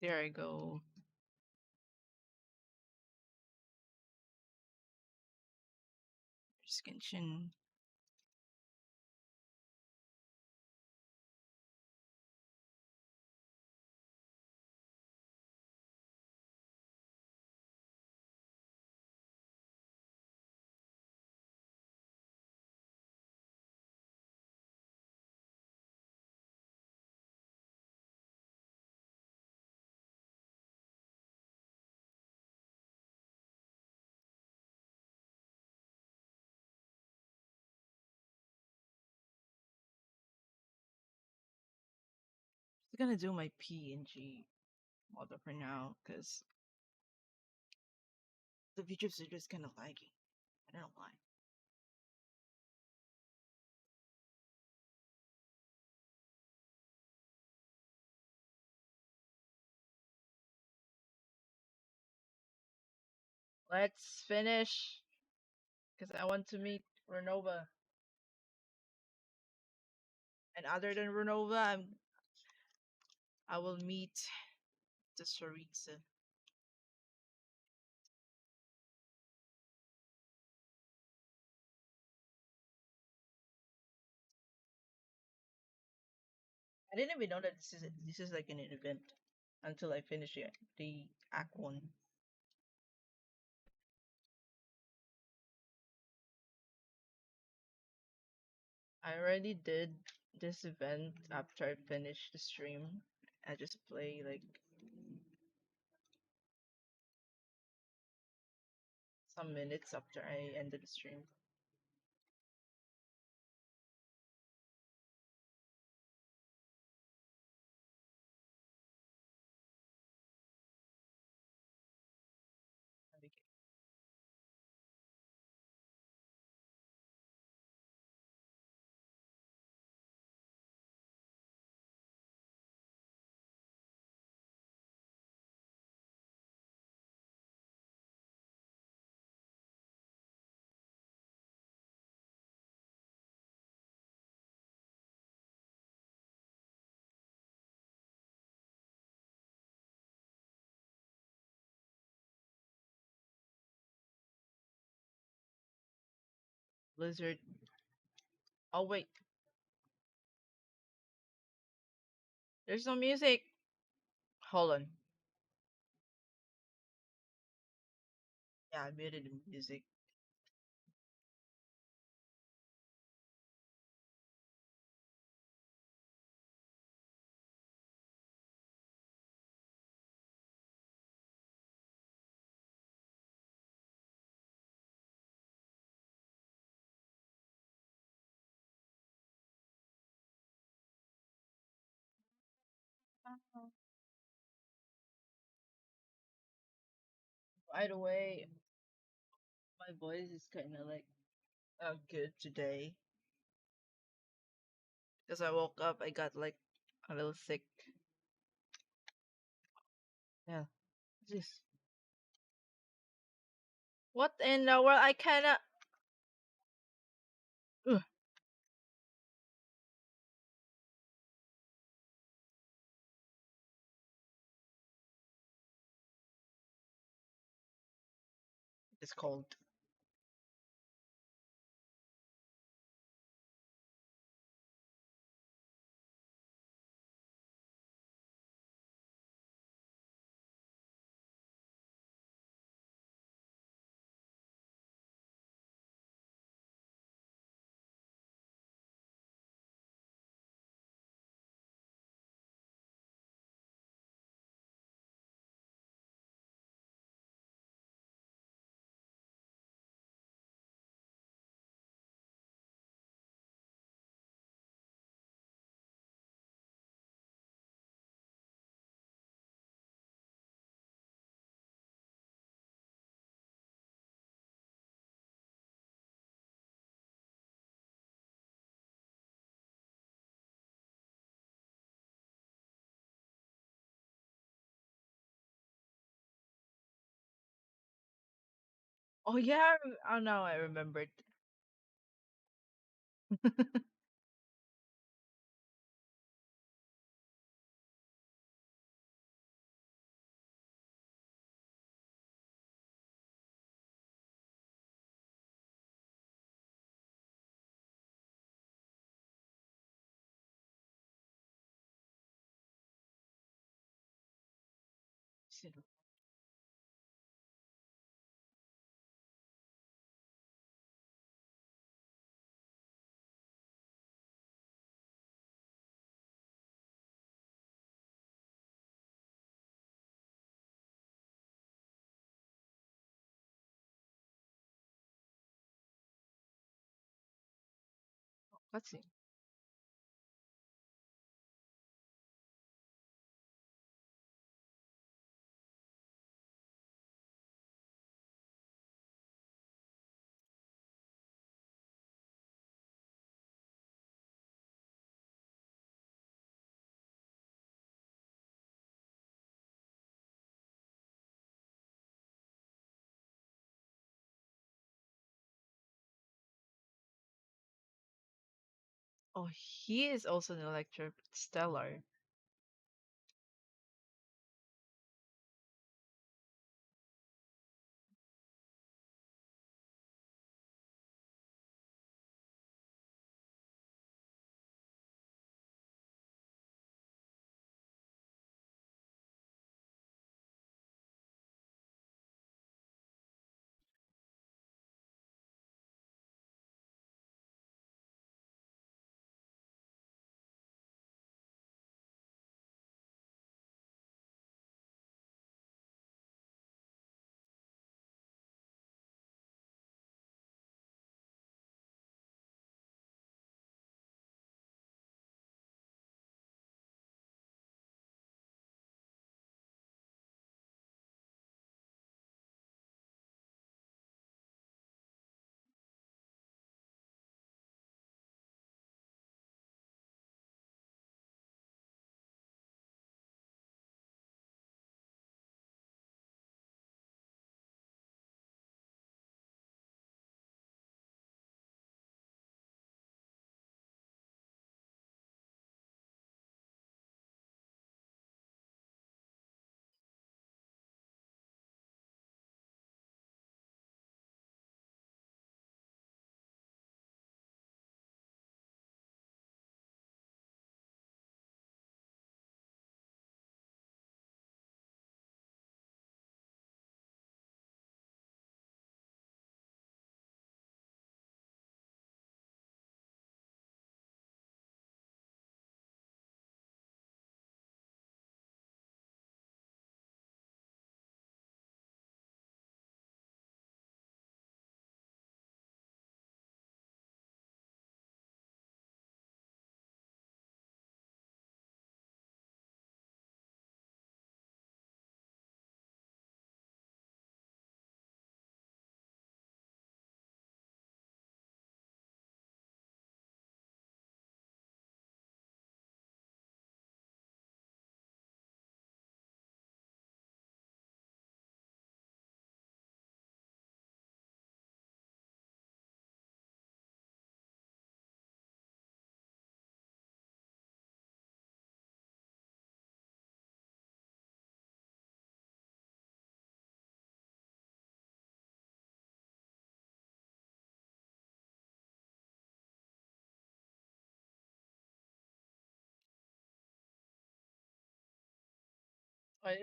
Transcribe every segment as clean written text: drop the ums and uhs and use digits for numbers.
There I go. Skin. I'm gonna do my PNG model for now because the videos are just kind of laggy. I don't know why. Let's finish because I want to meet Renova. And other than Renova, I will meet the Sariksa. I didn't even know that this is like an event until I finish it, the Act 1. I already did this event after I finished the stream. I just play like some minutes after I ended the stream. Blizzard. Oh wait, there's no music. Hold on. Yeah, I muted the music. By the way, my voice is kind of like good today because I woke up. I got like a little sick. Yeah. This. What in the world? I kinda. Ugh, it's cold. Oh yeah. Oh no, I remembered. Let's see. Oh, he is also an Electro Stellar.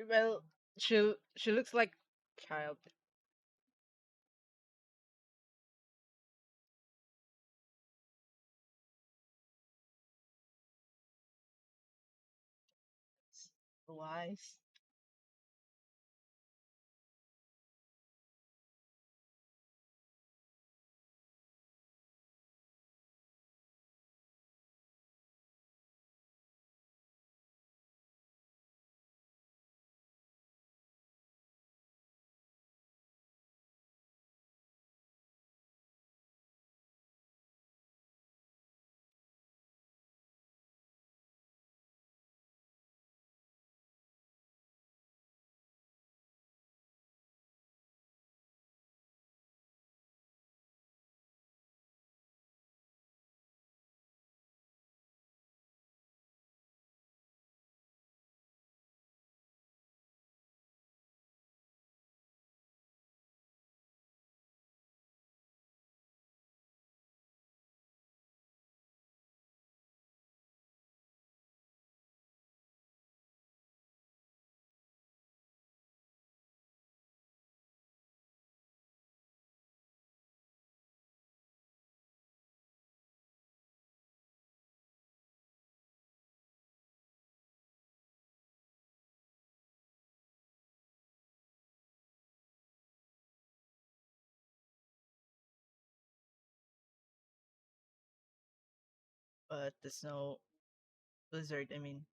Well, she looks like child. Wise. but the snow blizzard. I mean,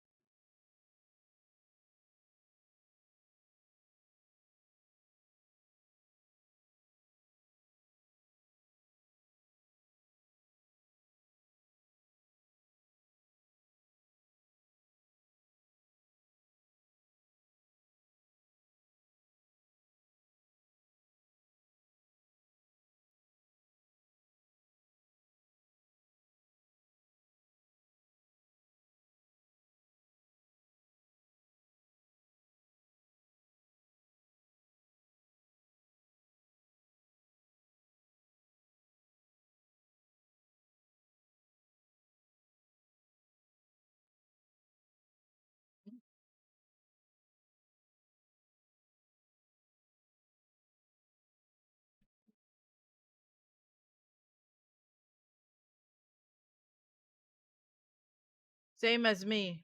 same as me.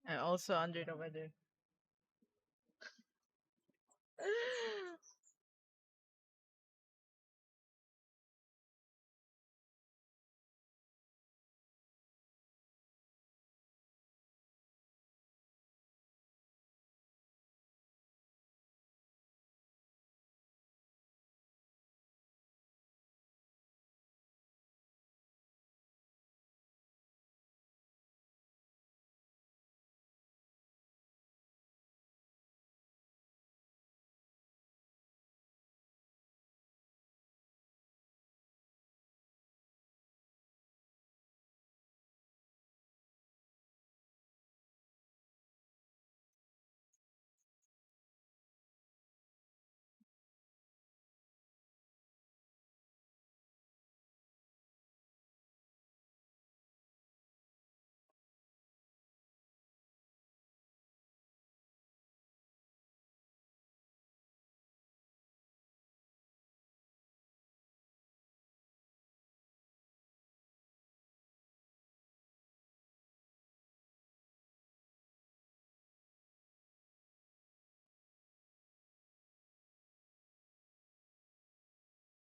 I also under the weather.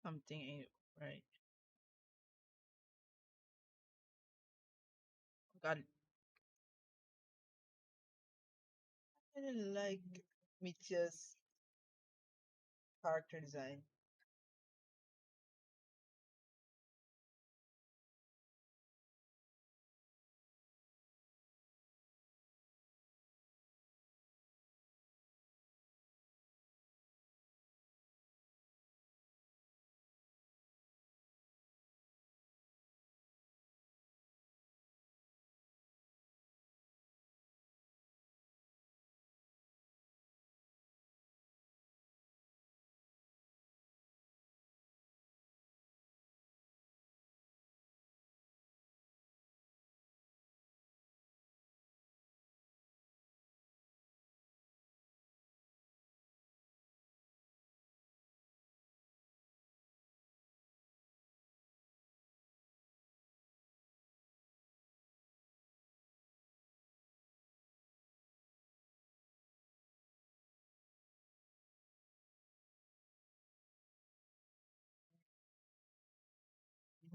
Something ain't right. God, I didn't like Mitya's character design.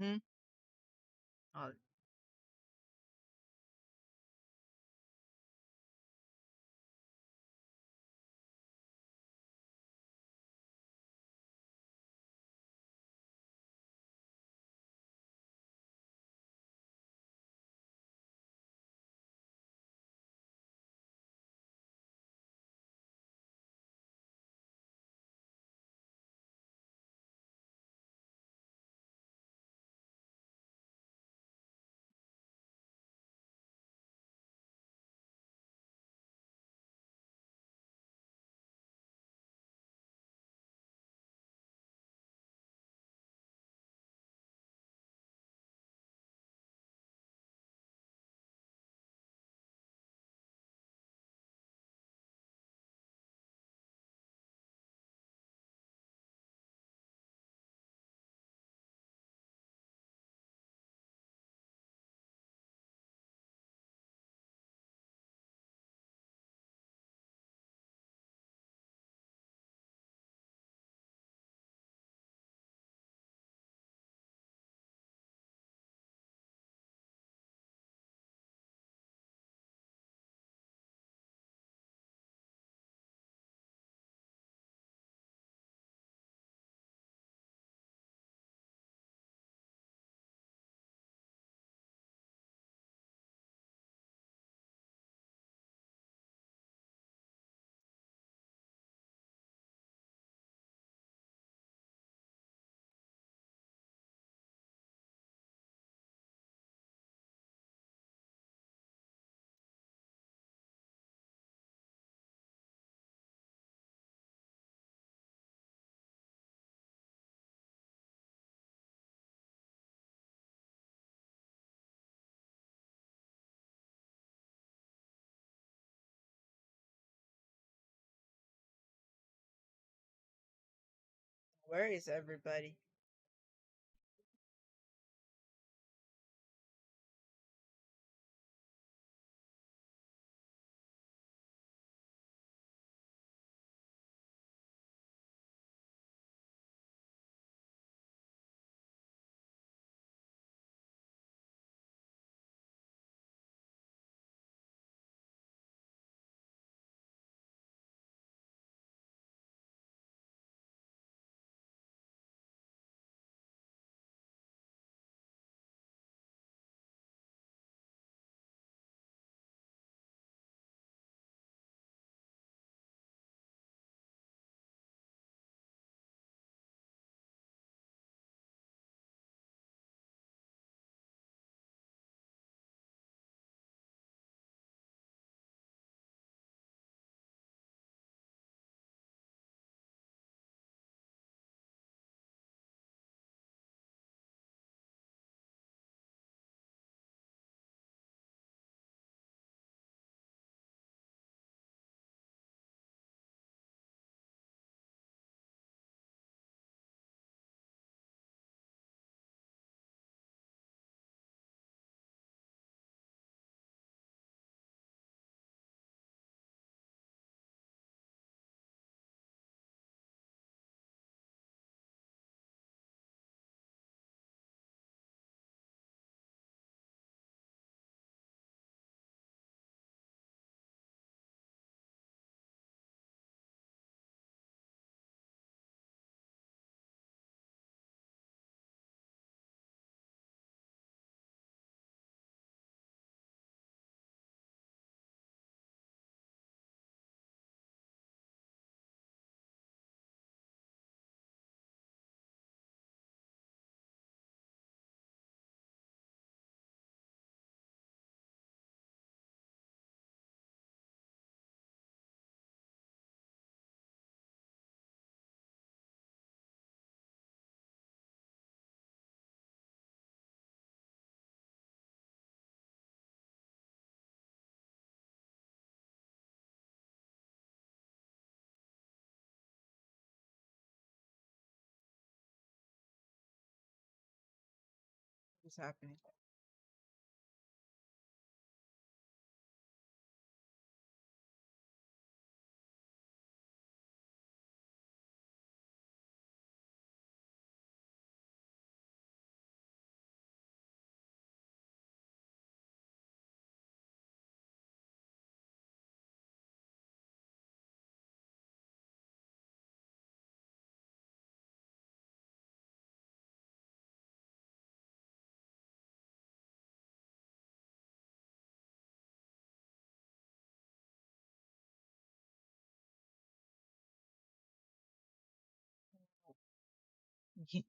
Mm-hmm. Oh, Where is everybody? What's happening?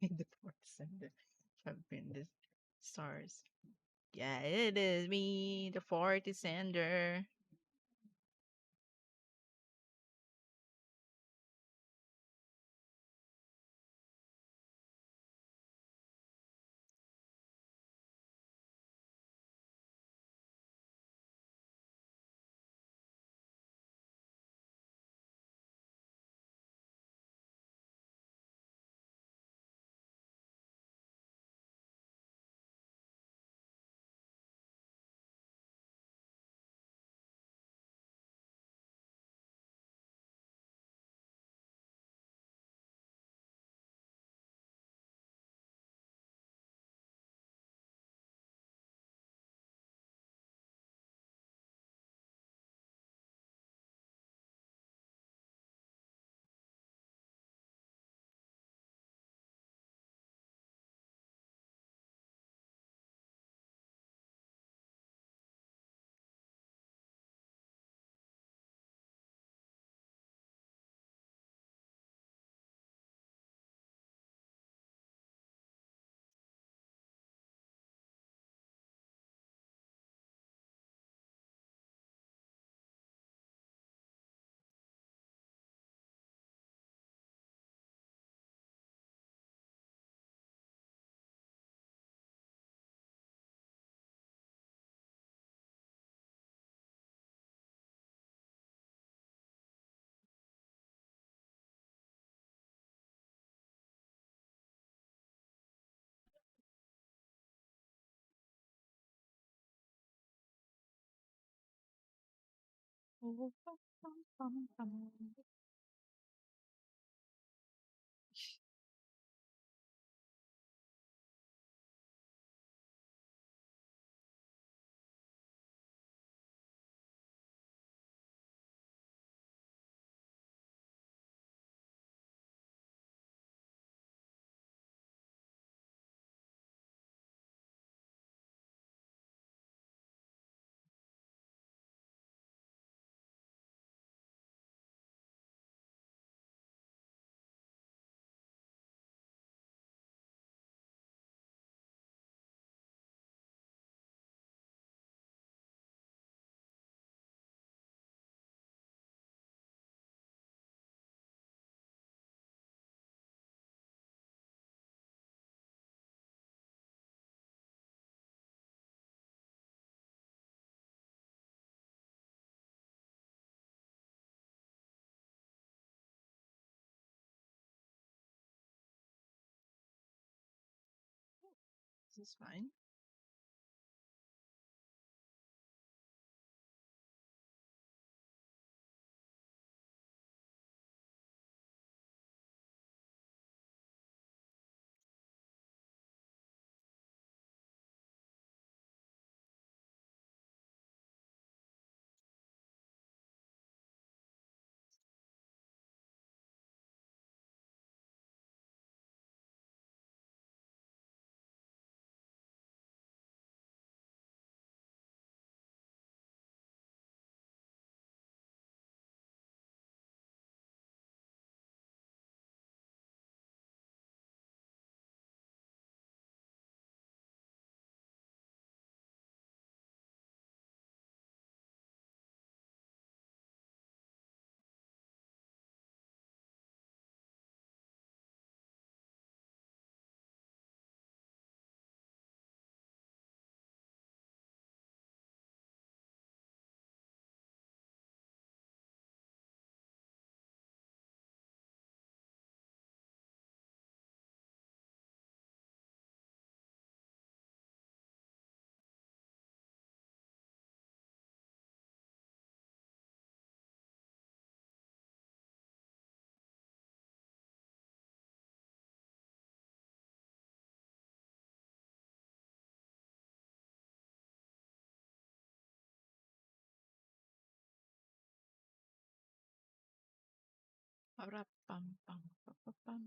The fourth sender have been the stars. Yeah, it is me, the fourth sender. This is fine. Parapam-pam-pam-pam.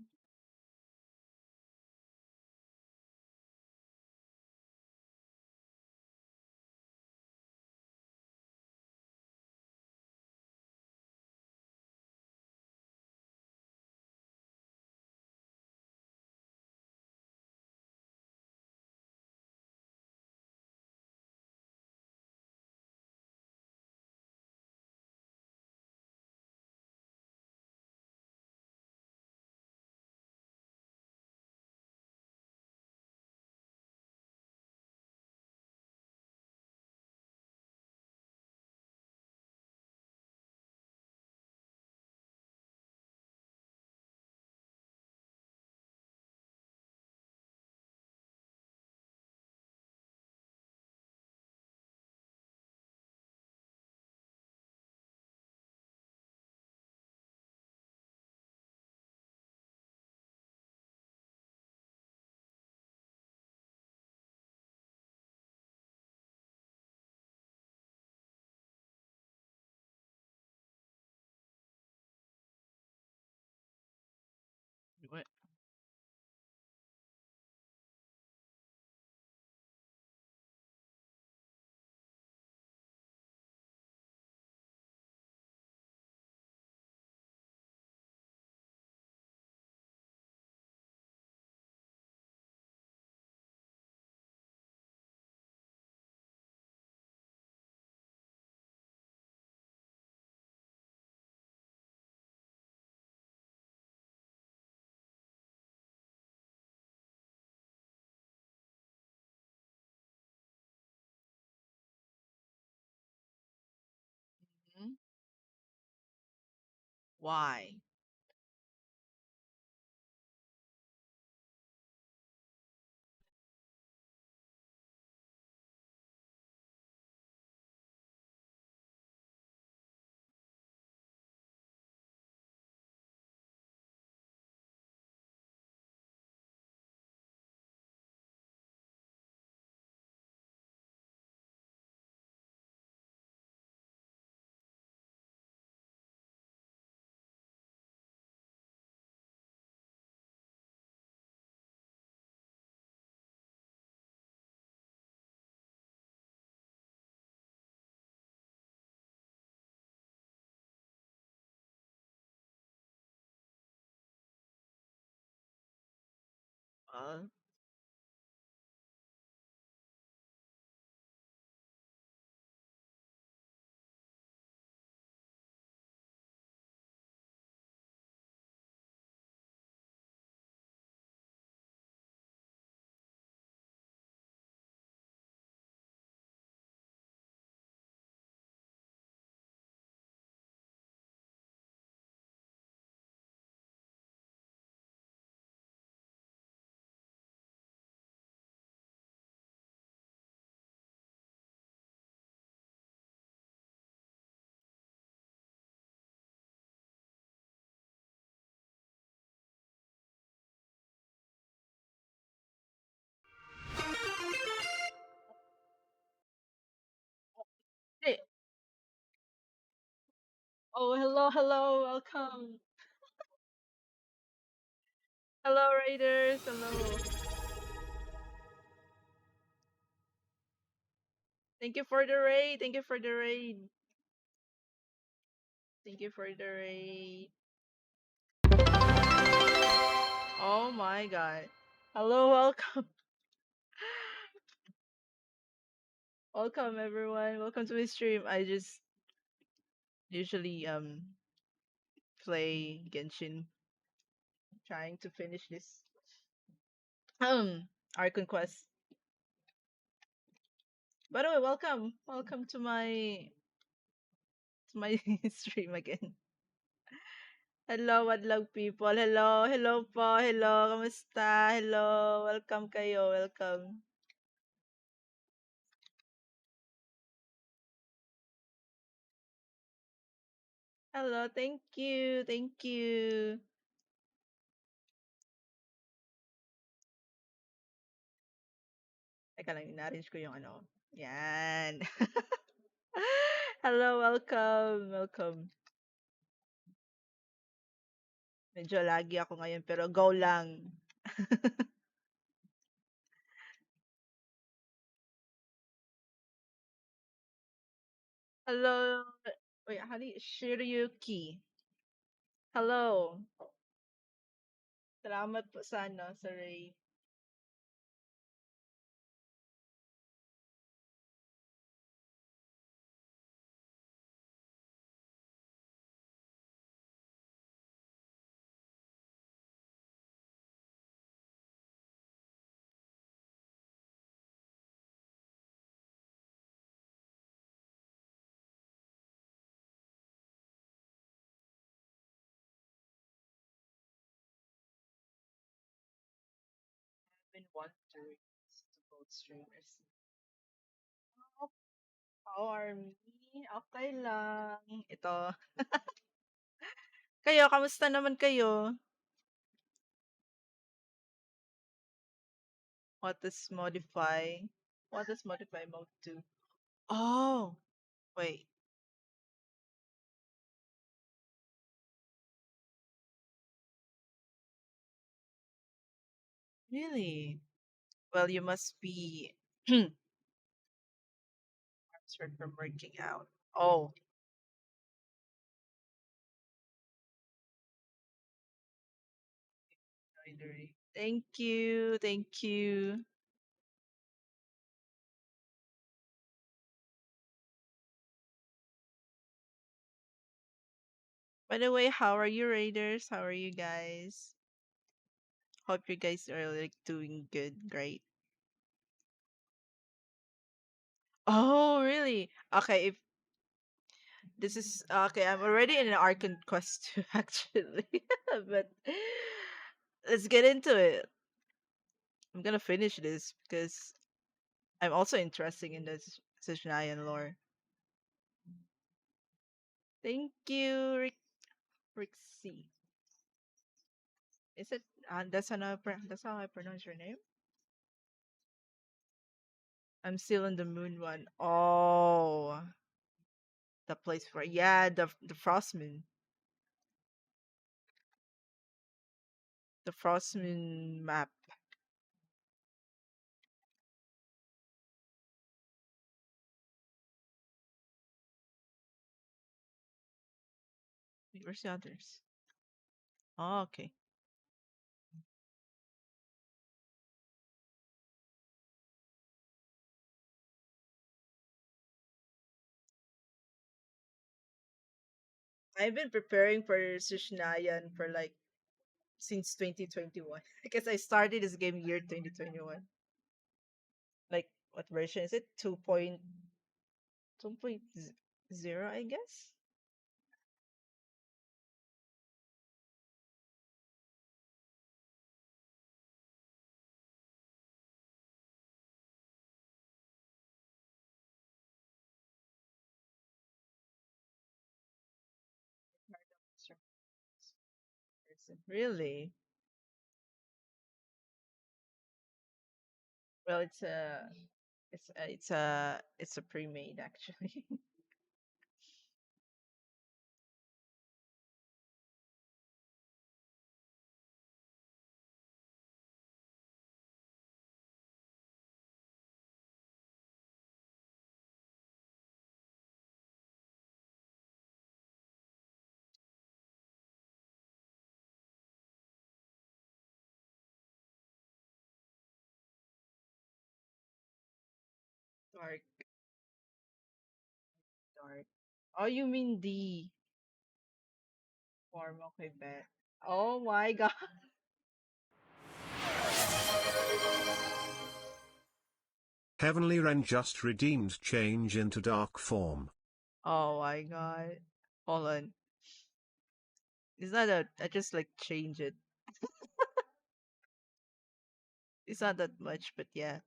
What? Hmm? Why? Uh, hey, oh, hello, hello, welcome. Hello, Raiders. Hello. Thank you for the raid. Thank you for the raid. Thank you for the raid. Oh my god. Hello, welcome. Welcome everyone. Welcome to my stream. I just usually play Genshin, trying to finish this Archon quest. By the way, welcome. Welcome to my stream again. Hello, Wadlag people. Hello, hello po. Hello, kamusta? Hello, welcome kayo. Welcome. Hello, thank you. Thank you. Teka lang, in-arrange ko yung ano. Yan. Hello, welcome. Welcome. Medyo lagi ako ngayon, pero go lang. Hello. Wait, honey, Shiryuki. Hello. Salamat po sa ano, sa Ray. I've been wondering to both streamers. How, how are me? Okay lang. Ito. Kayo, kamusta naman kayo? What does modify? What does modify mode do? Oh, wait. Really? Well, you must be transferred from working out. Oh, embroidery. Thank you. Thank you. By the way, how are you, Raiders? How are you guys? Hope you guys are like doing good. Great. Oh, really? Okay, if this is okay, I'm already in an Archon quest too, actually. But let's get into it. I'm gonna finish this because I'm also interested in this Snezhnaya lore. Thank you, Rixie. Is it? That's how I pronounce your name. I'm still in the moon one. Oh, the place for yeah, the frost moon, the frost moon map. Wait, where's the others? Oh, okay. I've been preparing for Snezhnaya for like since 2021 because I started this game year 2021. Like what version is it? 2.0, I guess. Really? Well, it's a pre-made actually. Dark, dark. Oh, you mean the form? Okay, bet. Oh my god. Heavenly Ren just redeemed change into dark form. Oh my god. Hold on. It's not that I just like change it. It's not that much, but yeah.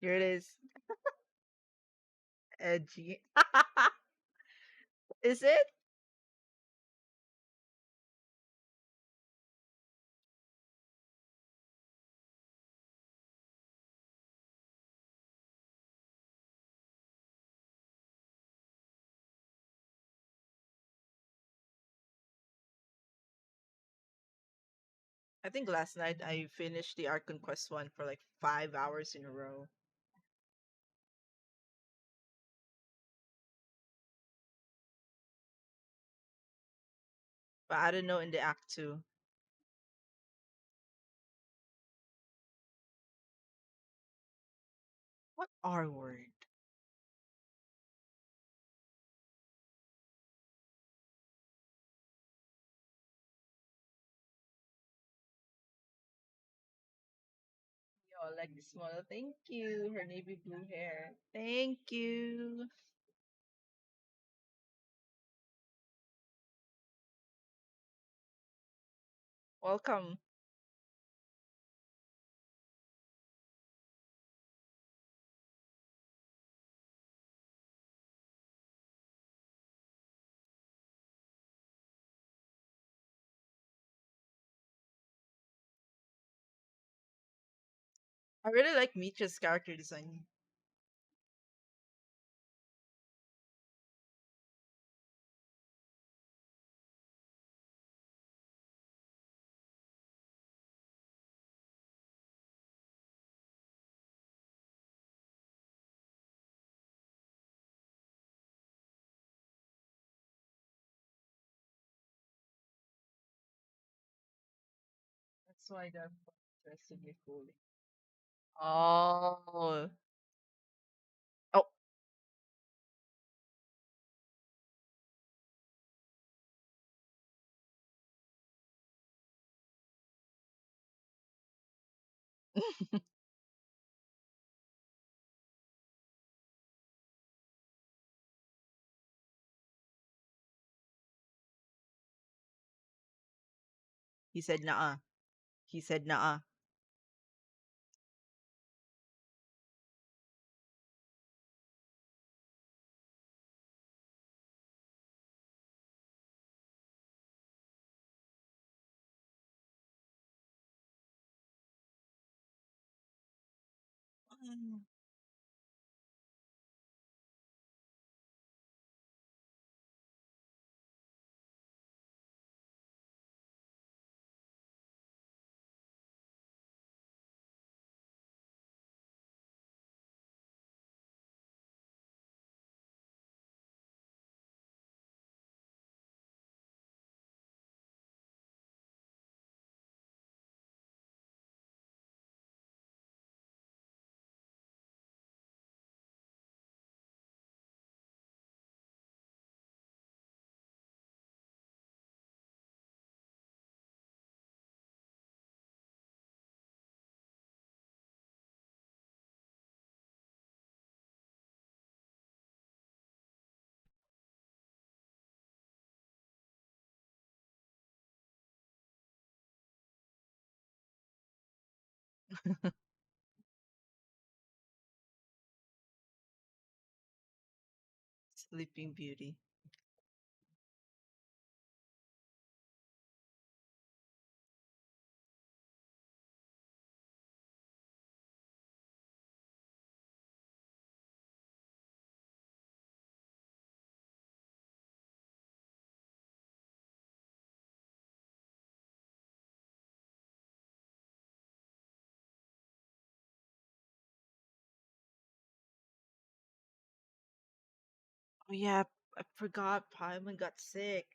Here it is. Edgy. Is it? I think last night I finished the Ark Conquest one for like 5 hours in a row. But I don't know in the Act 2. What R word? Yo, like this model. Thank you. Her navy blue hair. Thank you. Welcome. I really like Micha's character design. That's why they're interested me fully. Oh. Oh. He said nah. He said nah. Sleeping Beauty. Oh yeah, I forgot Paimon got sick.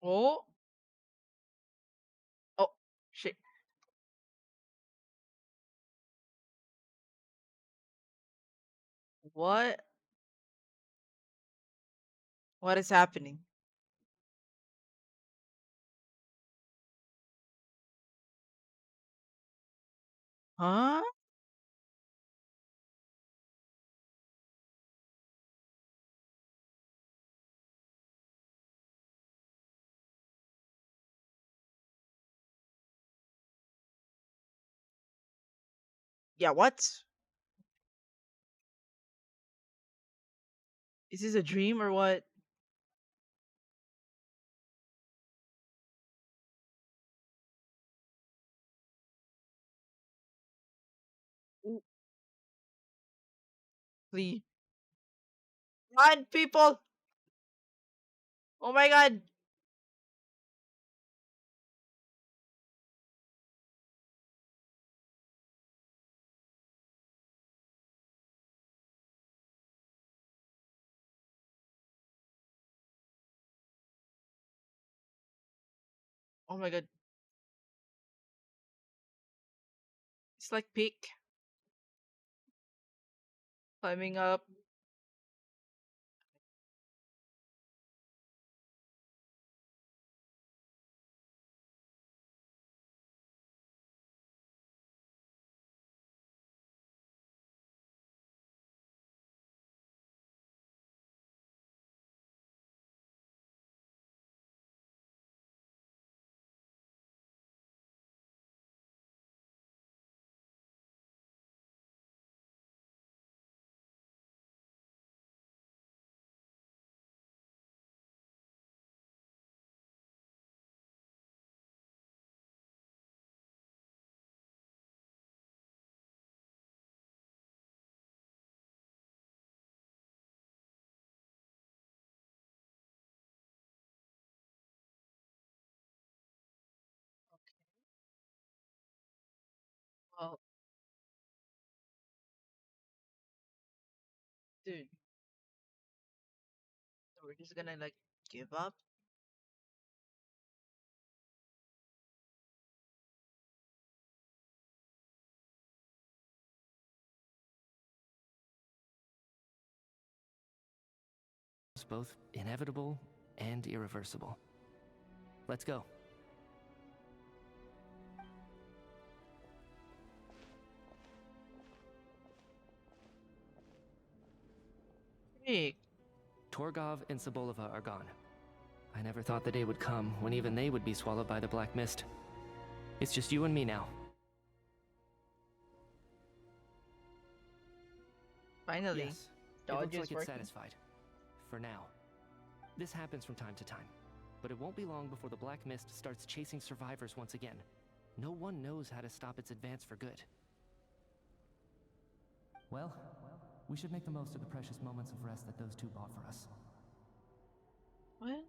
Oh, oh, shit. What? What is happening? Huh? Yeah, what? Is this a dream or what? Ooh, please. Run, people! Oh my god! Oh my god. It's like peak. Climbing up. Well, dude, so we're just gonna like give up? It's both inevitable and irreversible. Let's go. Hey, Torgov and Sobolova are gone. I never thought the day would come when even they would be swallowed by the black mist. It's just you and me now. finally. Yes, it Dodge looks is like it's working. satisfied. For now. This happens from time to time, but it won't be long before the black mist starts chasing survivors once again. No one knows how to stop its advance for good. Well, we should make the most of the precious moments of rest that those two bought for us. What?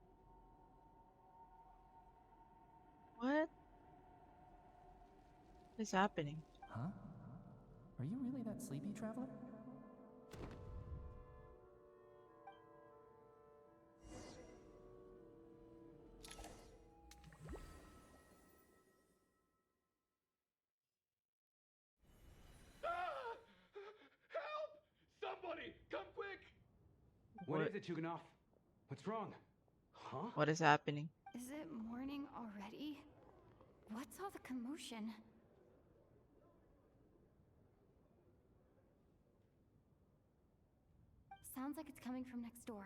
What is happening? Huh? Are you really that sleepy, traveler? What is it, Chuganov? What's wrong? Huh? What is happening? Is it morning already? What's all the commotion? Sounds like it's coming from next door.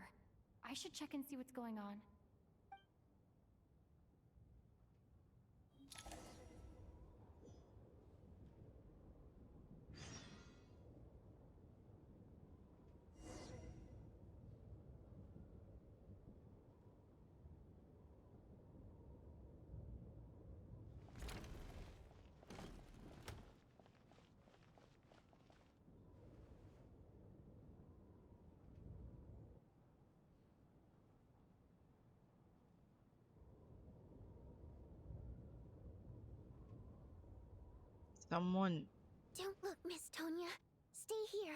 I should check and see what's going on. Someone. Don't look, Miss Tonya. Stay here.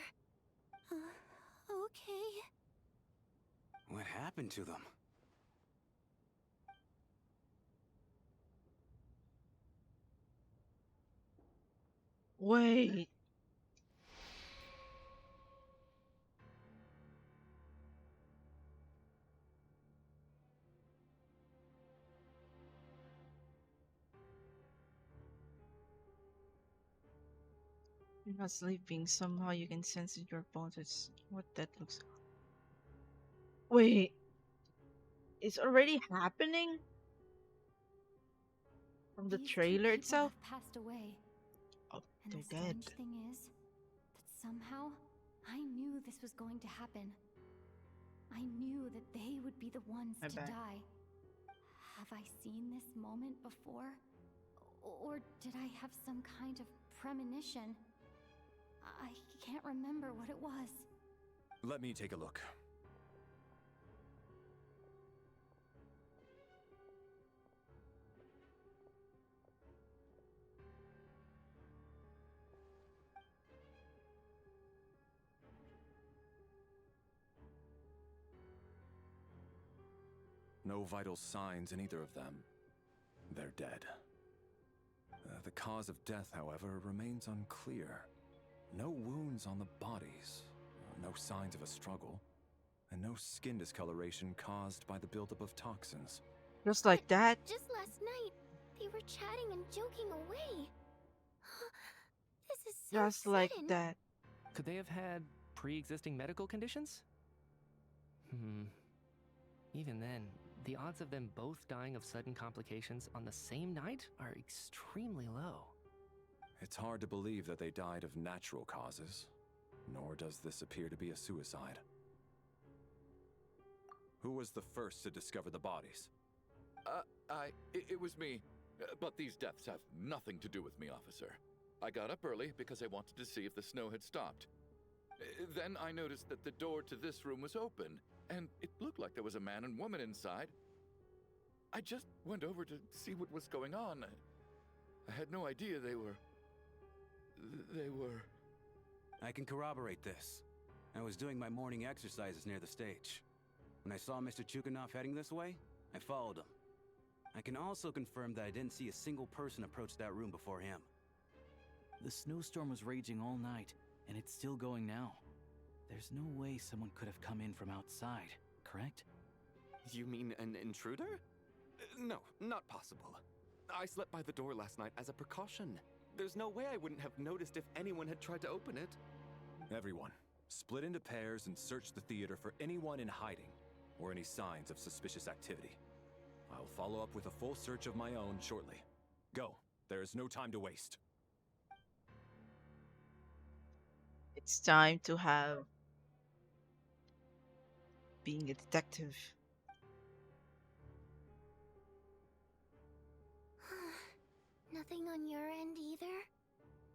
Okay. What happened to them? Wait. You're not sleeping. Somehow you can sense in your bones. It's what that looks like. Wait. It's already happening? From the These two trailer people itself? have passed away. Oh, And they're the dead. strange thing is that somehow I knew this was going to happen. I knew that they would be the ones I to bet. die. Have I seen this moment before? Or did I have some kind of premonition? I can't remember what it was. Let me take a look. No vital signs in either of them. They're dead. The cause of death, however, remains unclear. No wounds on the bodies, no signs of a struggle, and no skin discoloration caused by the buildup of toxins. Just like that? Just last night, they were chatting and joking away. This is so Just like sudden. that. Could they have had pre-existing medical conditions? Even then, the odds of them both dying of sudden complications on the same night are extremely low. It's hard to believe that they died of natural causes, nor does this appear to be a suicide. Who was the first to discover the bodies? It was me. But these deaths have nothing to do with me, officer. I got up early because I wanted to see if the snow had stopped. Then I noticed that the door to this room was open, and it looked like there was a man and woman inside. I just went over to see what was going on. I had no idea they were... I can corroborate this. I was doing my morning exercises near the stage. When I saw Mr. Chuganov heading this way, I followed him. I can also confirm that I didn't see a single person approach that room before him. The snowstorm was raging all night, and it's still going now. There's no way someone could have come in from outside, correct? You mean an intruder? No, not possible. I slept by the door last night as a precaution. There's no way I wouldn't have noticed if anyone had tried to open it. Everyone, split into pairs and search the theater for anyone in hiding, or any signs of suspicious activity. I'll follow up with a full search of my own shortly. Go, there is no time to waste. It's time to have being a detective. Nothing on your end either?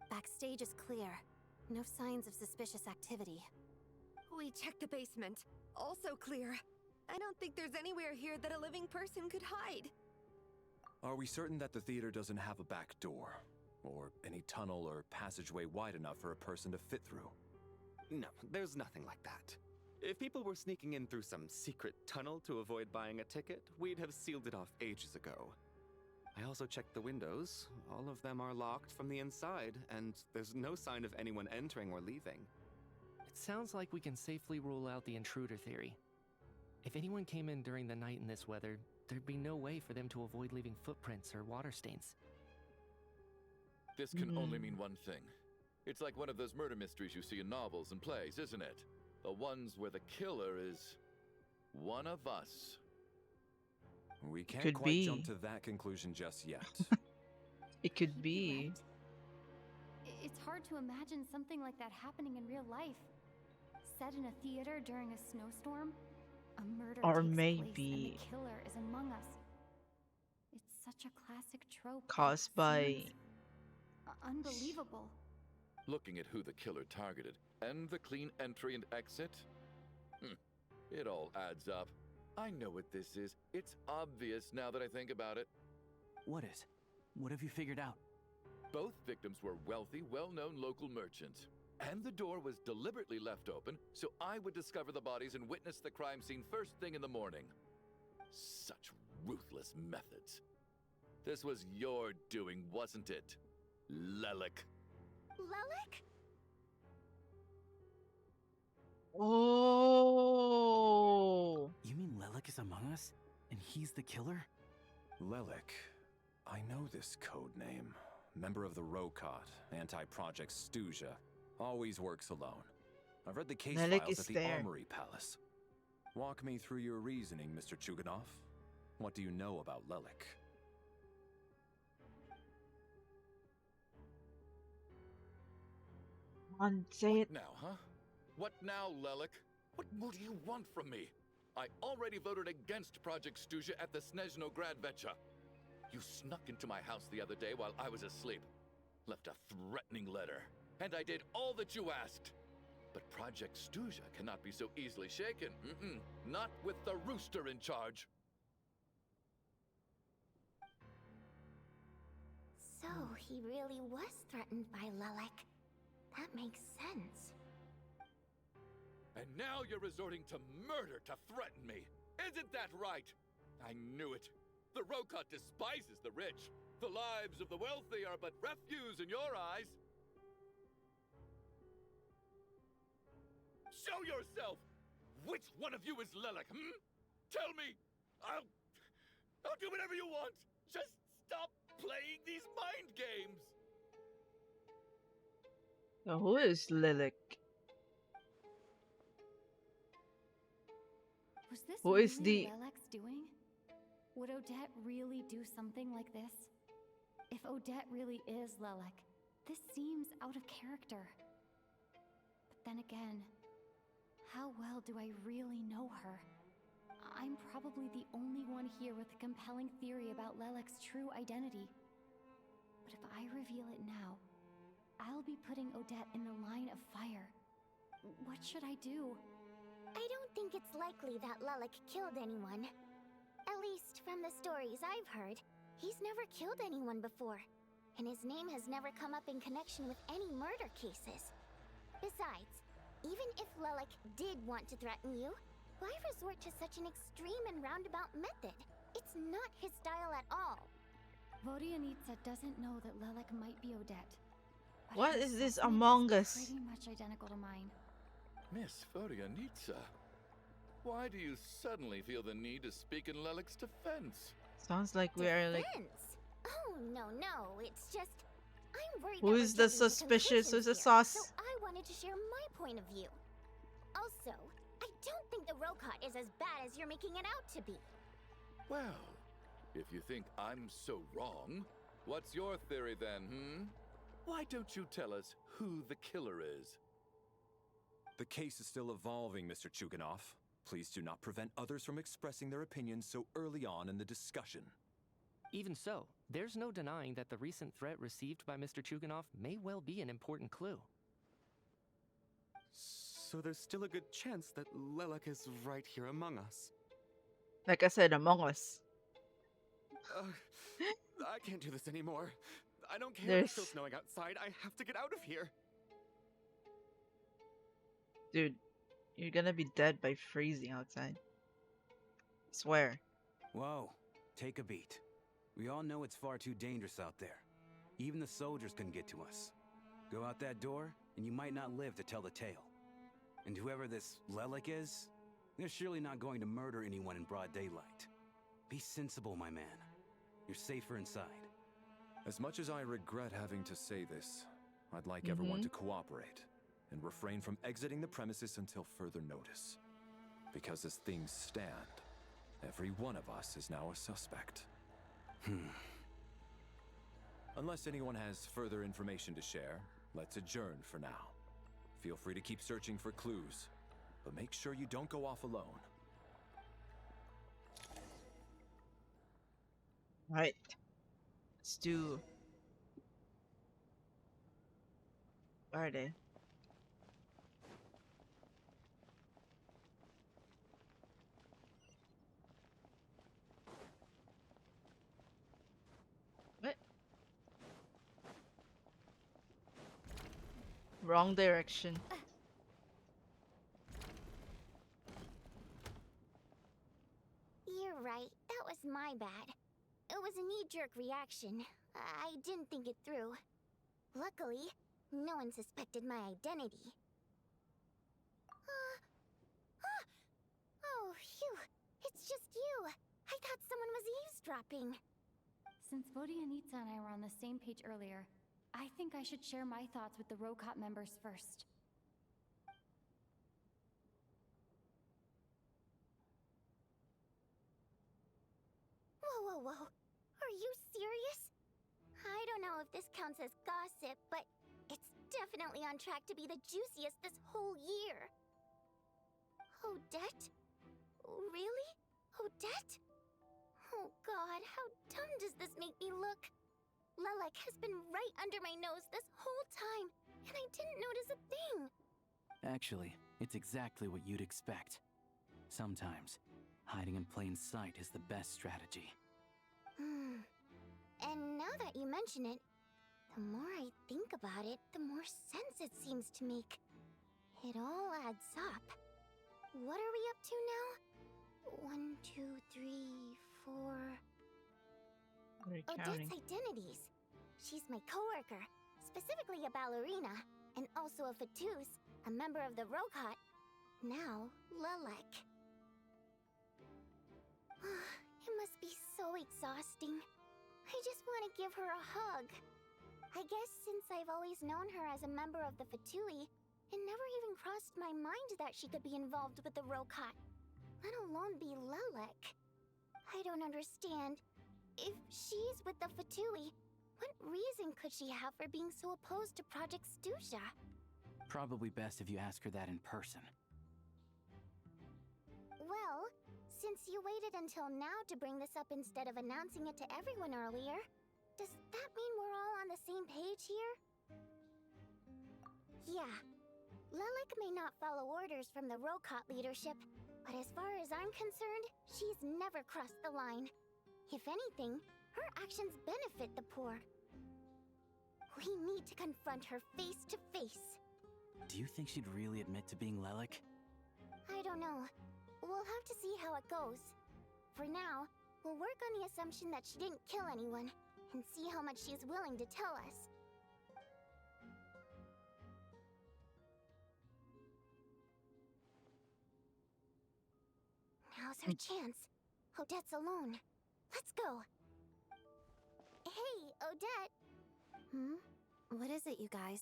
Backstage is clear. No signs of suspicious activity. We checked the basement. Also clear. I don't think there's anywhere here that a living person could hide. Are we certain that the theater doesn't have a back door? Or any tunnel or passageway wide enough for a person to fit through? No, there's nothing like that. If people were sneaking in through some secret tunnel to avoid buying a ticket, we'd have sealed it off ages ago. I also checked the windows. All of them are locked from the inside, and there's no sign of anyone entering or leaving. It sounds like we can safely rule out the intruder theory. If anyone came in during the night in this weather, there'd be no way for them to avoid leaving footprints or water stains. This can only mean one thing. It's like one of those murder mysteries you see in novels and plays, isn't it? The ones where the killer is one of us. We can't Could quite be. jump to that conclusion just yet. It could You're be. right. It's hard to imagine something like that happening in real life. Set in a theater during a snowstorm, a murder Or takes place maybe- and the killer is among us. It's such a classic trope. that Caused it by- seems unbelievable. Looking at who the killer targeted and the clean entry and exit, it all adds up. I know what this is. It's obvious now that I think about it. What is? What have you figured out? Both victims were wealthy, well-known local merchants. And the door was deliberately left open so I would discover the bodies and witness the crime scene first thing in the morning. Such ruthless methods. This was your doing, wasn't it, Lelik? Lelik? Oh. You mean Lelik is among us? And he's the killer? Lelik. I know this code name. Member of the Rokot, anti-Project Stuzha. Always works alone. I've read the case Lelik files is at the there. Armory Palace. Walk me through your reasoning, Mr. Chuganov. What do you know about Lelik? On, say it. Now, huh? What now, Lelik? What more do you want from me? I already voted against Project Stuzha at the Snezhnaya Vecha. You snuck into my house the other day while I was asleep. Left a threatening letter. And I did all that you asked. But Project Stuzha cannot be so easily shaken. Not with the rooster in charge. So he really was threatened by Lelik. That makes sense. And now you're resorting to murder to threaten me. Isn't that right? I knew it. The Rokot despises the rich. The lives of the wealthy are but refuse in your eyes. Show yourself! Which one of you is Lelik, Tell me! I'll do whatever you want! Just stop playing these mind games! Now, who is Lilik? Was this Who really is the- Lelek's doing? Would Odette really do something like this? If Odette really is Lelek, this seems out of character. But then again, how well do I really know her? I'm probably the only one here with a compelling theory about Lelek's true identity. But if I reveal it now, I'll be putting Odette in the line of fire. What should I do? I don't think it's likely that Lelik killed anyone. At least from the stories I've heard, he's never killed anyone before. And his name has never come up in connection with any murder cases. Besides, even if Lelik did want to threaten you, why resort to such an extreme and roundabout method? It's not his style at all. Vodianitsa doesn't know that Lelek might be Odette. But What her is this assessment Among is Us? Pretty much identical to mine. Miss Vodianitsa, why do you suddenly feel the need to speak in Lelik's defense? Sounds like we are like. Defense? Oh, no, it's just... I'm worried Who that is we're the jumping to suspicious? Who's the conclusions sus? here, So I wanted to share my point of view. Also, I don't think the Rokot is as bad as you're making it out to be. Well, if you think I'm so wrong, what's your theory then, Why don't you tell us who the killer is? The case is still evolving, Mr. Chuganov. Please do not prevent others from expressing their opinions so early on in the discussion. Even so, there's no denying that the recent threat received by Mr. Chuganov may well be an important clue. So there's still a good chance that Lelik is right here among us. Like I said, Among Us. I can't do this anymore. I don't care if There's- it's still snowing outside. I have to get out of here. Dude, you're gonna be dead by freezing outside. Swear. Whoa, take a beat. We all know it's far too dangerous out there. Even the soldiers couldn't get to us. Go out that door, and you might not live to tell the tale. And whoever this Lelik is, they're surely not going to murder anyone in broad daylight. Be sensible, my man. You're safer inside. As much as I regret having to say this, I'd like everyone to cooperate and refrain from exiting the premises until further notice. Because as things stand, every one of us is now a suspect. Unless anyone has further information to share, let's adjourn for now. Feel free to keep searching for clues, but make sure you don't go off alone. Right. Let's do. Where are they? What? Wrong direction. You're right. That was my bad. It was a knee-jerk reaction. I didn't think it through. Luckily, no one suspected my identity. Oh, phew. It's just you. I thought someone was eavesdropping. Since Vodianitsa and I were on the same page earlier, I think I should share my thoughts with the Rokot members first. Whoa. Are you serious? I don't know if this counts as gossip, but it's definitely on track to be the juiciest this whole year. Odette? Really? Odette? Oh god, how dumb does this make me look? Lelik has been right under my nose this whole time, and I didn't notice a thing. Actually, it's exactly what you'd expect. Sometimes, hiding in plain sight is the best strategy. And now that you mention it, the more I think about it, the more sense it seems to make. It all adds up. What are we up to now? 1, 2, 3, 4... Odette's identities. She's my coworker, specifically a ballerina, and also a Fatous, a member of the Rokot. Now, Lelik. It must be so exhausting. I just want to give her a hug. I guess since I've always known her as a member of the Fatui, it never even crossed my mind that she could be involved with the Rokot, let alone be Lelik. I don't understand. If she's with the Fatui, what reason could she have for being so opposed to Project Stusha? Probably best if you ask her that in person. Well, since you waited until now to bring this up instead of announcing it to everyone earlier, does that mean we're all on the same page here? Yeah. Lelik may not follow orders from the Rokot leadership, but as far as I'm concerned, she's never crossed the line. If anything, her actions benefit the poor. We need to confront her face to face. Do you think she'd really admit to being Lelik? I don't know. We'll have to see how it goes. For now, we'll work on the assumption that she didn't kill anyone, and see how much she's willing to tell us. Now's her chance. Odette's alone. Let's go. Hey, Odette. What is it, you guys?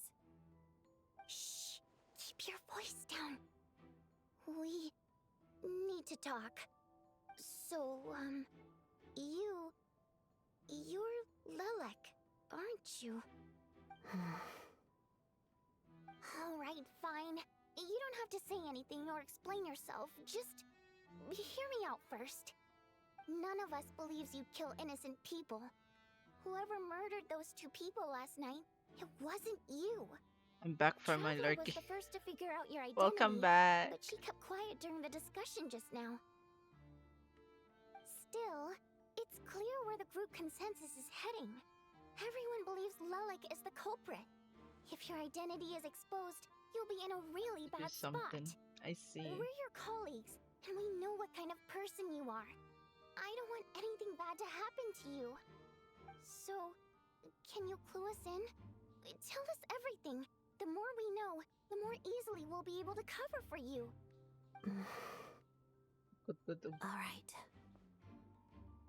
Shh. Keep your voice down. We need to talk. So, you're Lelik, aren't you? Alright, fine. You don't have to say anything or explain yourself. Just hear me out first. None of us believes you kill innocent people. Whoever murdered those 2 people last night, it wasn't you. I'm back from my Traveler lurking. was the first to figure out your identity. Welcome back. But she kept quiet during the discussion just now. Still, it's clear where the group consensus is heading. Everyone believes Lelik is the culprit. If your identity is exposed, you'll be in a really bad something. spot. I see. We're your colleagues, and we know what kind of person you are. I don't want anything bad to happen to you. So, can you clue us in? Tell us everything. The more we know, know, the more easily we'll be able to cover for you. Alright.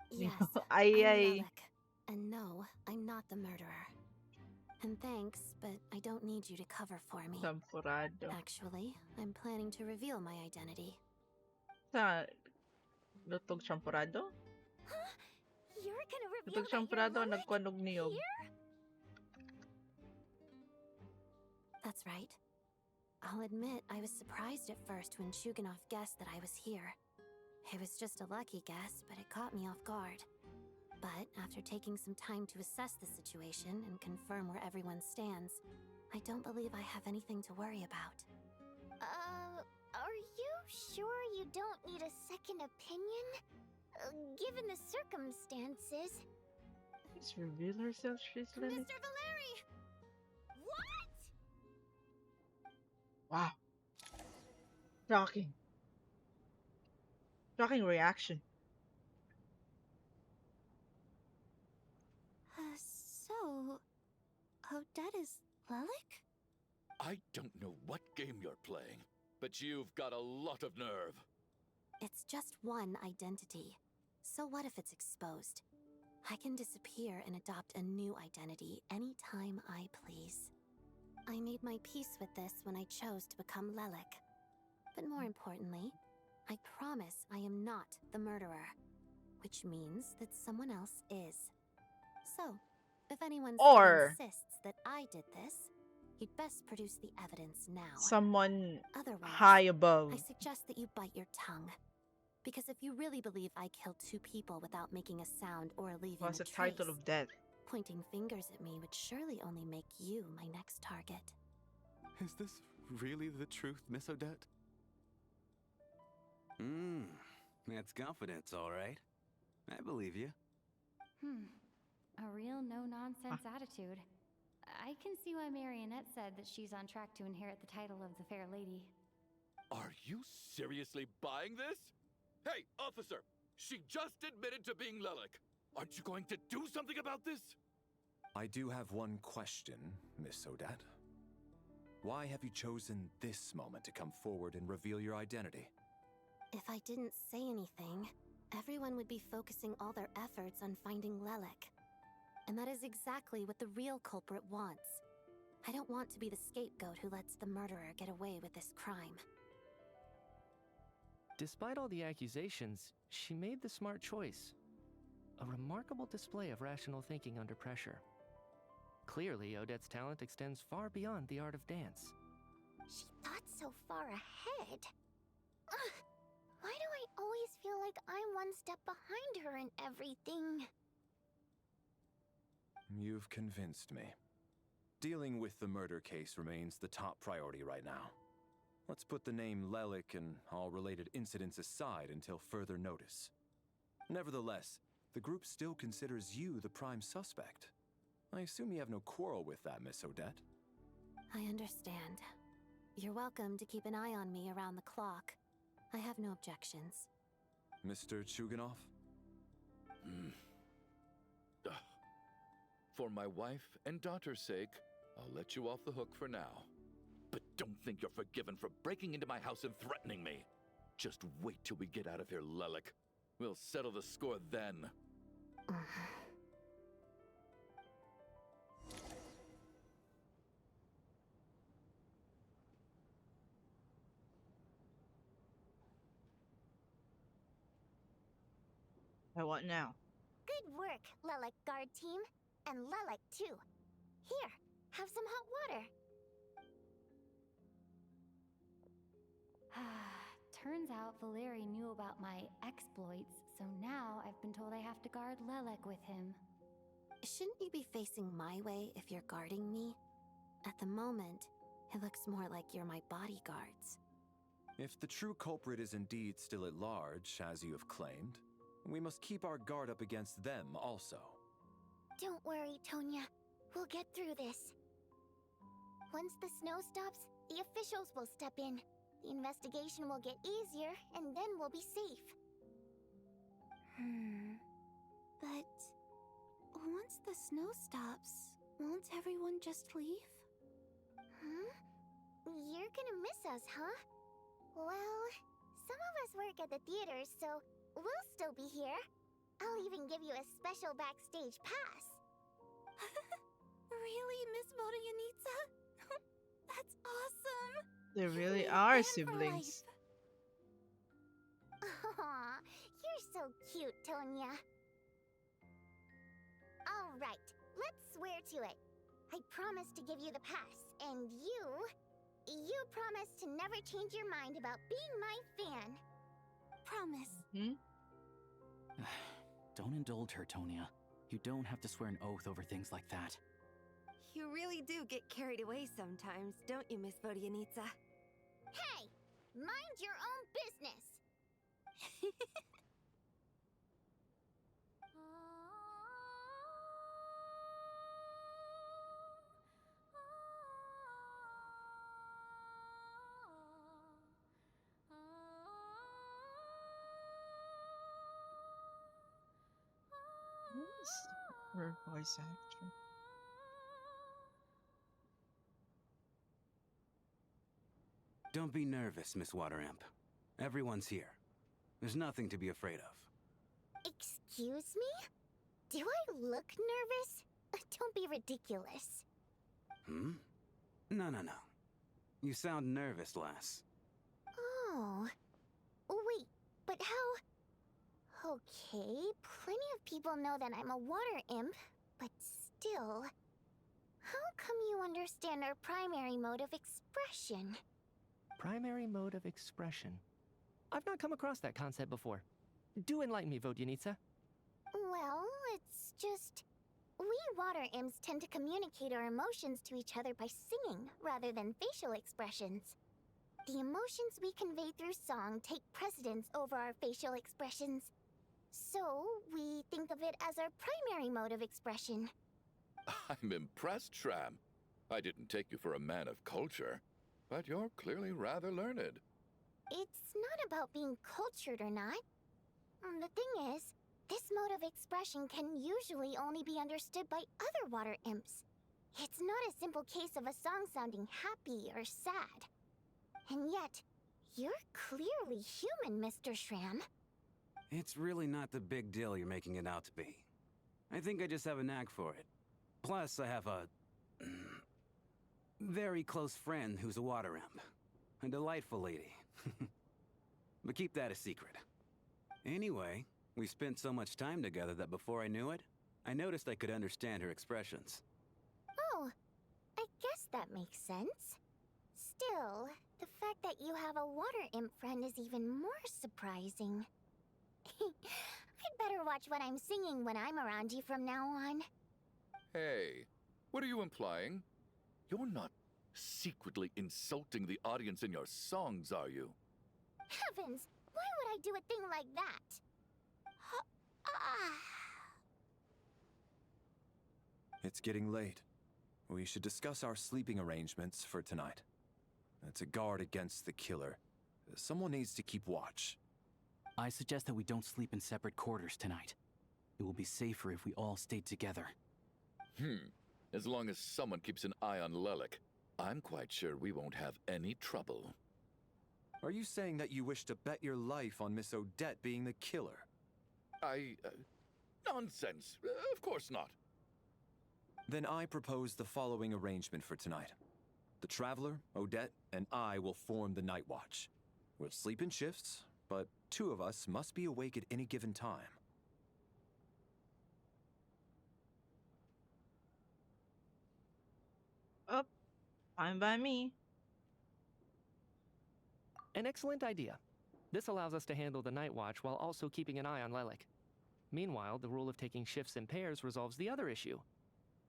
You Yes, know, I'm ay. Lelic. And no, I'm not the murderer. And thanks, but I don't need you to cover for me. Champurado. Actually, I'm planning to reveal my identity. Sa lutog champurado? Huh? You're gonna reveal Lutog that you're champurado Lelic? nagkuanog niyog. Here? That's right. I'll admit I was surprised at first when Chuganov guessed that I was here. It was just a lucky guess, but it caught me off guard. But after taking some time to assess the situation and confirm where everyone stands, I don't believe I have anything to worry about. Are you sure you don't need a second opinion? Given the circumstances. Let's reveal herself, she's Lelic. Mr. Valeri! What? Wow. Shocking. Shocking reaction. So... Odette is Lelic? I don't know what game you're playing, but you've got a lot of nerve. It's just one identity. So what if it's exposed? I can disappear and adopt a new identity anytime I please. I made my peace with this when I chose to become Lelic. But more importantly, I promise I am not the murderer. Which means that someone else is. So, if anyone Or insists that I did this, you'd best produce the evidence now. someone Otherwise, high above. I suggest that you bite your tongue. Because if you really believe I killed 2 people without making a sound or leaving Was a the title trace, of death. pointing fingers at me would surely only make you my next target. Is this really the truth, Miss Odette? That's confidence, all right. I believe you. A real no-nonsense attitude. I can see why Marionette said that she's on track to inherit the title of the Fair Lady. Are you seriously buying this? Hey, officer! She just admitted to being Lelic. Aren't you going to do something about this? I do have one question, Miss Odette. Why have you chosen this moment to come forward and reveal your identity? If I didn't say anything, everyone would be focusing all their efforts on finding Lelic. And that is exactly what the real culprit wants. I don't want to be the scapegoat who lets the murderer get away with this crime. Despite all the accusations, she made the smart choice. A remarkable display of rational thinking under pressure. Clearly, Odette's talent extends far beyond the art of dance. She thought so far ahead. Ugh, why do I always feel like I'm one step behind her in everything? You've convinced me. Dealing with the murder case remains the top priority right now. Let's put the name Lelic and all related incidents aside until further notice. Nevertheless, the group still considers you the prime suspect. I assume you have no quarrel with that, Miss Odette? I understand. You're welcome to keep an eye on me around the clock. I have no objections. Mr. Chuganov? For my wife and daughter's sake, I'll let you off the hook for now. But don't think you're forgiven for breaking into my house and threatening me. Just wait till we get out of here, Lelic. We'll settle the score then. What now? Good work, Lelic guard team. And Lelic too. Here, have some hot water. Turns out Valeri knew about my exploits, so now I've been told I have to guard Lelic with him. Shouldn't you be facing my way if you're guarding me? At the moment, it looks more like you're my bodyguards. If the true culprit is indeed still at large, as you have claimed, we must keep our guard up against them also. Don't worry, Tonya. We'll get through this. Once the snow stops, the officials will step in. The investigation will get easier, and then we'll be safe. But once the snow stops, won't everyone just leave? you're gonna miss us, huh? Well, some of us work at the theaters, so we'll still be here. I'll even give you a special backstage pass. Really, Miss Vodyanitsa? That's awesome! They really You're a are fan for siblings. life. Aw, you're so cute, Tonya. All right, let's swear to it. I promise to give you the pass, and you promise to never change your mind about being my fan. Promise. Don't indulge her, Tonya. You don't have to swear an oath over things like that. You really do get carried away sometimes, don't you, Miss Vodyanitsa? Hey, mind your own business. Who's her voice actor? Don't be nervous, Miss Water Imp. Everyone's here. There's nothing to be afraid of. Excuse me? Do I look nervous? Don't be ridiculous. Hmm? No. You sound nervous, lass. Oh. Wait, but how... Okay, plenty of people know that I'm a water imp, but still... How come you understand our primary mode of expression? Primary mode of expression. I've not come across that concept before. Do enlighten me, Vodyanitsa. Well, it's just... We water imps tend to communicate our emotions to each other by singing, rather than facial expressions. The emotions we convey through song take precedence over our facial expressions. So, we think of it as our primary mode of expression. I'm impressed, Shram. I didn't take you for a man of culture, but you're clearly rather learned. It's not about being cultured or not. The thing is, this mode of expression can usually only be understood by other water imps. It's not a simple case of a song sounding happy or sad. And yet, you're clearly human, Mr. Shram. It's really not the big deal you're making it out to be. I think I just have a knack for it. Plus, I have a... very close friend who's a water imp. A delightful lady. But keep that a secret. Anyway, we spent so much time together that before I knew it, I noticed I could understand her expressions. Oh, I guess that makes sense. Still, the fact that you have a water imp friend is even more surprising. I'd better watch what I'm singing when I'm around you from now on. Hey, what are you implying? You're not secretly insulting the audience in your songs, are you? Heavens, why would I do a thing like that? It's getting late. We should discuss our sleeping arrangements for tonight. To guard against the killer, someone needs to keep watch. I suggest that we don't sleep in separate quarters tonight. It will be safer if we all stayed together. As long as someone keeps an eye on Lelik, I'm quite sure we won't have any trouble. Are you saying that you wish to bet your life on Miss Odette being the killer? Nonsense. Of course not. Then I propose the following arrangement for tonight. The Traveler, Odette, and I will form the Night Watch. We'll sleep in shifts, but two of us must be awake at any given time. Oh, fine by me. An excellent idea. This allows us to handle the night watch while also keeping an eye on Lelik. Meanwhile, the rule of taking shifts in pairs resolves the other issue.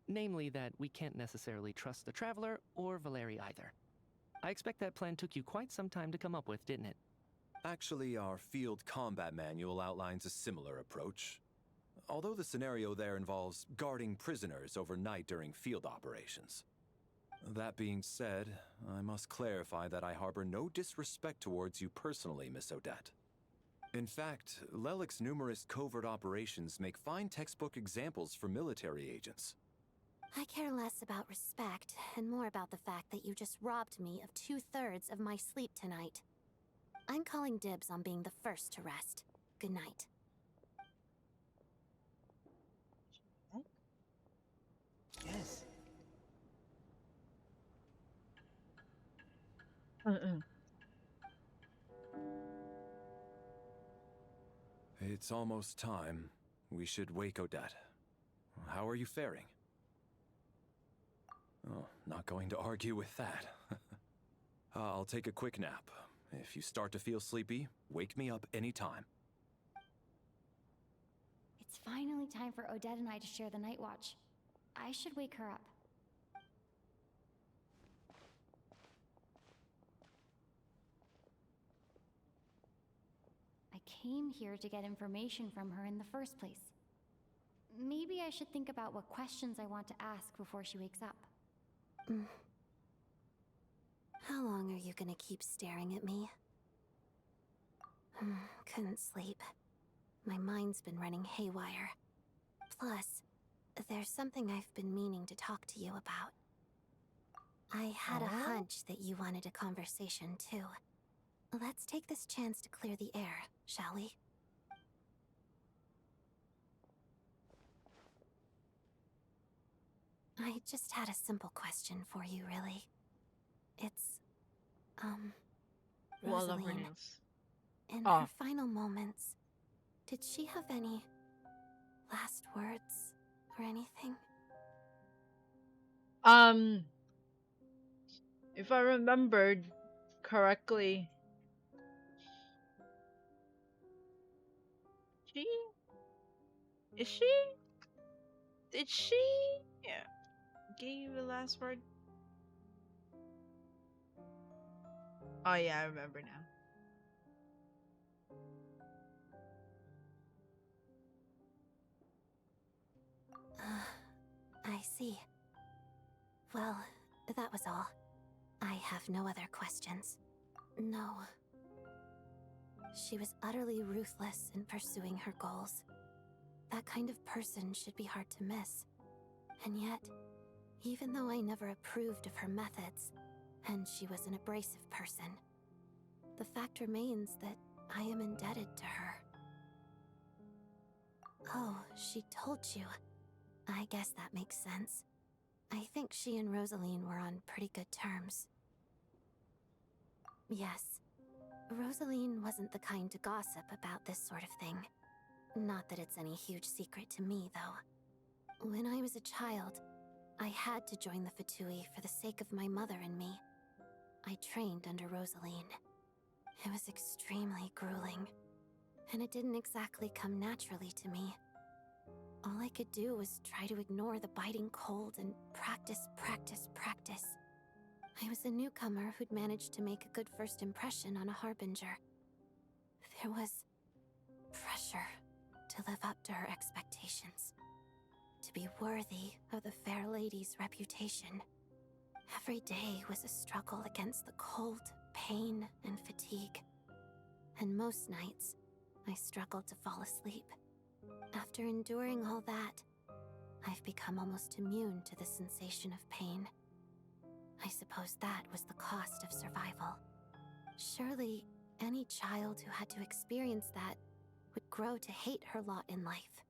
Namely that we can't necessarily trust the Traveler or Valeri either. I expect that plan took you quite some time to come up with, didn't it? Actually, our field combat manual outlines a similar approach. Although the scenario there involves guarding prisoners overnight during field operations. That being said, I must clarify that I harbor no disrespect towards you personally, Miss Odette. In fact, Lelik's numerous covert operations make fine textbook examples for military agents. I care less about respect and more about the fact that you just robbed me of 2/3 of my sleep tonight. I'm calling dibs on being the first to rest. Good night. Yes. Mm-mm. It's almost time. We should wake Odette. How are you faring? Oh, not going to argue with that. I'll take a quick nap. If you start to feel sleepy, wake me up anytime. It's finally time for Odette and I to share the night watch. I should wake her up. I came here to get information from her in the first place. Maybe I should think about what questions I want to ask before she wakes up. How long are you gonna keep staring at me? Couldn't sleep. My mind's been running haywire. Plus, there's something I've been meaning to talk to you about. I had a hunch that you wanted a conversation too. Let's take this chance to clear the air, shall we? I just had a simple question for you, really. It's, Wall of her Rosaline. nails. In Oh. her final moments, did she have any last words or anything? If I remembered correctly, she is she? Did she? Yeah. Gave the last word. Oh yeah, I remember now. I see. Well, that was all. I have no other questions. No. She was utterly ruthless in pursuing her goals. That kind of person should be hard to miss. And yet, even though I never approved of her methods, and she was an abrasive person, the fact remains that I am indebted to her. Oh, she told you. I guess that makes sense. I think she and Rosaline were on pretty good terms. Yes. Rosaline wasn't the kind to gossip about this sort of thing. Not that it's any huge secret to me, though. When I was a child, I had to join the Fatui for the sake of my mother and me. I trained under Rosaline. It was extremely grueling, and it didn't exactly come naturally to me. All I could do was try to ignore the biting cold and practice, practice, practice. I was a newcomer who'd managed to make a good first impression on a harbinger. There was pressure to live up to her expectations, to be worthy of the fair lady's reputation. Every day was a struggle against the cold, pain, and fatigue. And most nights, I struggled to fall asleep. After enduring all that, I've become almost immune to the sensation of pain. I suppose that was the cost of survival. Surely, any child who had to experience that would grow to hate her lot in life,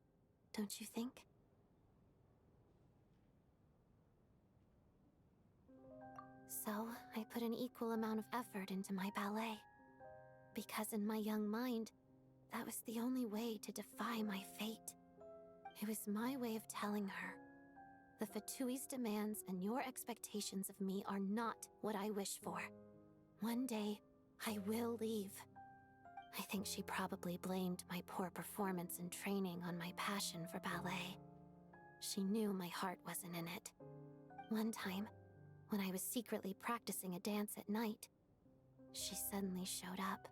don't you think? So, I put an equal amount of effort into my ballet. Because in my young mind, that was the only way to defy my fate. It was my way of telling her, the Fatui's demands and your expectations of me are not what I wish for. One day, I will leave. I think she probably blamed my poor performance in training on my passion for ballet. She knew my heart wasn't in it. One time, when I was secretly practicing a dance at night, she suddenly showed up.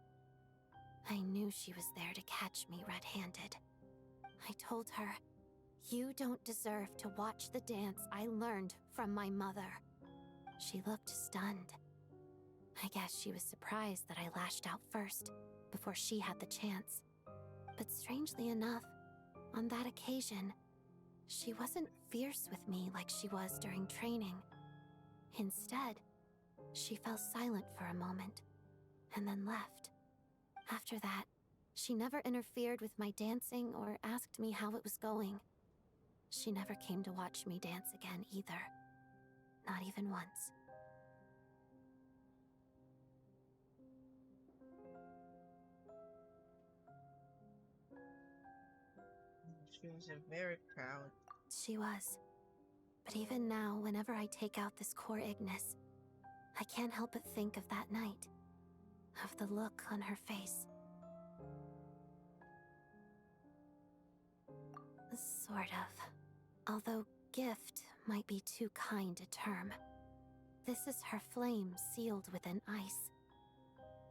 I knew she was there to catch me red-handed. I told her, "You don't deserve to watch the dance I learned from my mother." She looked stunned. I guess she was surprised that I lashed out first, before she had the chance. But strangely enough, on that occasion, She wasn't fierce with me like she was during training. Instead, she fell silent for a moment, and then left. After that, she never interfered with my dancing or asked me how it was going. She never came to watch me dance again either. Not even once. She was very proud. She was. But even now, whenever I take out this core Ignis, I can't help but think of that night. Of the look on her face. Sort of. Although gift might be too kind a term. This is her flame sealed within ice.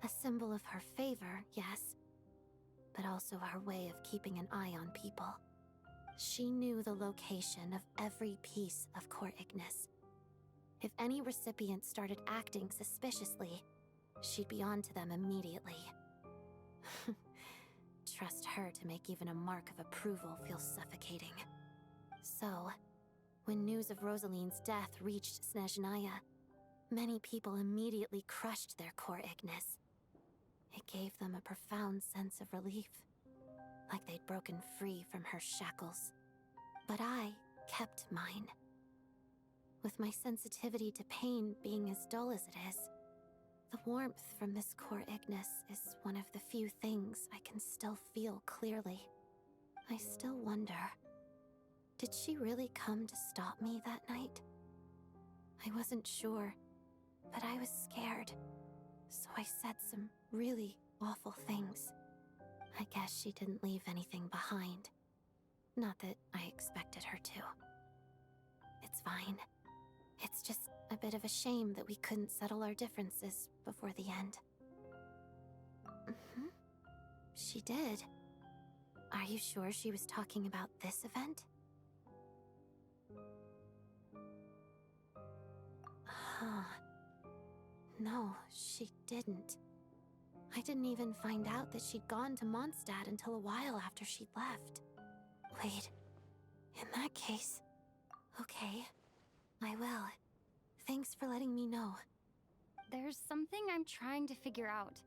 A symbol of her favor, yes, but also her way of keeping an eye on people. She knew the location of every piece of core Ignis. If any recipient started acting suspiciously, she'd be on to them immediately. Trust her to make even a mark of approval feel suffocating. So, when news of Rosaline's death reached Snezhnaya, many people immediately crushed their core Ignis. It gave them a profound sense of relief, like they'd broken free from her shackles. But I kept mine. With my sensitivity to pain being as dull as it is, the warmth from this core Ignis is one of the few things I can still feel clearly. I still wonder, did she really come to stop me that night? I wasn't sure, but I was scared, so I said some really awful things. I guess she didn't leave anything behind. Not that I expected her to. It's fine. It's just a bit of a shame that we couldn't settle our differences before the end. She did. Are you sure she was talking about this event? Huh. No, she didn't. I didn't even find out that she'd gone to Mondstadt until a while after she'd left. Wait, in that case... Okay, I will. Thanks for letting me know. There's something I'm trying to figure out.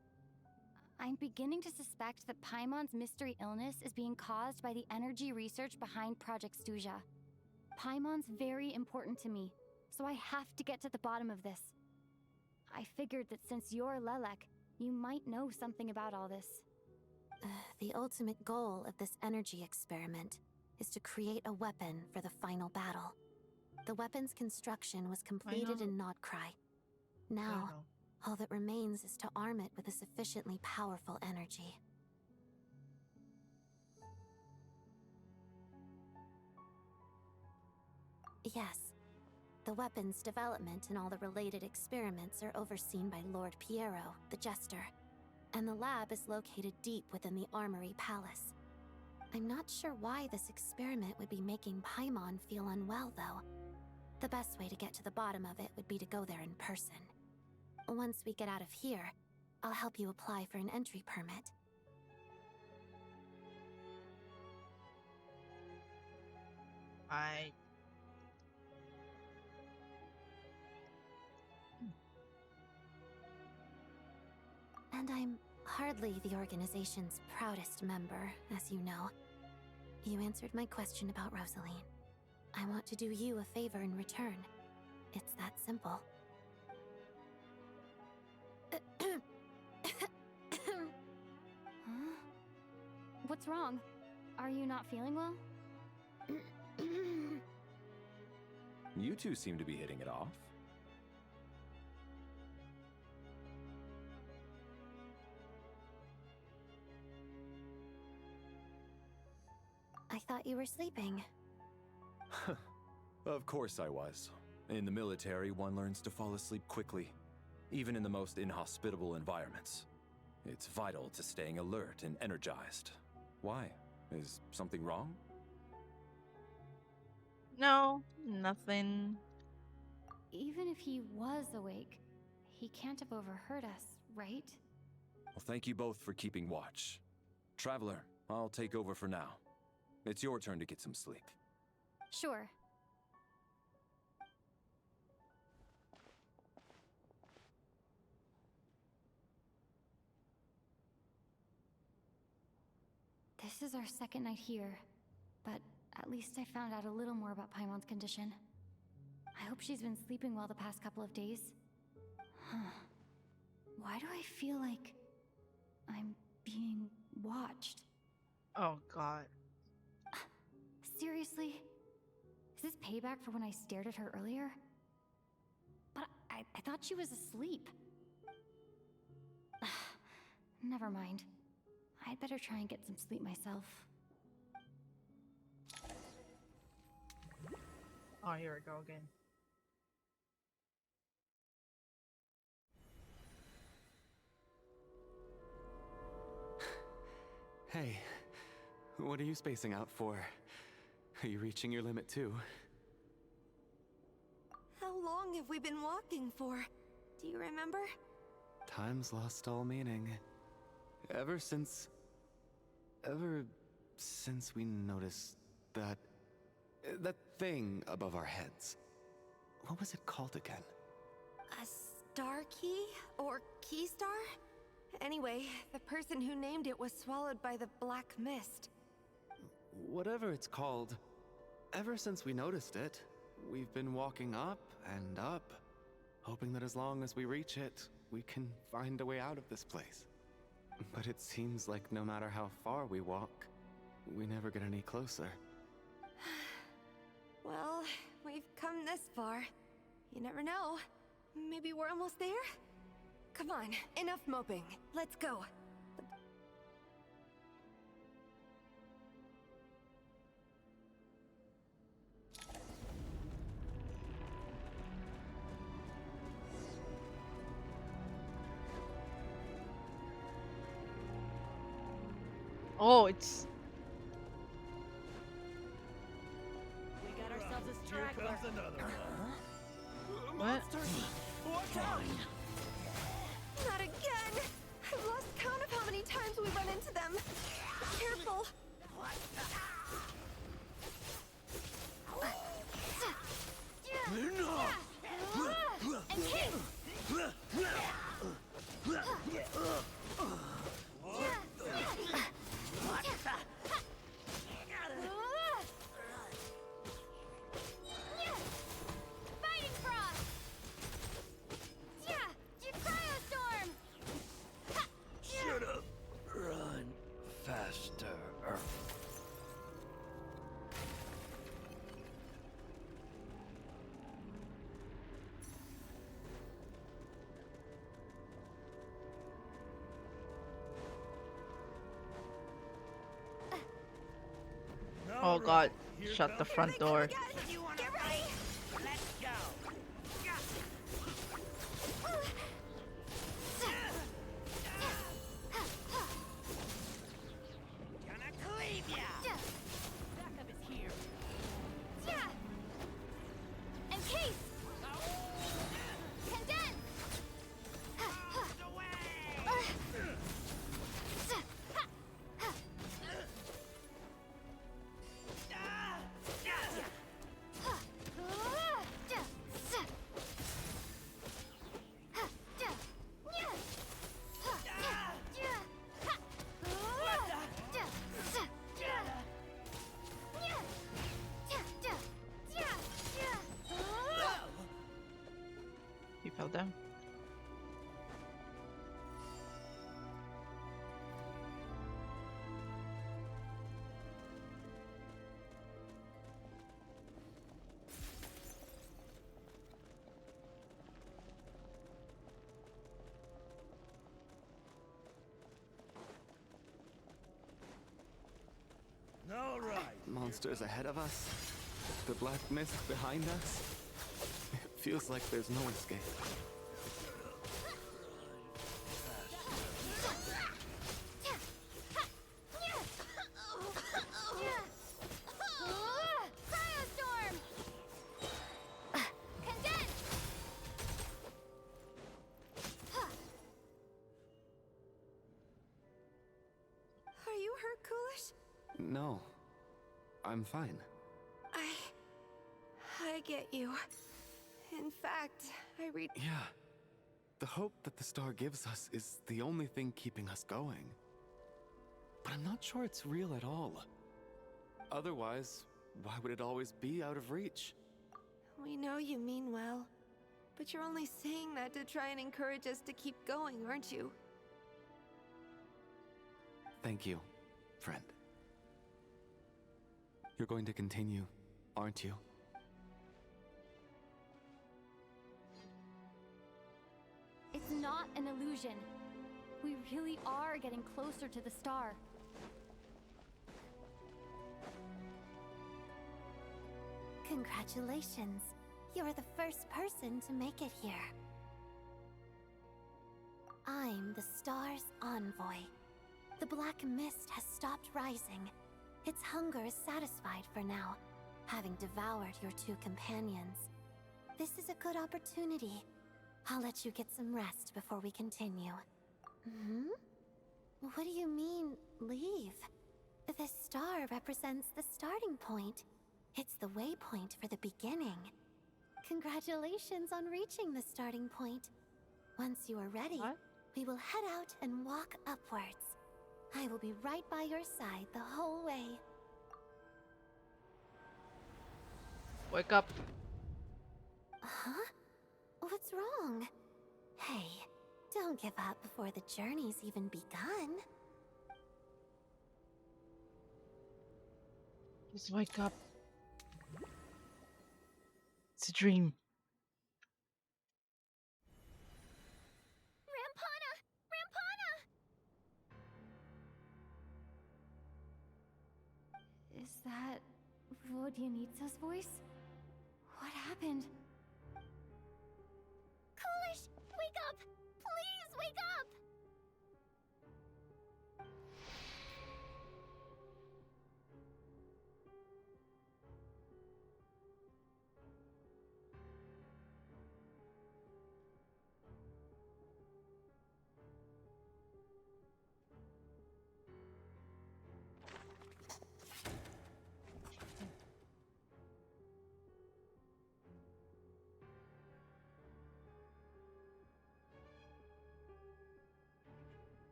I'm beginning to suspect that Paimon's mystery illness is being caused by the energy research behind Project Stuja. Paimon's very important to me, so I have to get to the bottom of this. I figured that since you're Lelek, you might know something about all this. The ultimate goal of this energy experiment is to create a weapon for the final battle. The weapon's construction was completed in Nodcry. Now, all that remains is to arm it with a sufficiently powerful energy. Yes. The weapon's development and all the related experiments are overseen by Lord Piero, the Jester, and the lab is located deep within the Armory Palace. I'm not sure why this experiment would be making Paimon feel unwell, though. The best way to get to the bottom of it would be to go there in person. Once we get out of here, I'll help you apply for an entry permit. And I'm hardly the organization's proudest member, as you know. You answered my question about Rosaline. I want to do you a favor in return. It's that simple. Huh? What's wrong? Are you not feeling well? You two seem to be hitting it off. I thought you were sleeping. Of course I was. In the military, one learns to fall asleep quickly, even in the most inhospitable environments. It's vital to staying alert and energized. Why? Is something wrong? No, nothing. Even if he was awake, he can't have overheard us, right? Well, thank you both for keeping watch. Traveler, I'll take over for now. It's your turn to get some sleep. Sure. This is our second night here, but at least I found out a little more about Paimon's condition. I hope she's been sleeping well the past couple of days. Huh. Why do I feel like I'm being watched? Oh god. Seriously? Is this payback for when I stared at her earlier? But I thought she was asleep. Never mind. I'd better try and get some sleep myself. Oh, here we go again. Hey, what are you spacing out for? Are you reaching your limit too? How long have we been walking for? Do you remember? Time's lost all meaning. Ever since we noticed that thing above our heads. What was it called again? A star key? Or key star? Anyway, the person who named it was swallowed by the black mist. Whatever it's called, ever since we noticed it, we've been walking up and up, hoping that as long as we reach it, we can find a way out of this place. But it seems like no matter how far we walk, we never get any closer. Well, we've come this far. You never know. Maybe we're almost there? Come on, enough moping. Let's go. Oh, it's... We got ourselves a straggler. Here comes another one. What? Watch out! Not again! I've lost count of how many times we run into them. Careful! And kick! Fighting frost! Cryostorm! Shut up! Run faster. Oh god, shut the front door. Get ready! Let's go. Gonna cleave ya. Backup is here. Encase! Condense! You fell down. All right. Monsters ahead of us, the black mist behind us. It feels like there's no escape. Cryostorm! Condense! Are you hurt, Coolish? No, I'm fine. get you. In fact, I read. Yeah. The hope that the star gives us is the only thing keeping us going. But I'm not sure it's real at all. Otherwise, why would it always be out of reach? We know you mean well, but you're only saying that to try and encourage us to keep going, aren't you? Thank you, friend. You're going to continue, aren't you? It's not an illusion. We really are getting closer to the star. Congratulations. You're the first person to make it here. I'm the star's envoy. The black mist has stopped rising. Its hunger is satisfied for now, having devoured your two companions. This is a good opportunity. I'll let you get some rest before we continue. What do you mean, leave? The star represents the starting point. It's the waypoint for the beginning. Congratulations on reaching the starting point. Once you are ready, we will head out and walk upwards. I will be right by your side the whole way. Wake up. Huh? What's wrong? Hey, don't give up before the journey's even begun. Just wake up. It's a dream. Rampana! Rampana! Is that Vodyanitsa's voice? What happened? Coolish, wake up! Please wake up!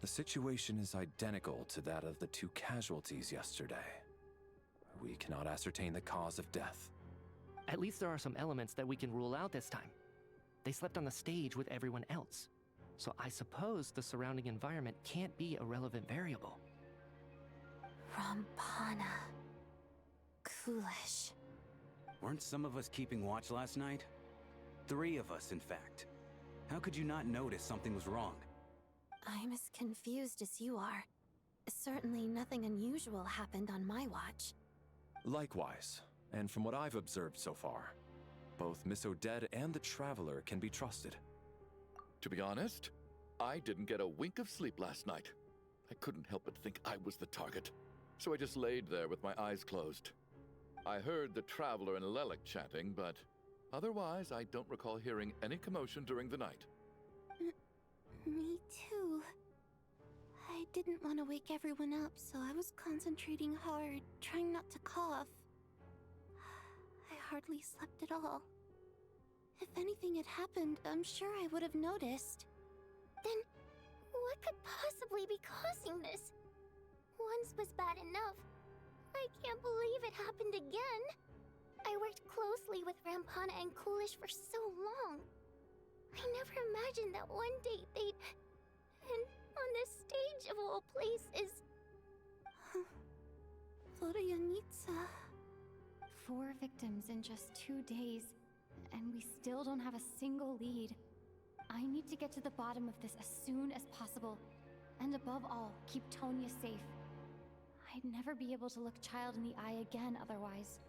The situation is identical to that of the two casualties yesterday. We cannot ascertain the cause of death. At least there are some elements that we can rule out this time. They slept on the stage with everyone else, so I suppose the surrounding environment can't be a relevant variable. Rampana. Coolish. Weren't some of us keeping watch last night? 3 of us, in fact. How could you not notice something was wrong? I'm as confused as you are. Certainly nothing unusual happened on my watch. Likewise, and from what I've observed so far, both Miss Odette and the Traveler can be trusted. To be honest, I didn't get a wink of sleep last night. I couldn't help but think I was the target, so I just laid there with my eyes closed. I heard the Traveler and Lelic chatting, but otherwise I don't recall hearing any commotion during the night. Me too. I didn't want to wake everyone up, so I was concentrating hard, trying not to cough. I hardly slept at all. If anything had happened, I'm sure I would have noticed. Then, what could possibly be causing this? Once was bad enough. I can't believe it happened again. I worked closely with Rampana and Coolish for so long. I never imagined that one day they'd... And on this stage of all places... Vodyanitsa... 4 victims in just 2 days, and we still don't have a single lead. I need to get to the bottom of this as soon as possible. And above all, keep Tonya safe. I'd never be able to look Child in the eye again otherwise.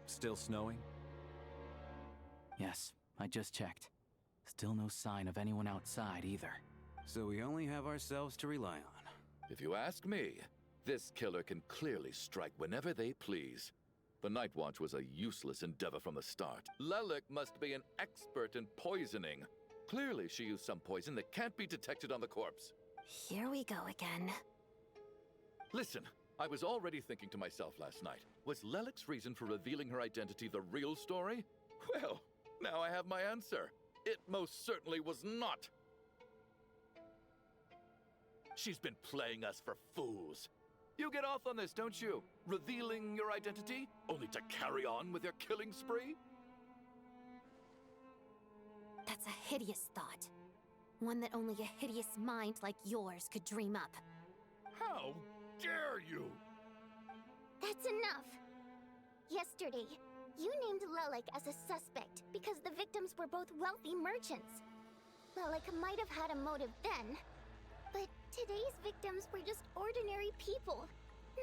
Still snowing? Yes, I just checked. Still no sign of anyone outside either. So we only have ourselves to rely on. If you ask me, this killer can clearly strike whenever they please. The Night Watch was a useless endeavor from the start. Lelik must be an expert in poisoning. Clearly, she used some poison that can't be detected on the corpse. Here we go again. Listen, I was already thinking to myself last night, was Lelik's reason for revealing her identity the real story? Well, now I have my answer. It most certainly was not. She's been playing us for fools. You get off on this, don't you? Revealing your identity, only to carry on with your killing spree? That's a hideous thought. One that only a hideous mind like yours could dream up. How dare you? That's enough! Yesterday, you named Lelik as a suspect because the victims were both wealthy merchants. Lelik might have had a motive then, but today's victims were just ordinary people.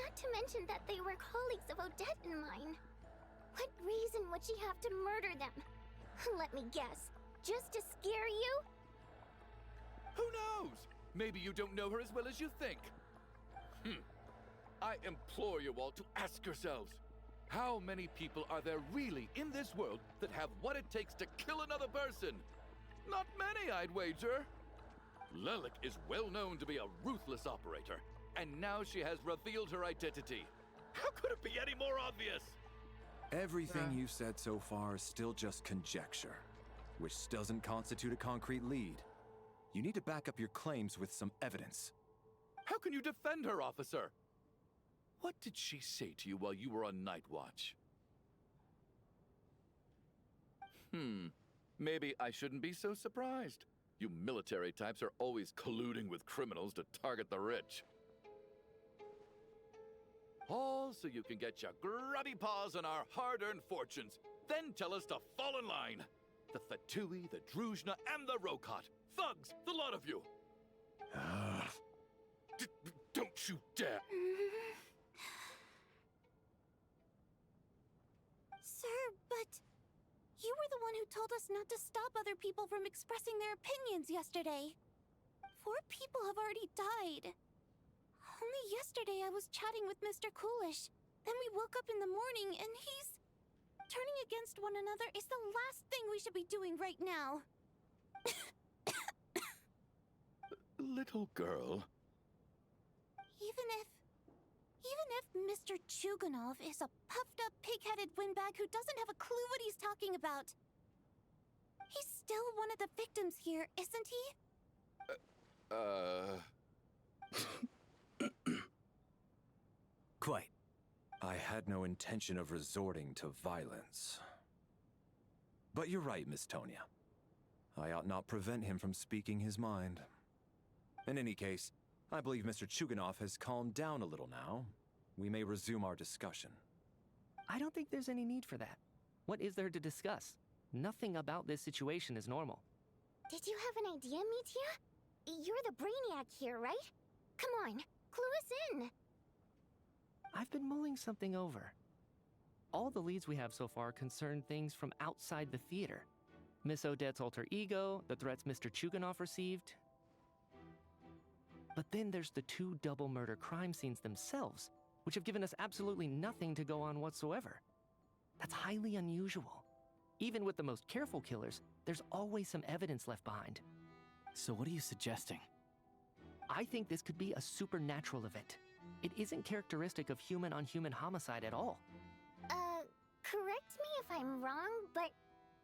Not to mention that they were colleagues of Odette and mine. What reason would she have to murder them? Let me guess, just to scare you? Who knows? Maybe you don't know her as well as you think. I implore you all to ask yourselves, how many people are there really in this world that have what it takes to kill another person? Not many, I'd wager. Lelik is well known to be a ruthless operator, and now she has revealed her identity. How could it be any more obvious? Everything you've said so far is still just conjecture, which doesn't constitute a concrete lead. You need to back up your claims with some evidence. How can you defend her, officer? What did she say to you while you were on Night Watch? Maybe I shouldn't be so surprised. You military types are always colluding with criminals to target the rich. All so you can get your grubby paws on our hard-earned fortunes, then tell us to fall in line. The Fatui, the Druzhna, and the Rokot. Thugs, the lot of you. Don't you dare. Sir, but you were the one who told us not to stop other people from expressing their opinions yesterday. 4 people have already died. Only yesterday I was chatting with Mr. Coolish. Then we woke up in the morning and he's... Turning against one another is the last thing we should be doing right now. Little girl. Even if Mr. Chuganov is a puffed-up, pig-headed windbag who doesn't have a clue what he's talking about, he's still one of the victims here, isn't he? Quite. I had no intention of resorting to violence. But you're right, Miss Tonia. I ought not prevent him from speaking his mind. In any case, I believe Mr. Chuganov has calmed down a little now. We may resume our discussion. I don't think there's any need for that. What is there to discuss? Nothing about this situation is normal. Did you have an idea, Mitya? You're the brainiac here, right? Come on, clue us in! I've been mulling something over. All the leads we have so far concern things from outside the theater. Miss Odette's alter ego, the threats Mr. Chuganov received. But then there's the 2 double murder crime scenes themselves, which have given us absolutely nothing to go on whatsoever. That's highly unusual. Even with the most careful killers, there's always some evidence left behind. So what are you suggesting? I think this could be a supernatural event. It isn't characteristic of human-on-human homicide at all. Correct me if I'm wrong, but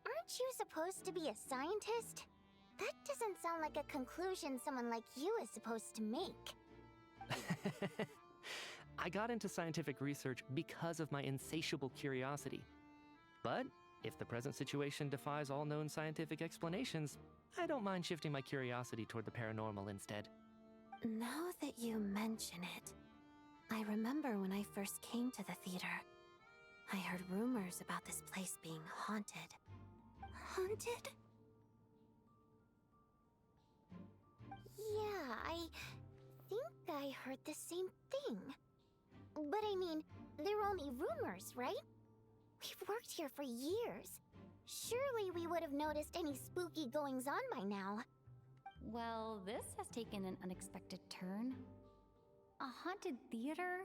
aren't you supposed to be a scientist? That doesn't sound like a conclusion someone like you is supposed to make. I got into scientific research because of my insatiable curiosity. But if the present situation defies all known scientific explanations, I don't mind shifting my curiosity toward the paranormal instead. Now that you mention it, I remember when I first came to the theater. I heard rumors about this place being haunted. Haunted? Yeah, I think I heard the same thing. But I mean, they're only rumors, right? We've worked here for years. Surely we would have noticed any spooky goings-on by now. Well, this has taken an unexpected turn. A haunted theater?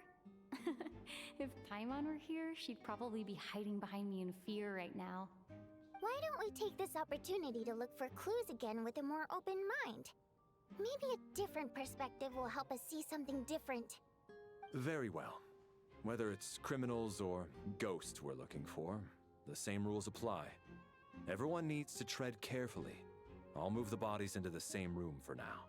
If Paimon were here, she'd probably be hiding behind me in fear right now. Why don't we take this opportunity to look for clues again with a more open mind? Maybe a different perspective will help us see something different. Very well. Whether it's criminals or ghosts we're looking for, the same rules apply. Everyone needs to tread carefully. I'll move the bodies into the same room for now.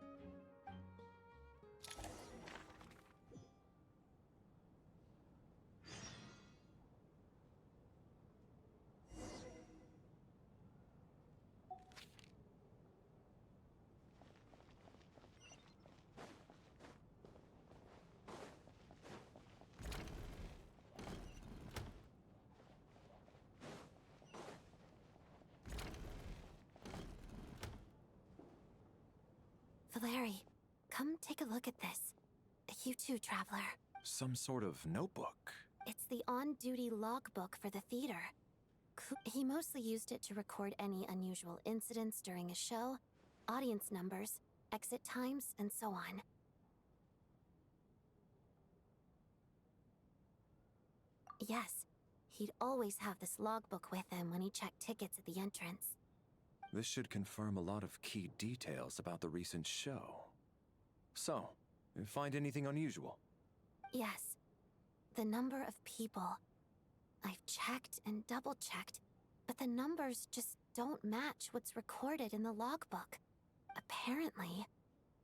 Valeri, come take a look at this. You too, Traveler. Some sort of notebook. It's the on-duty logbook for the theater. He mostly used it to record any unusual incidents during a show, audience numbers, exit times, and so on. Yes, he'd always have this logbook with him when he checked tickets at the entrance. This should confirm a lot of key details about the recent show. So, you find anything unusual? Yes. The number of people. I've checked and double-checked, but the numbers just don't match what's recorded in the logbook. Apparently,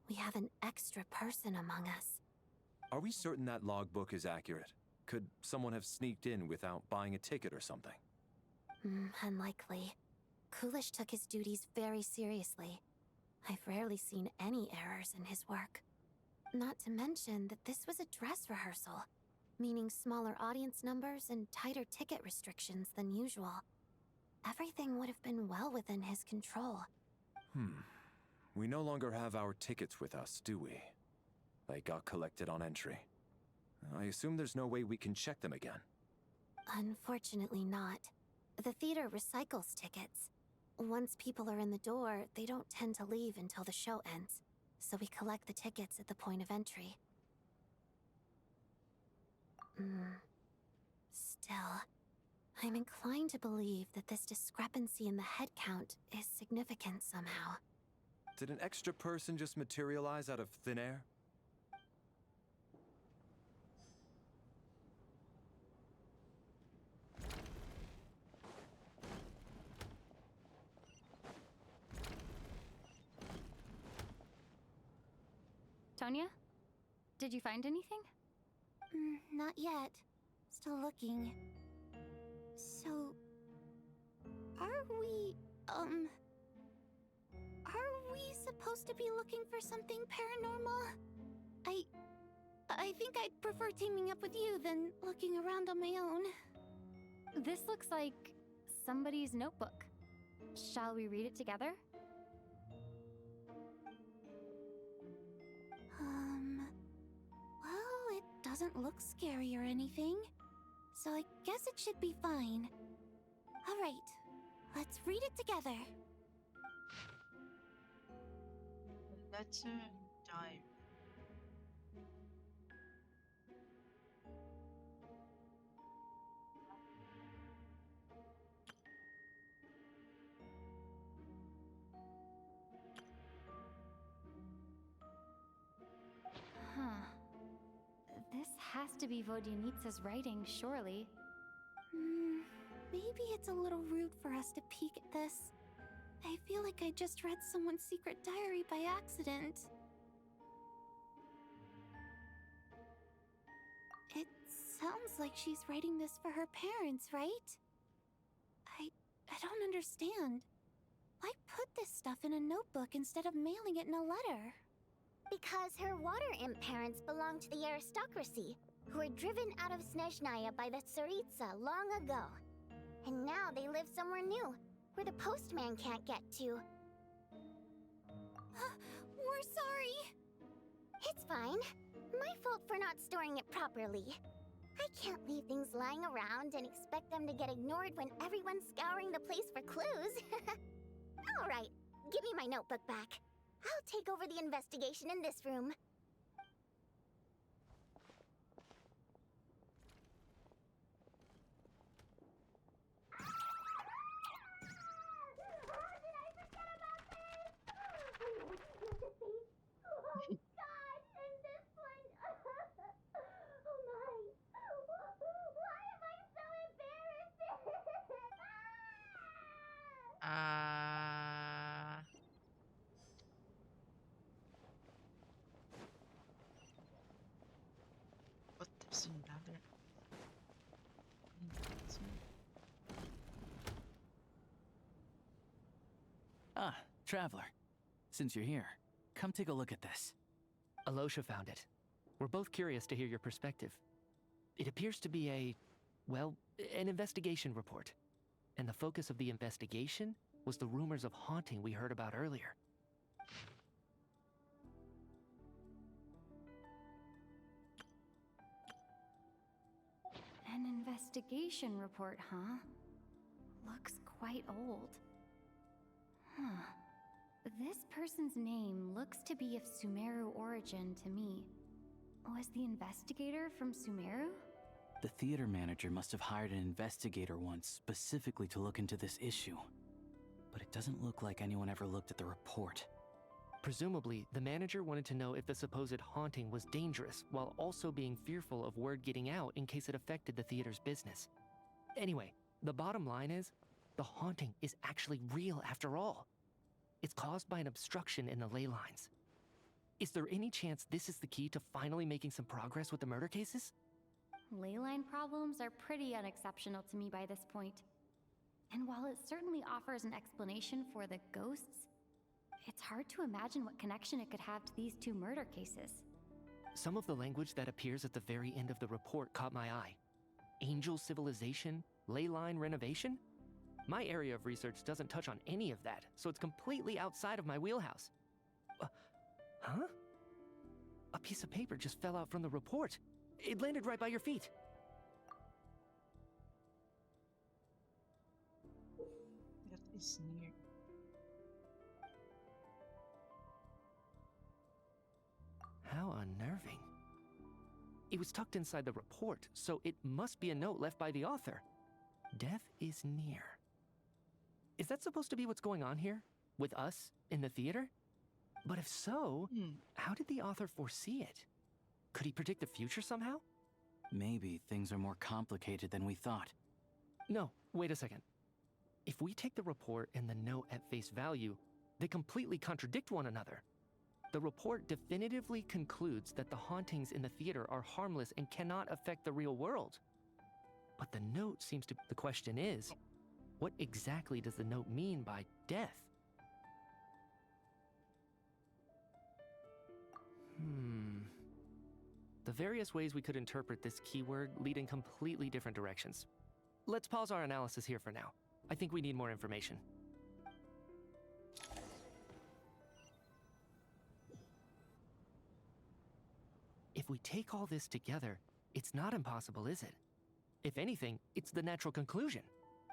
we have an extra person among us. Are we certain that logbook is accurate? Could someone have sneaked in without buying a ticket or something? Unlikely. Coolish took his duties very seriously. I've rarely seen any errors in his work. Not to mention that this was a dress rehearsal, meaning smaller audience numbers and tighter ticket restrictions than usual. Everything would have been well within his control. We no longer have our tickets with us, do we? They got collected on entry. I assume there's no way we can check them again. Unfortunately not. The theater recycles tickets. Once people are in the door, they don't tend to leave until the show ends, so we collect the tickets at the point of entry. Still, I'm inclined to believe that this discrepancy in the head count is significant somehow. Did an extra person just materialize out of thin air? Tonya? Did you find anything? Not yet. Still looking. So... Are we supposed to be looking for something paranormal? I think I'd prefer teaming up with you than looking around on my own. This looks like somebody's notebook. Shall we read it together? Well, it doesn't look scary or anything, so I guess it should be fine. All right, let's read it together. Letter diary. This has to be Vodyanitsa's writing, surely. Maybe it's a little rude for us to peek at this. I feel like I just read someone's secret diary by accident. It sounds like she's writing this for her parents, right? I don't understand. Why put this stuff in a notebook instead of mailing it in a letter? Because her water imp parents belonged to the aristocracy, who were driven out of Snezhnaya by the Tsaritsa long ago. And now they live somewhere new, where the postman can't get to. We're sorry! It's fine. My fault for not storing it properly. I can't leave things lying around and expect them to get ignored when everyone's scouring the place for clues. Alright, give me my notebook back. I'll take over the investigation in this room. Soon gather. Ah, Traveler. Since you're here, come take a look at this. Alosha found it. We're both curious to hear your perspective. It appears to be an investigation report. And the focus of the investigation was the rumors of haunting we heard about earlier. An investigation report, huh? Looks quite old. Huh. This person's name looks to be of Sumeru origin to me. Was the investigator from Sumeru? The theater manager must have hired an investigator once specifically to look into this issue. But it doesn't look like anyone ever looked at the report. Presumably, the manager wanted to know if the supposed haunting was dangerous, while also being fearful of word getting out in case it affected the theater's business. Anyway, the bottom line is, the haunting is actually real after all. It's caused by an obstruction in the ley lines. Is there any chance this is the key to finally making some progress with the murder cases? Leyline problems are pretty unexceptional to me by this point. And while it certainly offers an explanation for the ghosts, it's hard to imagine what connection it could have to these two murder cases. Some of the language that appears at the very end of the report caught my eye. Angel civilization, leyline renovation? My area of research doesn't touch on any of that, so it's completely outside of my wheelhouse. Huh? A piece of paper just fell out from the report. It landed right by your feet. That is near. How unnerving. It was tucked inside the report, so it must be a note left by the author. Death is near. Is that supposed to be what's going on here? With us in the theater? But if so, how did the author foresee it? Could he predict the future somehow? Maybe things are more complicated than we thought. No, wait a second. If we take the report and the note at face value, they completely contradict one another. The report definitively concludes that the hauntings in the theater are harmless and cannot affect the real world. But the note seems to... The question is, what exactly does the note mean by death? The various ways we could interpret this keyword lead in completely different directions. Let's pause our analysis here for now. I think we need more information. If we take all this together, it's not impossible, is it? If anything, it's the natural conclusion.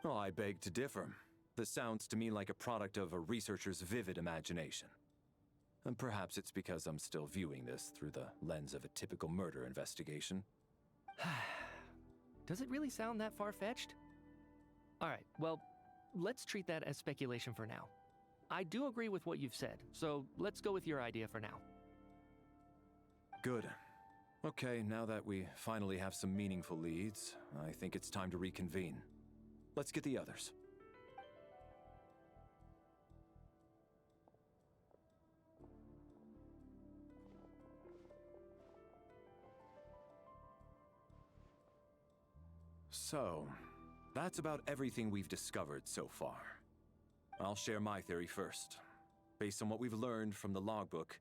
Oh, I beg to differ. This sounds to me like a product of a researcher's vivid imagination. And perhaps it's because I'm still viewing this through the lens of a typical murder investigation. Does it really sound that far-fetched? Alright, well, let's treat that as speculation for now. I do agree with what you've said, so let's go with your idea for now. Good. Okay, now that we finally have some meaningful leads, I think it's time to reconvene. Let's get the others. So, that's about everything we've discovered so far. I'll share my theory first. Based on what we've learned from the logbook,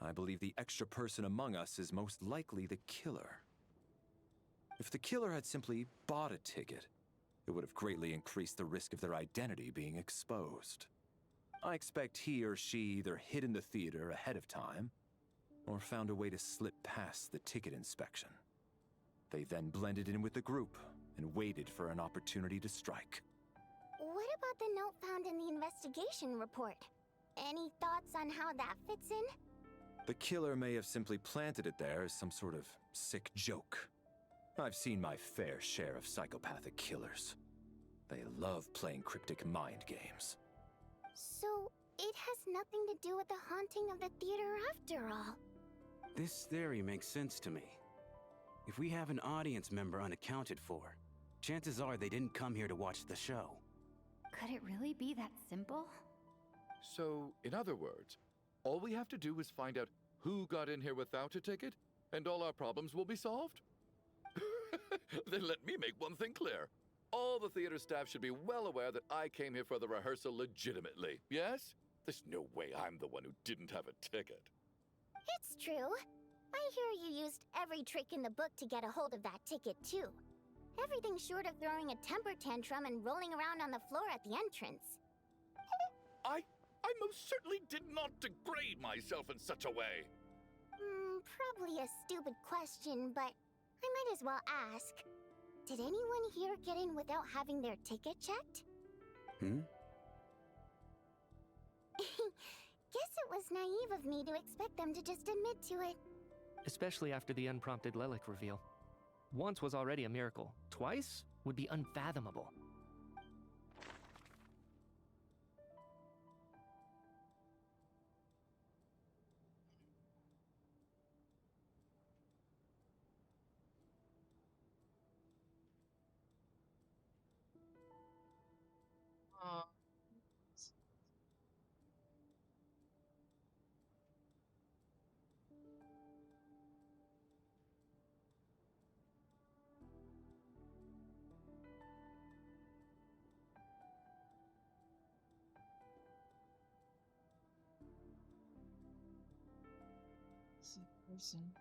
I believe the extra person among us is most likely the killer. If the killer had simply bought a ticket, it would have greatly increased the risk of their identity being exposed. I expect he or she either hid in the theater ahead of time, or found a way to slip past the ticket inspection. They then blended in with the group and waited for an opportunity to strike. What about the note found in the investigation report? Any thoughts on how that fits in? The killer may have simply planted it there as some sort of sick joke. I've seen my fair share of psychopathic killers. They love playing cryptic mind games. So, it has nothing to do with the haunting of the theater after all. This theory makes sense to me. If we have an audience member unaccounted for, chances are they didn't come here to watch the show. Could it really be that simple? So, in other words, all we have to do is find out who got in here without a ticket, and all our problems will be solved? Then let me make one thing clear. All the theater staff should be well aware that I came here for the rehearsal legitimately, yes? There's no way I'm the one who didn't have a ticket. It's true. I hear you used every trick in the book to get a hold of that ticket, too. Everything short of throwing a temper tantrum and rolling around on the floor at the entrance. I most certainly did not degrade myself in such a way. Probably a stupid question, but I might as well ask. Did anyone here get in without having their ticket checked? Guess it was naive of me to expect them to just admit to it. Especially after the unprompted Lelic reveal. Once was already a miracle. Twice would be unfathomable. Person.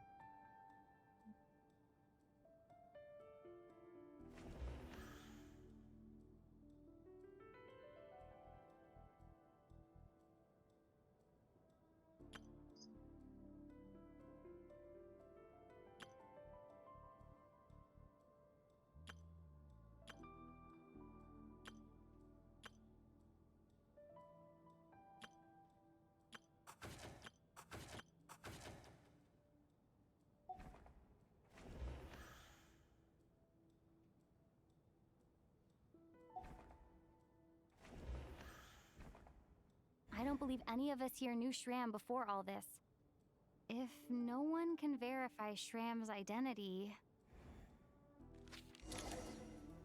I don't believe any of us here knew Shram before all this. If no one can verify Shram's identity...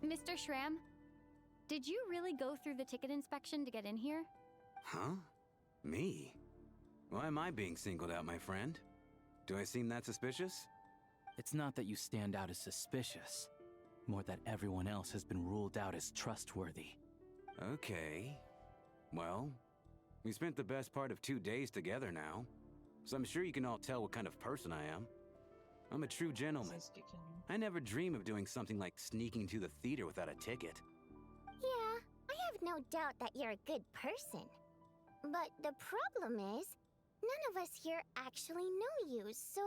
Mr. Shram, did you really go through the ticket inspection to get in here? Huh? Me? Why am I being singled out, my friend? Do I seem that suspicious? It's not that you stand out as suspicious, more that everyone else has been ruled out as trustworthy. Okay. Well, we spent the best part of 2 days together now, so I'm sure you can all tell what kind of person I am. I'm a true gentleman. I never dream of doing something like sneaking to the theater without a ticket. Yeah, I have no doubt that you're a good person. But the problem is, none of us here actually know you, so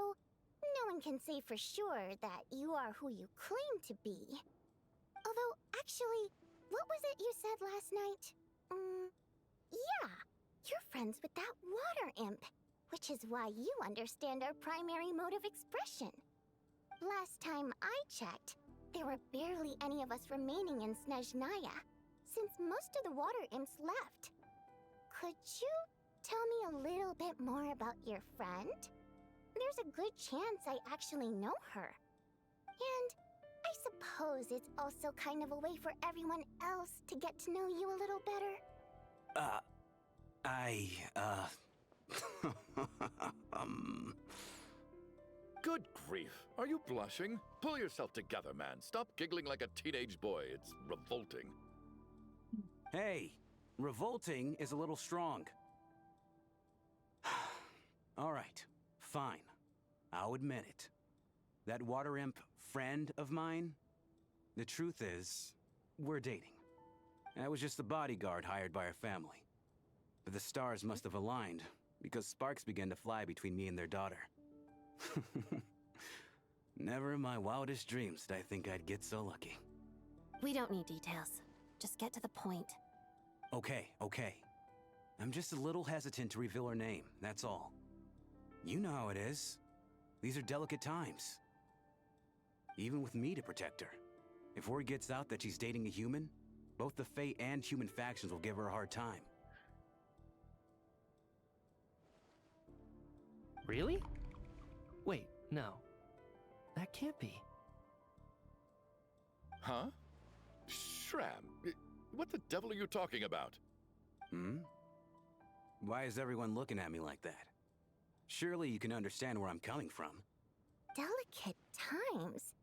no one can say for sure that you are who you claim to be. Although, actually, what was it you said last night? Yeah, you're friends with that water imp, which is why you understand our primary mode of expression. Last time I checked, there were barely any of us remaining in Snezhnaya, since most of the water imps left. Could you tell me a little bit more about your friend? There's a good chance I actually know her. And I suppose it's also kind of a way for everyone else to get to know you a little better. Good grief. Are you blushing? Pull yourself together, man. Stop giggling like a teenage boy. It's revolting. Hey, revolting is a little strong. All right, fine. I'll admit it. That water imp friend of mine, the truth is, we're dating. I was just the bodyguard hired by our family. But the stars must have aligned, because sparks began to fly between me and their daughter. Never in my wildest dreams did I think I'd get so lucky. We don't need details. Just get to the point. Okay. I'm just a little hesitant to reveal her name, that's all. You know how it is. These are delicate times. Even with me to protect her. If word gets out that she's dating a human, both the Fae and human factions will give her a hard time. Really? Wait, no. That can't be. Huh? Shram, what the devil are you talking about? Why is everyone looking at me like that? Surely you can understand where I'm coming from. Delicate times?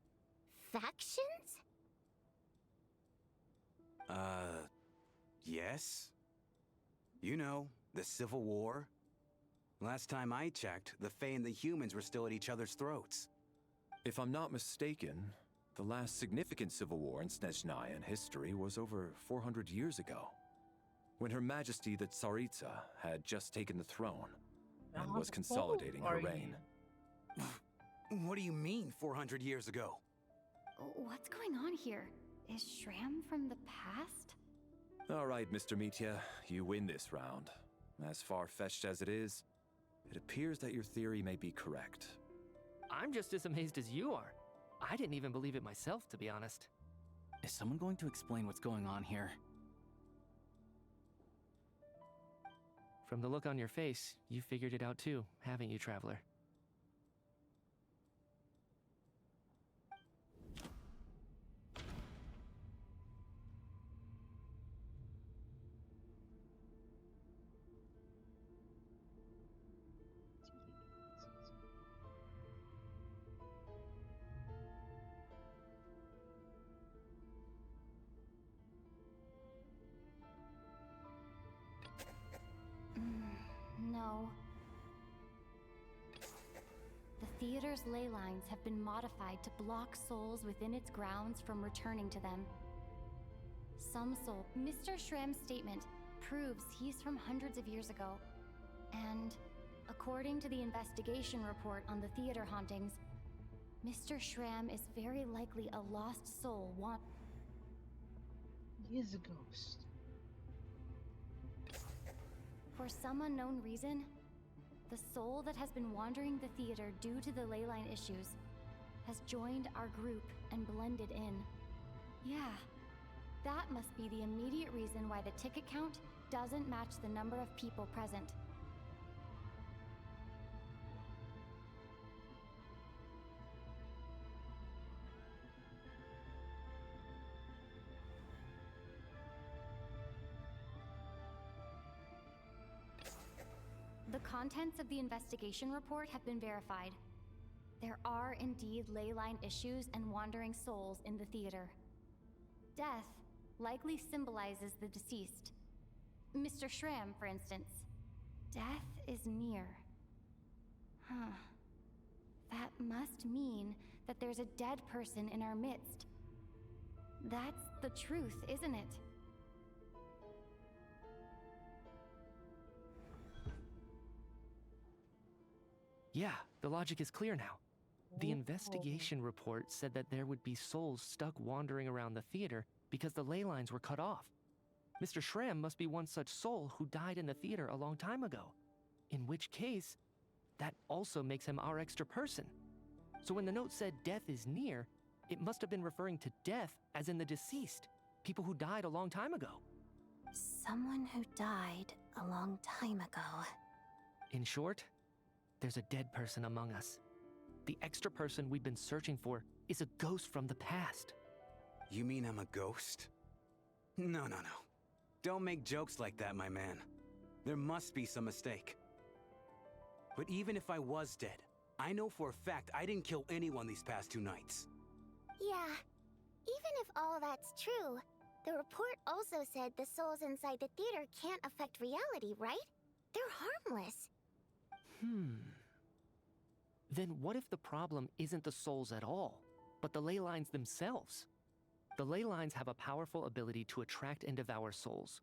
Factions? Yes? You know, the Civil War? Last time I checked, the Fae and the humans were still at each other's throats. If I'm not mistaken, the last significant civil war in Snezhnaya history was over 400 years ago, when Her Majesty the Tsaritsa had just taken the throne and was consolidating her reign. What do you mean, 400 years ago? What's going on here? Is Shram from the past? All right, Mr. Mitya, you win this round. As far-fetched as it is, it appears that your theory may be correct. I'm just as amazed as you are. I didn't even believe it myself, to be honest. Is someone going to explain what's going on here? From the look on your face, you figured it out too, haven't you, Traveler? No. The theater's ley lines have been modified to block souls within its grounds from returning to them. Some soul. Mr. Shram's statement proves he's from hundreds of years ago. And according to the investigation report on the theater hauntings, Mr. Shram is very likely a lost soul He is a ghost. For some unknown reason, the soul that has been wandering the theater due to the leyline issues has joined our group and blended in. Yeah, that must be the immediate reason why the ticket count doesn't match the number of people present. The contents of the investigation report have been verified. There are indeed leyline issues and wandering souls in the theater. Death likely symbolizes the deceased. Mr. Shram, for instance. Death is near. Huh. That must mean that there's a dead person in our midst. That's the truth, isn't it? Yeah, the logic is clear now. The investigation report said that there would be souls stuck wandering around the theater because the ley lines were cut off. Mr. Shram must be one such soul who died in the theater a long time ago. In which case, that also makes him our extra person. So when the note said death is near, it must have been referring to death as in the deceased, people who died a long time ago. Someone who died a long time ago. In short, there's a dead person among us. The extra person we've been searching for is a ghost from the past. You mean I'm a ghost? No. Don't make jokes like that, my man. There must be some mistake. But even if I was dead, I know for a fact I didn't kill anyone these past 2 nights. Yeah, even if all that's true, the report also said the souls inside the theater can't affect reality, right? They're harmless. Then what if the problem isn't the souls at all, but the ley lines themselves? The ley lines have a powerful ability to attract and devour souls.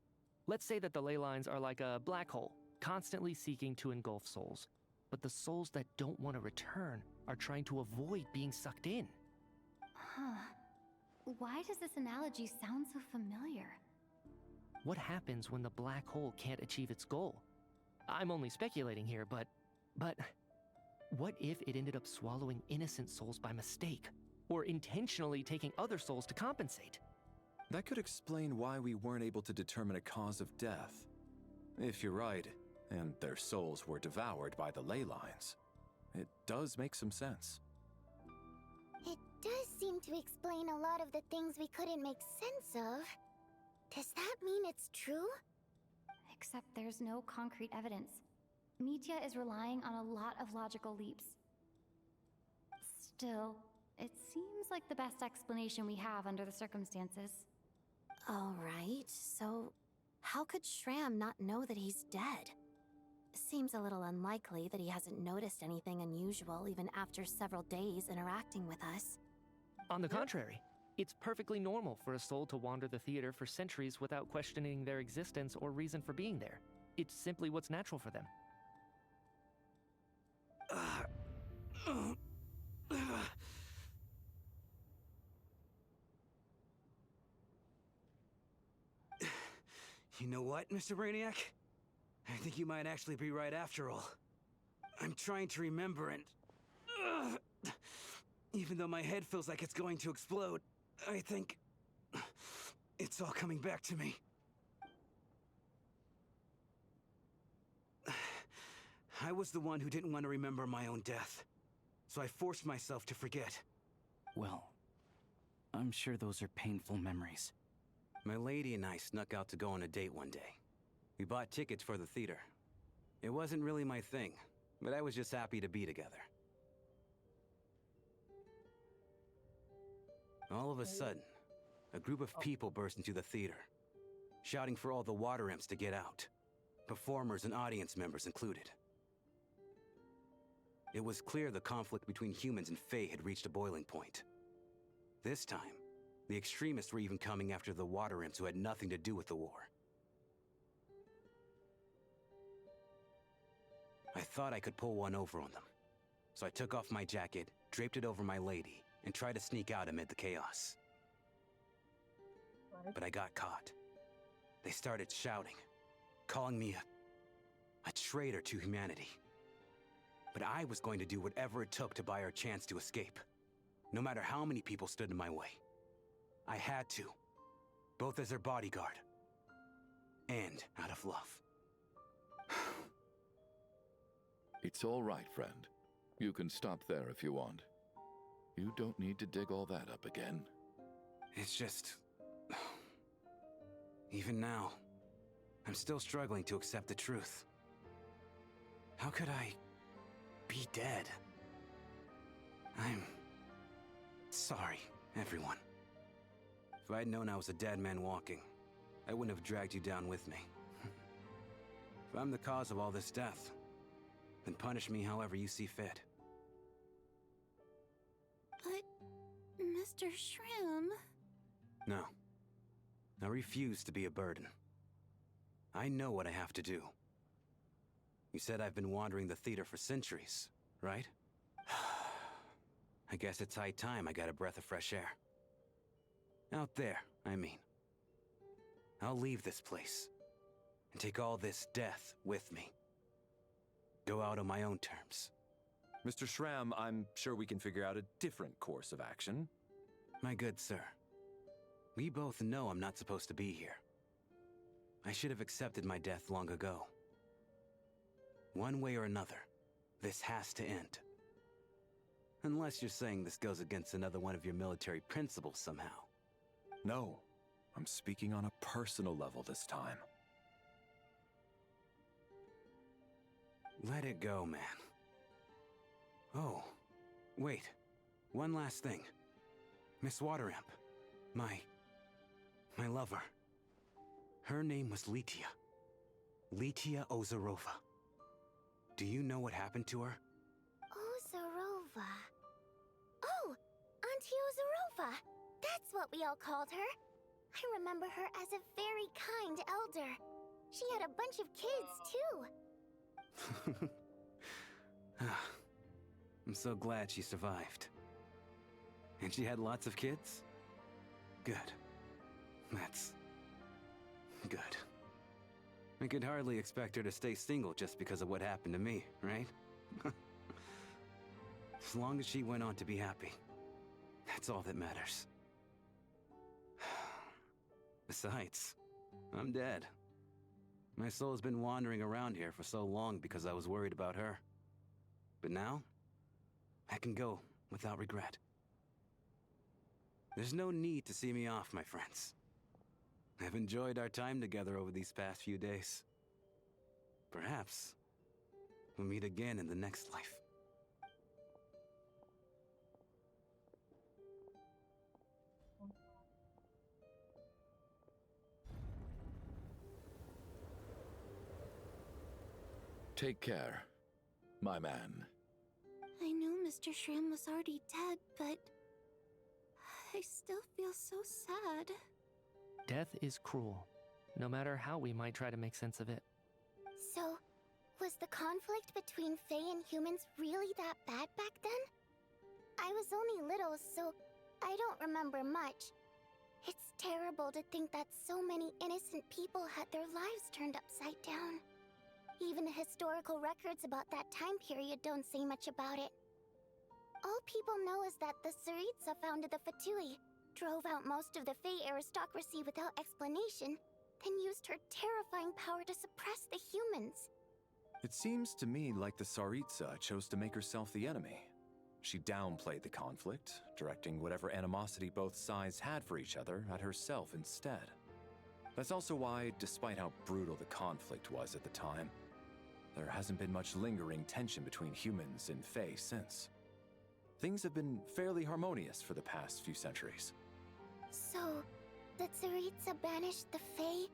Let's say that the ley lines are like a black hole, constantly seeking to engulf souls. But the souls that don't want to return are trying to avoid being sucked in. Huh. Why does this analogy sound so familiar? What happens when the black hole can't achieve its goal? I'm only speculating here, but what if it ended up swallowing innocent souls by mistake? Or intentionally taking other souls to compensate? That could explain why we weren't able to determine a cause of death. If you're right, and their souls were devoured by the ley lines, it does make some sense. It does seem to explain a lot of the things we couldn't make sense of. Does that mean it's true? Except there's no concrete evidence. Mitya is relying on a lot of logical leaps. Still, It seems like the best explanation we have under the circumstances. Alright, so how could Shram not know that he's dead? Seems a little unlikely that he hasn't noticed anything unusual even after several days interacting with us. On the contrary, it's perfectly normal for a soul to wander the theater for centuries without questioning their existence or reason for being there. It's simply what's natural for them. You know what, Mr. Brainiac? I think you might actually be right after all. I'm trying to remember and... even though my head feels like it's going to explode, I think... it's all coming back to me. I was the one who didn't want to remember my own death, so I forced myself to forget. Well, I'm sure those are painful memories. My lady and I snuck out to go on a date one day. We bought tickets for the theater. It wasn't really my thing, but I was just happy to be together. All of a sudden, a group of people burst into the theater, shouting for all the water imps to get out, performers and audience members included. It was clear the conflict between humans and Fae had reached a boiling point. This time, the extremists were even coming after the water imps who had nothing to do with the war. I thought I could pull one over on them, so I took off my jacket, draped it over my lady, and tried to sneak out amid the chaos. But I got caught. They started shouting, calling me a traitor to humanity. But I was going to do whatever it took to buy our chance to escape, no matter how many people stood in my way. I had to, both as their bodyguard and out of love. It's all right, friend. You can stop there if you want. You don't need to dig all that up again. It's just... even now, I'm still struggling to accept the truth. How could I be dead? I'm sorry, everyone. If I'd known I was a dead man walking, I wouldn't have dragged you down with me. If I'm the cause of all this death, then punish me however you see fit. But, Mr. Shram... No. I refuse to be a burden. I know what I have to do. You said I've been wandering the theater for centuries, right? I guess it's high time I got a breath of fresh air. Out there, I mean. I'll leave this place, and take all this death with me. Go out on my own terms. Mr. Shram, I'm sure we can figure out a different course of action. My good sir, we both know I'm not supposed to be here. I should have accepted my death long ago. One way or another, this has to end. Unless you're saying this goes against another one of your military principles somehow. No, I'm speaking on a personal level this time. Let it go, man. Oh, wait. One last thing. Miss Water Imp. My lover. Her name was Litia. Litia Ozarova. Do you know what happened to her? Ozarova. Oh, Auntie Ozarova. That's what we all called her. I remember her as a very kind elder. She had a bunch of kids, too. I'm so glad she survived. And she had lots of kids? Good. That's... good. I could hardly expect her to stay single just because of what happened to me, right? As long as she went on to be happy, that's all that matters. Besides, I'm dead. My soul has been wandering around here for so long because I was worried about her. But now, I can go without regret. There's no need to see me off, my friends. I've enjoyed our time together over these past few days. Perhaps we'll meet again in the next life. Take care, my man. I knew Mr. Shrim was already dead, but I still feel so sad. Death is cruel, no matter how we might try to make sense of it. So, was the conflict between Fae and humans really that bad back then? I was only little, so I don't remember much. It's terrible to think that so many innocent people had their lives turned upside down. Even the historical records about that time period don't say much about it. All people know is that the Tsaritsa founded the Fatui, drove out most of the Fae aristocracy without explanation, then used her terrifying power to suppress the humans. It seems to me like the Tsaritsa chose to make herself the enemy. She downplayed the conflict, directing whatever animosity both sides had for each other at herself instead. That's also why, despite how brutal the conflict was at the time, there hasn't been much lingering tension between humans and Fae since. Things have been fairly harmonious for the past few centuries. So, the Tsaritsa banished the Fae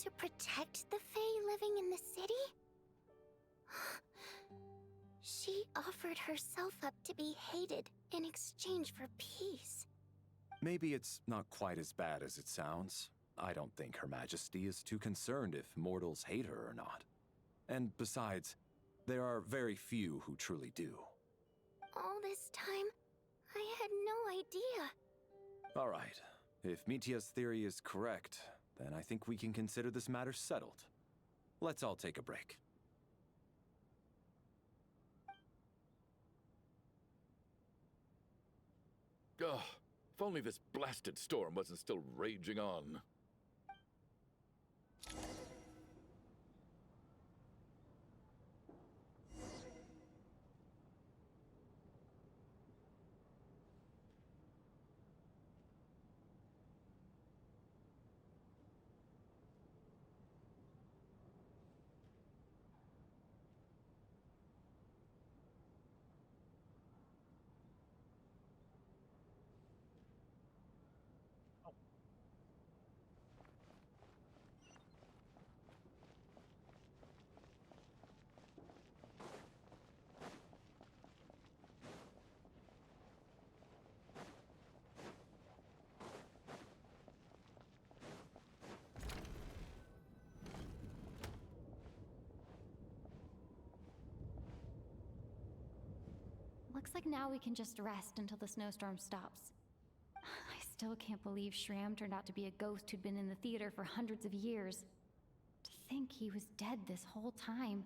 to protect the Fae living in the city? She offered herself up to be hated in exchange for peace. Maybe it's not quite as bad as it sounds. I don't think Her Majesty is too concerned if mortals hate her or not. And besides, there are very few who truly do. All this time, I had no idea. All right. If Mitia's theory is correct, then I think we can consider this matter settled. Let's all take a break. Ugh, if only this blasted storm wasn't still raging on. Looks like now we can just rest until the snowstorm stops. I still can't believe Shram turned out to be a ghost who'd been in the theater for hundreds of years. To think he was dead this whole time.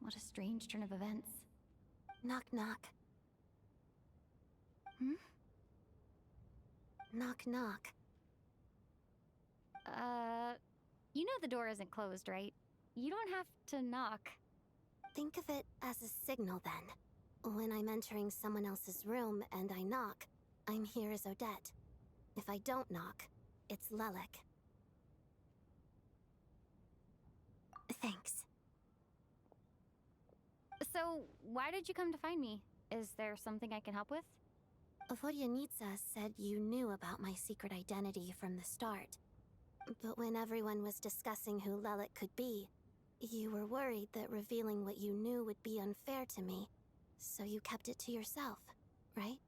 What a strange turn of events. Knock knock. Hmm? Knock knock. You know the door isn't closed, right? You don't have to knock. Think of it as a signal then. When I'm entering someone else's room and I knock, I'm here as Odette. If I don't knock, it's Lelic. Thanks. So, why did you come to find me? Is there something I can help with? Vodyanitsa said you knew about my secret identity from the start. But when everyone was discussing who Lelic could be, you were worried that revealing what you knew would be unfair to me, so you kept it to yourself, right?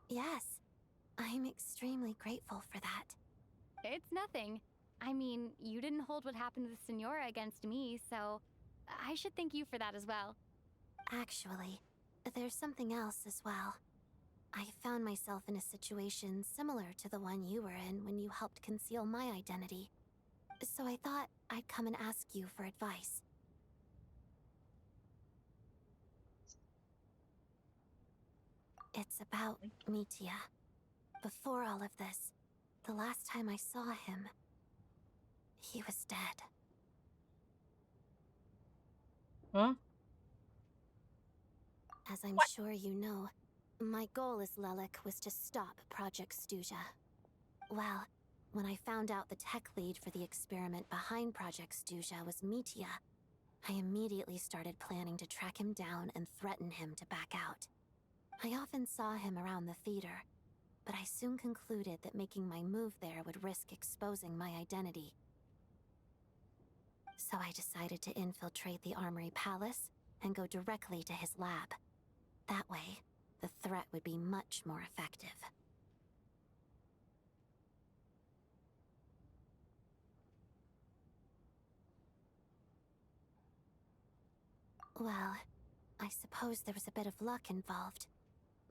Yes, I'm extremely grateful for that. It's nothing. I mean, you didn't hold what happened to the Senora against me, so I should thank you for that as well. Actually, there's something else as well. I found myself in a situation similar to the one you were in when you helped conceal my identity. So I thought I'd come and ask you for advice. It's about Mitia. Before all of this, the last time I saw him, he was dead. Huh? As I'm sure you know, my goal as Lelic was to stop Project Stuja. Well, when I found out the tech lead for the experiment behind Project Stuja was Mitia, I immediately started planning to track him down and threaten him to back out. I often saw him around the theater, but I soon concluded that making my move there would risk exposing my identity. So I decided to infiltrate the Armory Palace and go directly to his lab. That way, the threat would be much more effective. Well, I suppose there was a bit of luck involved.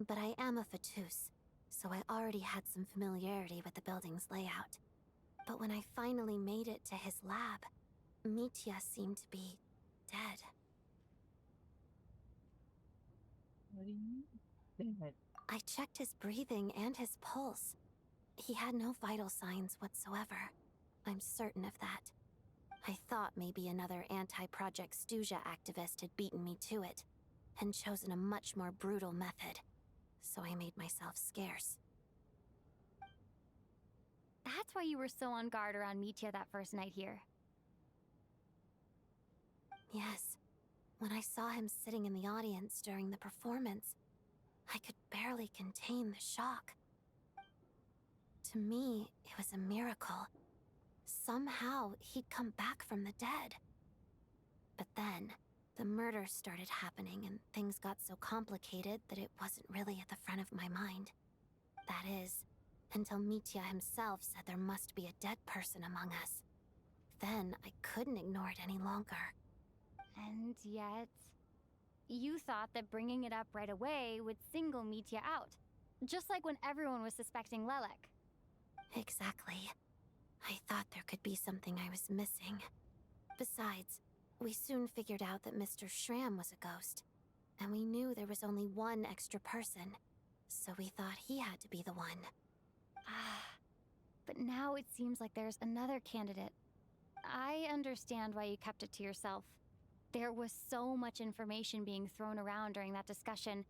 But I am a Vtuber, so I already had some familiarity with the building's layout. But when I finally made it to his lab, Mitya seemed to be dead. What do you mean? Dead? I checked his breathing and his pulse. He had no vital signs whatsoever. I'm certain of that. I thought maybe another anti-Project Stuzha activist had beaten me to it, and chosen a much more brutal method. So I made myself scarce. That's why you were so on guard around Mitya that first night here. Yes. When I saw him sitting in the audience during the performance, I could barely contain the shock. To me, it was a miracle. Somehow, he'd come back from the dead. But then, the murders started happening and things got so complicated that it wasn't really at the front of my mind. That is, until Mitya himself said there must be a dead person among us. Then I couldn't ignore it any longer. And yet, you thought that bringing it up right away would single Mitya out. Just like when everyone was suspecting Lelek. Exactly. I thought there could be something I was missing. Besides, we soon figured out that Mr. Shram was a ghost. And we knew there was only one extra person. So we thought he had to be the one. But now it seems like there's another candidate. I understand why you kept it to yourself. There was so much information being thrown around during that discussion.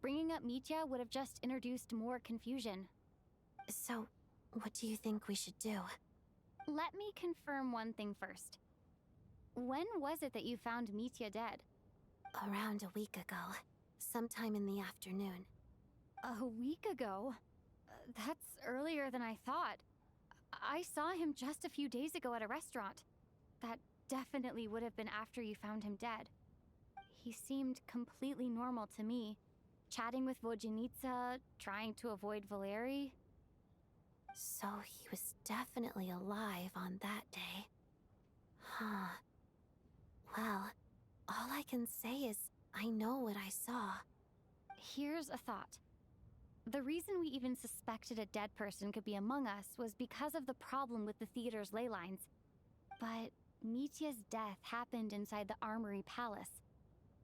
Bringing up Mitya would have just introduced more confusion. So, what do you think we should do? Let me confirm one thing first. When was it that you found Mitya dead? Around a week ago. Sometime in the afternoon. A week ago? That's earlier than I thought. I saw him just a few days ago at a restaurant. That definitely would have been after you found him dead. He seemed completely normal to me. Chatting with Vodjanitsa, trying to avoid Valeri. So he was definitely alive on that day. Huh. Well, all I can say is I know what I saw. Here's a thought. The reason we even suspected a dead person could be among us was because of the problem with the theater's ley lines. But Mitya's death happened inside the Armory Palace.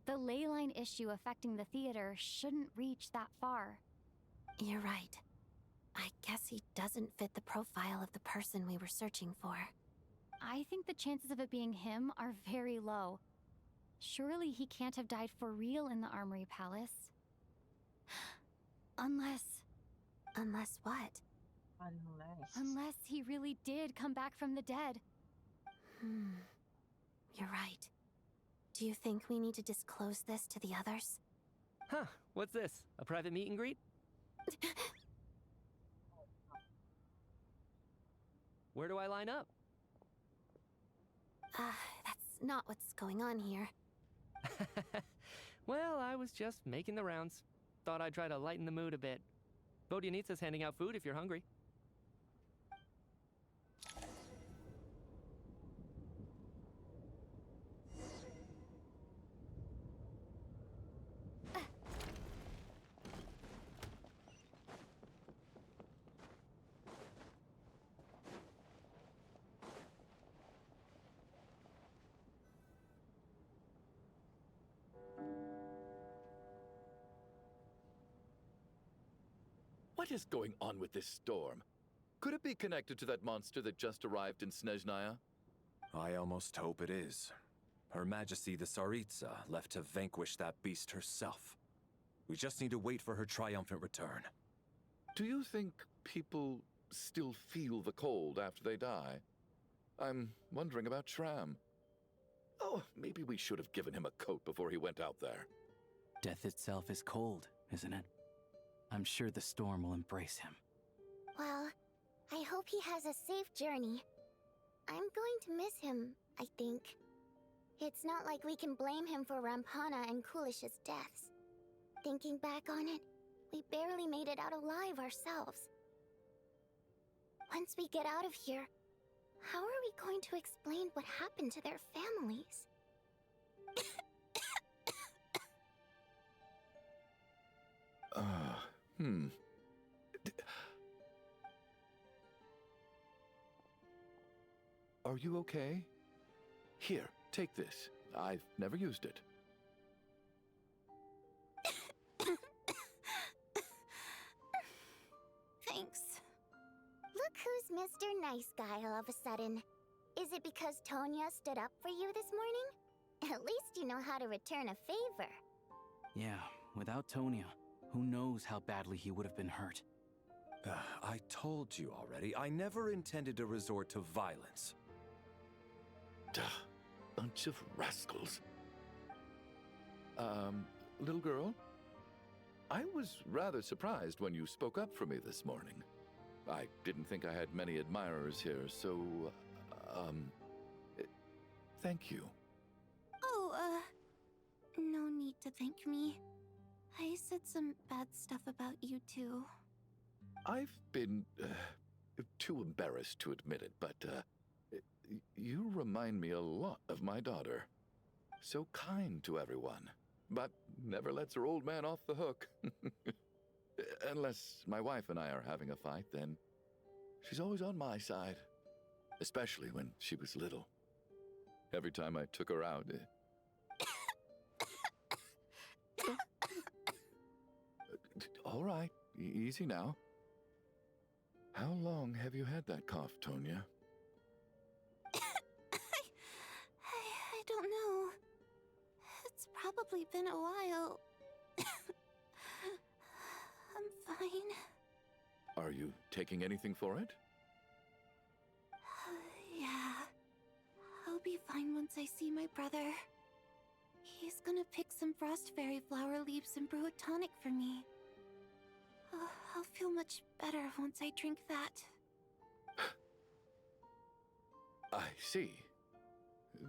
The ley line issue affecting the theater shouldn't reach that far. You're right. I guess he doesn't fit the profile of the person we were searching for. I think the chances of it being him are very low. Surely he can't have died for real in the Armory Palace. Unless what? Unless he really did come back from the dead. You're right. Do you think we need to disclose this to the others? Huh, what's this? A private meet and greet? Where do I line up? That's not what's going on here. Well, I was just making the rounds. Thought I'd try to lighten the mood a bit. Vodjanitsa's handing out food if you're hungry. What is going on with this storm? Could it be connected to that monster that just arrived in Snezhnaya? I almost hope it is. Her Majesty the Tsaritsa left to vanquish that beast herself. We just need to wait for her triumphant return. Do you think people still feel the cold after they die? I'm wondering about Shram. Oh, maybe we should have given him a coat before he went out there. Death itself is cold, isn't it? I'm sure the storm will embrace him. Well, I hope he has a safe journey. I'm going to miss him, I think. It's not like we can blame him for Rampana and Kulish's deaths. Thinking back on it, we barely made it out alive ourselves. Once we get out of here, how are we going to explain what happened to their families? Are you okay? Here, take this. I've never used it. Thanks. Look who's Mr. Nice Guy all of a sudden. Is it because Tonya stood up for you this morning? At least you know how to return a favor. Yeah, without Tonya, who knows how badly he would have been hurt. I told you already, I never intended to resort to violence. Duh, bunch of rascals. Little girl? I was rather surprised when you spoke up for me this morning. I didn't think I had many admirers here, so, thank you. Oh, no need to thank me. I said some bad stuff about you too. I've been, too embarrassed to admit it, but, you remind me a lot of my daughter. So kind to everyone, but never lets her old man off the hook. Unless my wife and I are having a fight, then she's always on my side. Especially when she was little. Every time I took her out... All right, easy now. How long have you had that cough, Tonya? I don't know. It's probably been a while. I'm fine. Are you taking anything for it? Yeah. I'll be fine once I see my brother. He's gonna pick some frost fairy flower leaves and brew a tonic for me. I'll feel much better once I drink that. I see.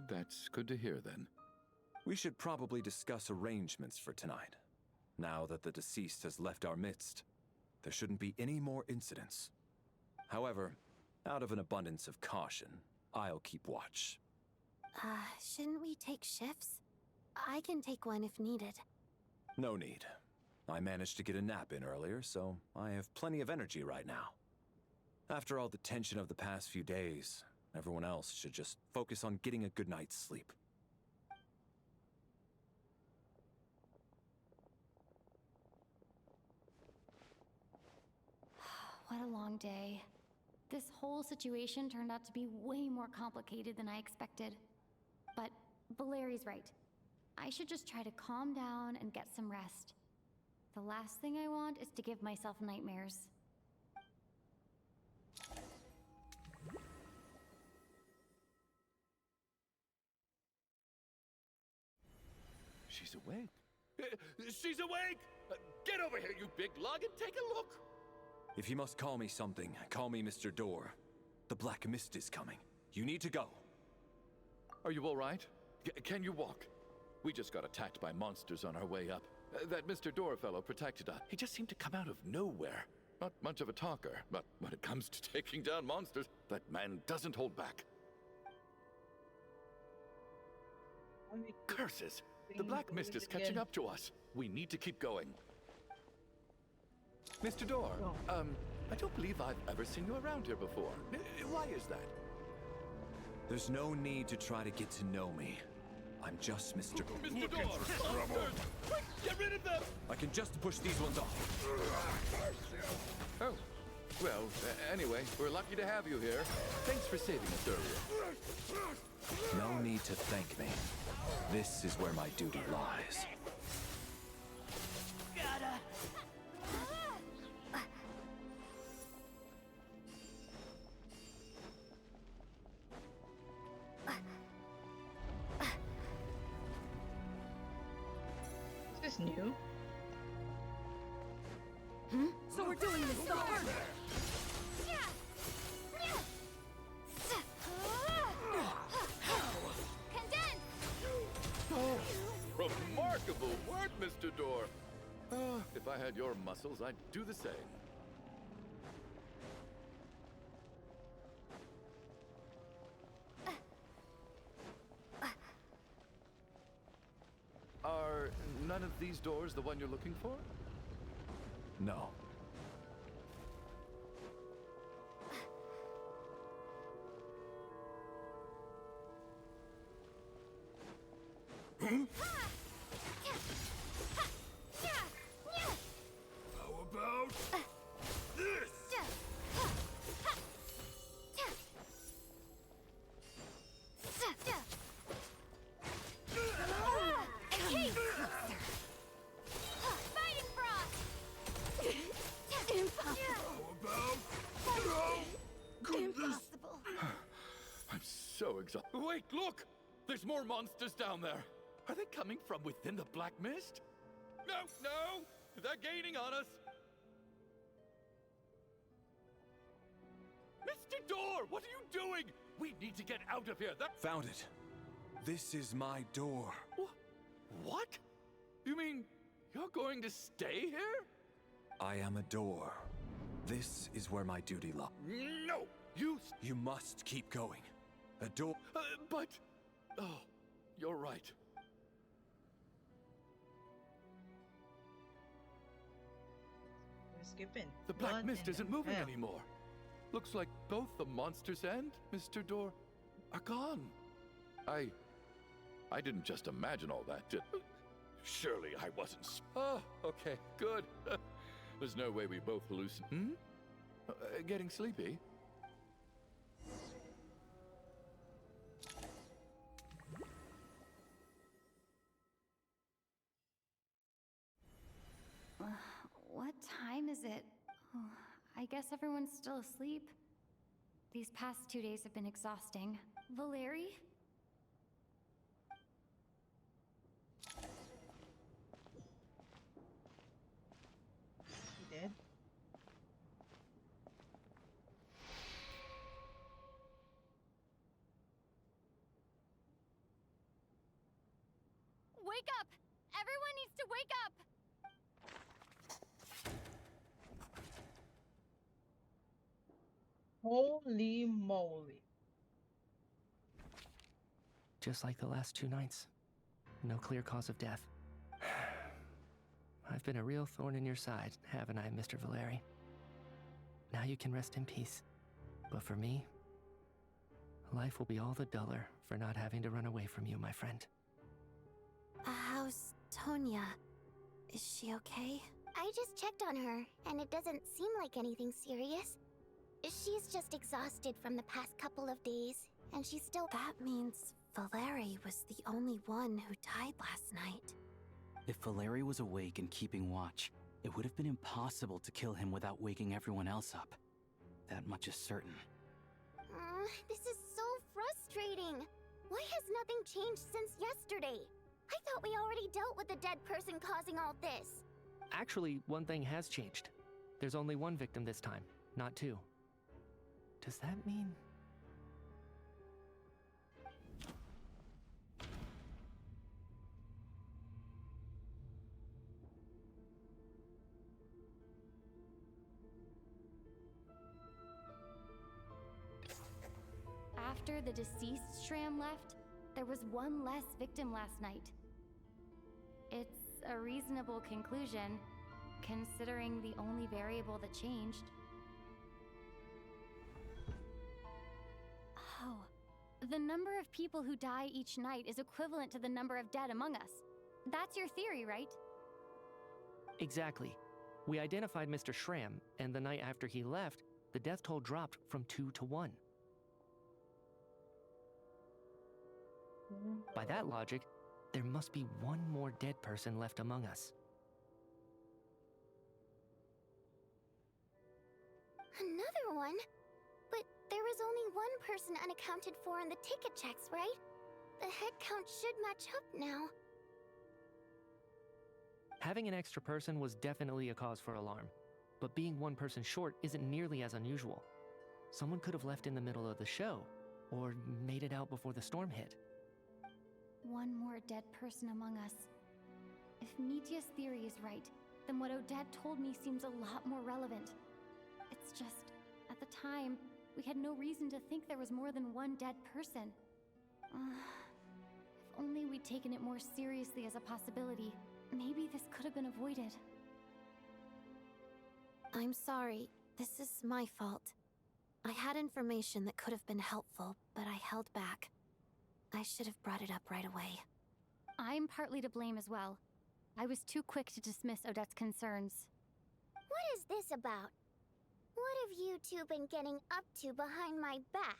That's good to hear, then. We should probably discuss arrangements for tonight. Now that the deceased has left our midst, there shouldn't be any more incidents. However, out of an abundance of caution, I'll keep watch. Shouldn't we take shifts? I can take one if needed. No need. I managed to get a nap in earlier, so I have plenty of energy right now. After all the tension of the past few days, everyone else should just focus on getting a good night's sleep. What a long day. This whole situation turned out to be way more complicated than I expected. But Valeri's right. I should just try to calm down and get some rest. The last thing I want is to give myself nightmares. She's awake. She's awake! Get over here, you big lug, and take a look! If you must call me something, call me Mr. Door. The Black Mist is coming. You need to go. Are you all right? Can you walk? We just got attacked by monsters on our way up. That Mr. Door fellow protected us. He just seemed to come out of nowhere. Not much of a talker, but when it comes to taking down monsters, that man doesn't hold back. Curses! The Black Mist is catching up to us. We need to keep going. Mr. Door, I don't believe I've ever seen you around here before. Why is that? There's no need to try to get to know me. I'm just Mr. Mr. Door! Monsters! Quick, get rid of them! I can just push these ones off. Oh. Well, anyway, we're lucky to have you here. Thanks for saving us earlier. No need to thank me. This is where my duty lies. Gotta. Is this new? Hmm? I had your muscles, I'd do the same. Are none of these doors the one you're looking for? No. How about this? Hey! Fighting frog! Impossible! How about Impossible! I'm so exhausted. Wait, look! There's more monsters down there. Are they coming from within the black mist? No, no! They're gaining on us! Mr. Door, what are you doing? We need to get out of here. Found it. This is my door. What? You mean you're going to stay here? I am a door. This is where my duty lies. No! You must keep going. A door. But... Oh, you're right. We're skipping. The black One mist and isn't then- moving yeah. anymore. Looks like both the monsters and Mr. Door are gone. I didn't just imagine all that, did Surely I wasn't Oh, okay, good. There's no way we both hallucinate. Getting sleepy? What time is it? Oh, I guess everyone's still asleep. These past 2 days have been exhausting. Valeri? He did. Wake up! Everyone needs to wake up! Holy moly. Just like the last 2 nights. No clear cause of death. I've been a real thorn in your side, haven't I, Mr. Valeri? Now you can rest in peace. But for me, life will be all the duller for not having to run away from you, my friend. How's Tonya? Is she okay? I just checked on her, and it doesn't seem like anything serious. She's just exhausted from the past couple of days, and she's still... That means Valeri was the only one who died last night. If Valeri was awake and keeping watch, it would have been impossible to kill him without waking everyone else up. That much is certain. This is so frustrating. Why has nothing changed since yesterday? I thought we already dealt with the dead person causing all this. Actually, one thing has changed. There's only one victim this time, not 2. Does that mean... After the deceased Shram left, there was one less victim last night. It's a reasonable conclusion, considering the only variable that changed. Oh, the number of people who die each night is equivalent to the number of dead among us. That's your theory, right? Exactly. We identified Mr. Shram, and the night after he left, the death toll dropped from 2 to 1. By that logic, there must be one more dead person left among us. Another one? But there was only one person unaccounted for in the ticket checks, right? The head count should match up now. Having an extra person was definitely a cause for alarm, but being one person short isn't nearly as unusual. Someone could have left in the middle of the show, or made it out before the storm hit. One more dead person among us. If Nitya's theory is right, then what Odette told me seems a lot more relevant. It's just, at the time, we had no reason to think there was more than one dead person. If only we'd taken it more seriously as a possibility, maybe this could have been avoided. I'm sorry. This is my fault. I had information that could have been helpful, but I held back. I should have brought it up right away. I'm partly to blame as well. I was too quick to dismiss Odette's concerns. What is this about? What have you two been getting up to behind my back?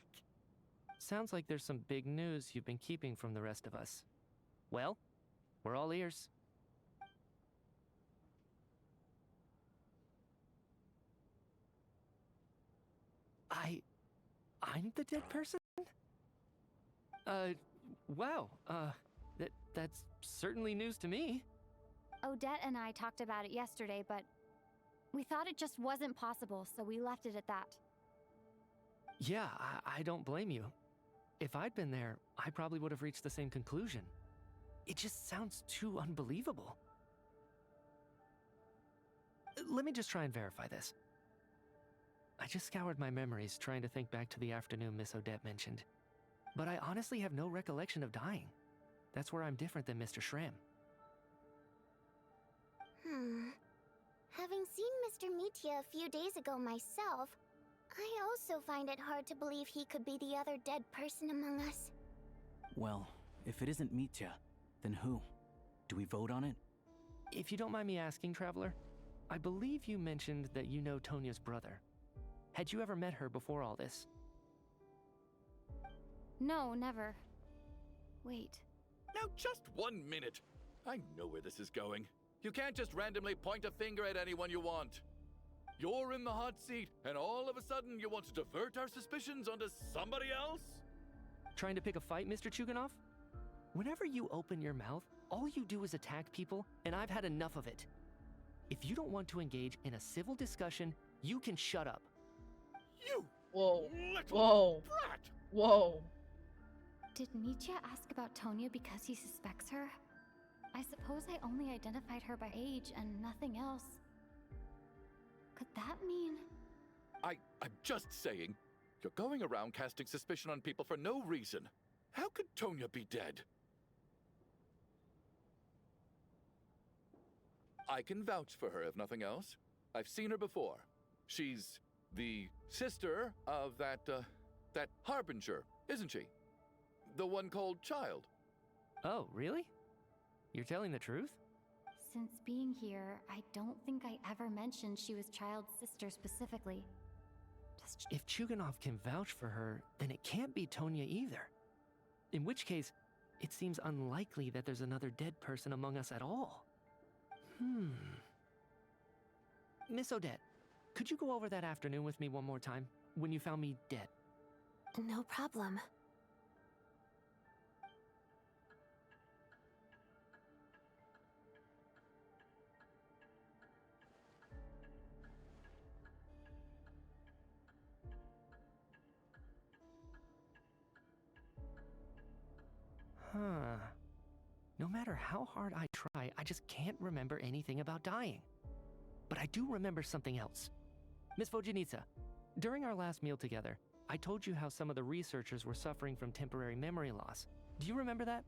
Sounds like there's some big news you've been keeping from the rest of us. Well, we're all ears. I'm the dead person? Wow, that's certainly news to me. Odette and I talked about it yesterday, but we thought it just wasn't possible, so we left it at that. Yeah, I don't blame you. If I'd been there, I probably would have reached the same conclusion. It just sounds too unbelievable. Let me just try and verify this. I just scoured my memories trying to think back to the afternoon Miss Odette mentioned. But I honestly have no recollection of dying. That's where I'm different than Mr. Shram. Having seen Mr. Mitya a few days ago myself, I also find it hard to believe he could be the other dead person among us. Well, if it isn't Mitya, then who? Do we vote on it? If you don't mind me asking, Traveler, I believe you mentioned that you know Tonya's brother. Had you ever met her before all this? No, never. Wait. Now just 1 minute. I know where this is going. You can't just randomly point a finger at anyone you want. You're in the hot seat, and all of a sudden you want to divert our suspicions onto somebody else? Trying to pick a fight, Mr. Chuganov? Whenever you open your mouth, all you do is attack people, and I've had enough of it. If you don't want to engage in a civil discussion, you can shut up. You! Whoa. Little brat! Whoa. Did Mitya ask about Tonya because he suspects her? I suppose I only identified her by age and nothing else. Could that mean... I'm just saying, you're going around casting suspicion on people for no reason. How could Tonya be dead? I can vouch for her, if nothing else. I've seen her before. She's the sister of that Harbinger, isn't she? The one called Child. Oh, really? You're telling the truth? Since being here, I don't think I ever mentioned she was Child's sister specifically. If Chuganov can vouch for her, then it can't be Tonya either. In which case, it seems unlikely that there's another dead person among us at all. Miss Odette, could you go over that afternoon with me one more time, when you found me dead? No problem. No matter how hard I try, I just can't remember anything about dying. But I do remember something else. Miss Vojanitsa, during our last meal together, I told you how some of the researchers were suffering from temporary memory loss. Do you remember that?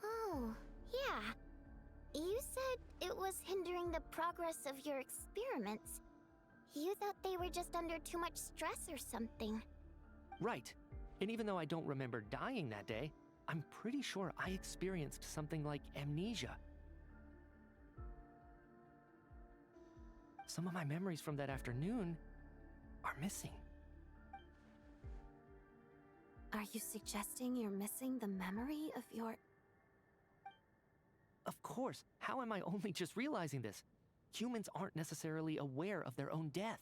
Oh, yeah. You said it was hindering the progress of your experiments. You thought they were just under too much stress or something. Right. And even though I don't remember dying that day, I'm pretty sure I experienced something like amnesia. Some of my memories from that afternoon are missing. Are you suggesting you're missing the memory of your... Of course. How am I only just realizing this? Humans aren't necessarily aware of their own death.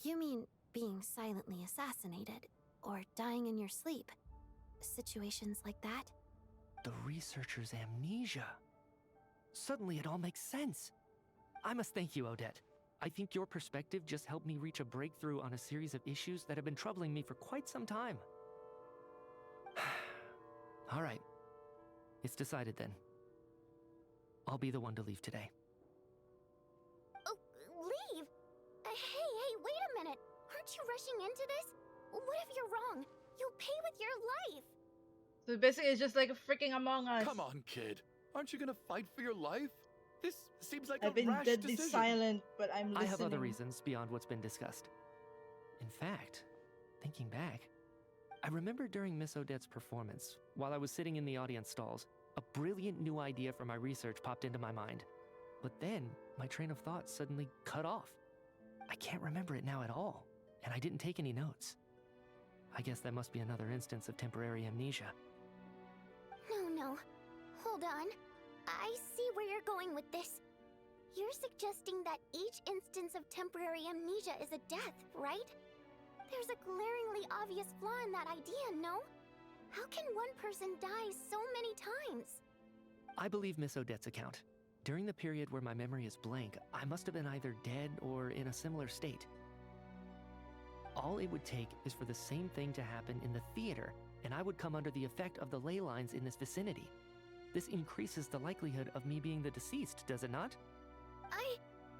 You mean being silently assassinated, or dying in your sleep? Situations like that? The researcher's amnesia. Suddenly it all makes sense. I must thank you, Odette. I think your perspective just helped me reach a breakthrough on a series of issues that have been troubling me for quite some time. All right. It's decided then. I'll be the one to leave today. Oh, leave? Hey, wait a minute. Aren't you rushing into this? What if you're wrong? You'll pay with your life. So basically, it's just like a freaking Among Us. Come on, kid. Aren't you gonna fight for your life? This seems like I've a been rash deadly decision. silent, but I'm listening. I have other reasons beyond what's been discussed. In fact, thinking back, I remember during Miss Odette's performance, while I was sitting in the audience stalls, a brilliant new idea for my research popped into my mind. But then, my train of thought suddenly cut off. I can't remember it now at all, and I didn't take any notes. I guess that must be another instance of temporary amnesia. No. Hold on. I see where you're going with this. You're suggesting that each instance of temporary amnesia is a death, right? There's a glaringly obvious flaw in that idea, no? How can one person die so many times? I believe Miss Odette's account. During the period where my memory is blank, I must have been either dead or in a similar state. All it would take is for the same thing to happen in the theater, and I would come under the effect of the ley lines in this vicinity. This increases the likelihood of me being the deceased, does it not?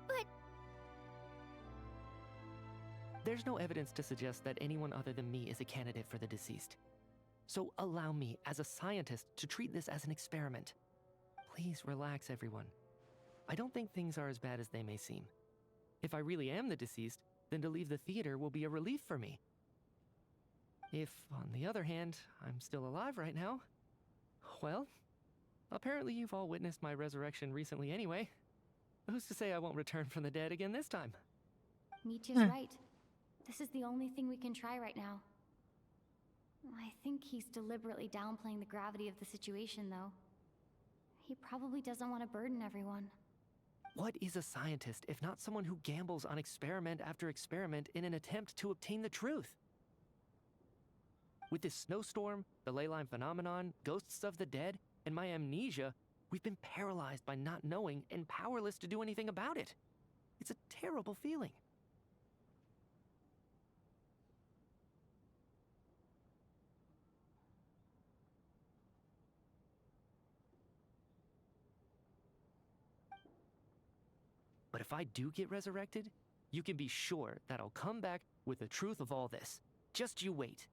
But... There's no evidence to suggest that anyone other than me is a candidate for the deceased. So allow me, as a scientist, to treat this as an experiment. Please relax, everyone. I don't think things are as bad as they may seem. If I really am the deceased, then to leave the theater will be a relief for me. If, on the other hand, I'm still alive right now, well, apparently you've all witnessed my resurrection recently anyway. Who's to say I won't return from the dead again this time? Michia's right. This is the only thing we can try right now. I think he's deliberately downplaying the gravity of the situation, though. He probably doesn't want to burden everyone. What is a scientist if not someone who gambles on experiment after experiment in an attempt to obtain the truth? With this snowstorm, the ley line phenomenon, ghosts of the dead, and my amnesia, we've been paralyzed by not knowing and powerless to do anything about it. It's a terrible feeling. But if I do get resurrected, you can be sure that I'll come back with the truth of all this. Just you wait.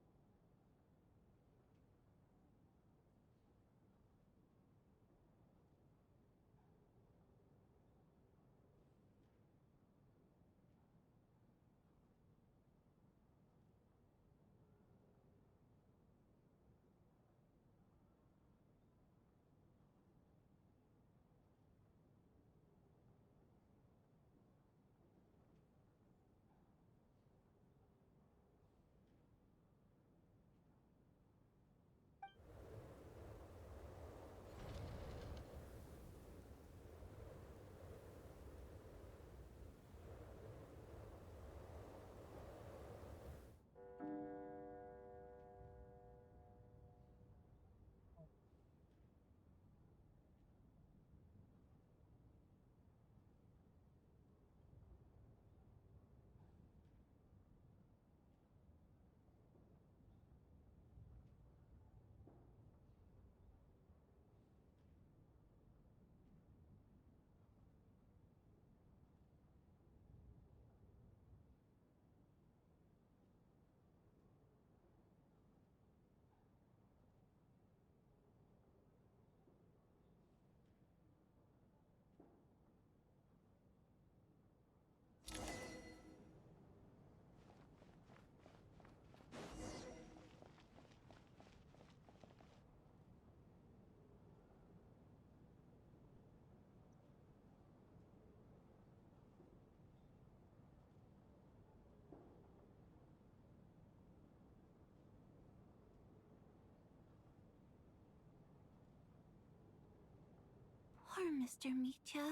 Poor Mr. Micha.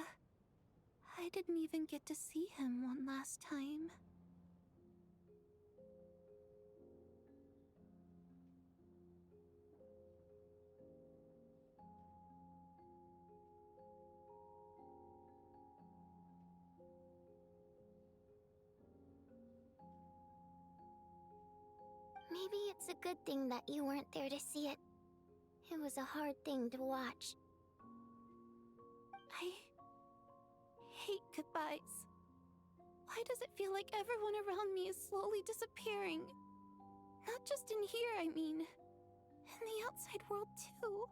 I didn't even get to see him one last time. Maybe it's a good thing that you weren't there to see it. It was a hard thing to watch. I hate goodbyes. Why does it feel like everyone around me is slowly disappearing? Not just in here, I mean. In the outside world, too.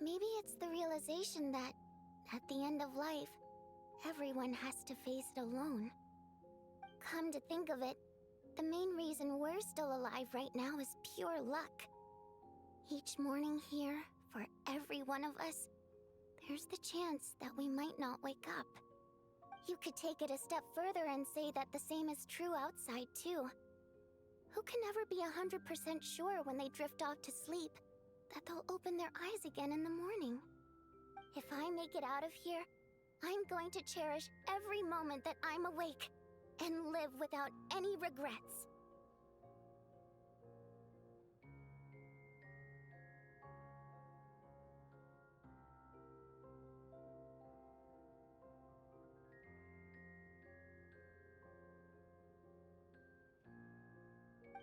Maybe it's the realization that, at the end of life, everyone has to face it alone. Come to think of it, the main reason we're still alive right now is pure luck. Each morning here, for every one of us, there's the chance that we might not wake up. You could take it a step further and say that the same is true outside, too. Who can never be 100% sure when they drift off to sleep that they'll open their eyes again in the morning? If I make it out of here, I'm going to cherish every moment that I'm awake and live without any regrets.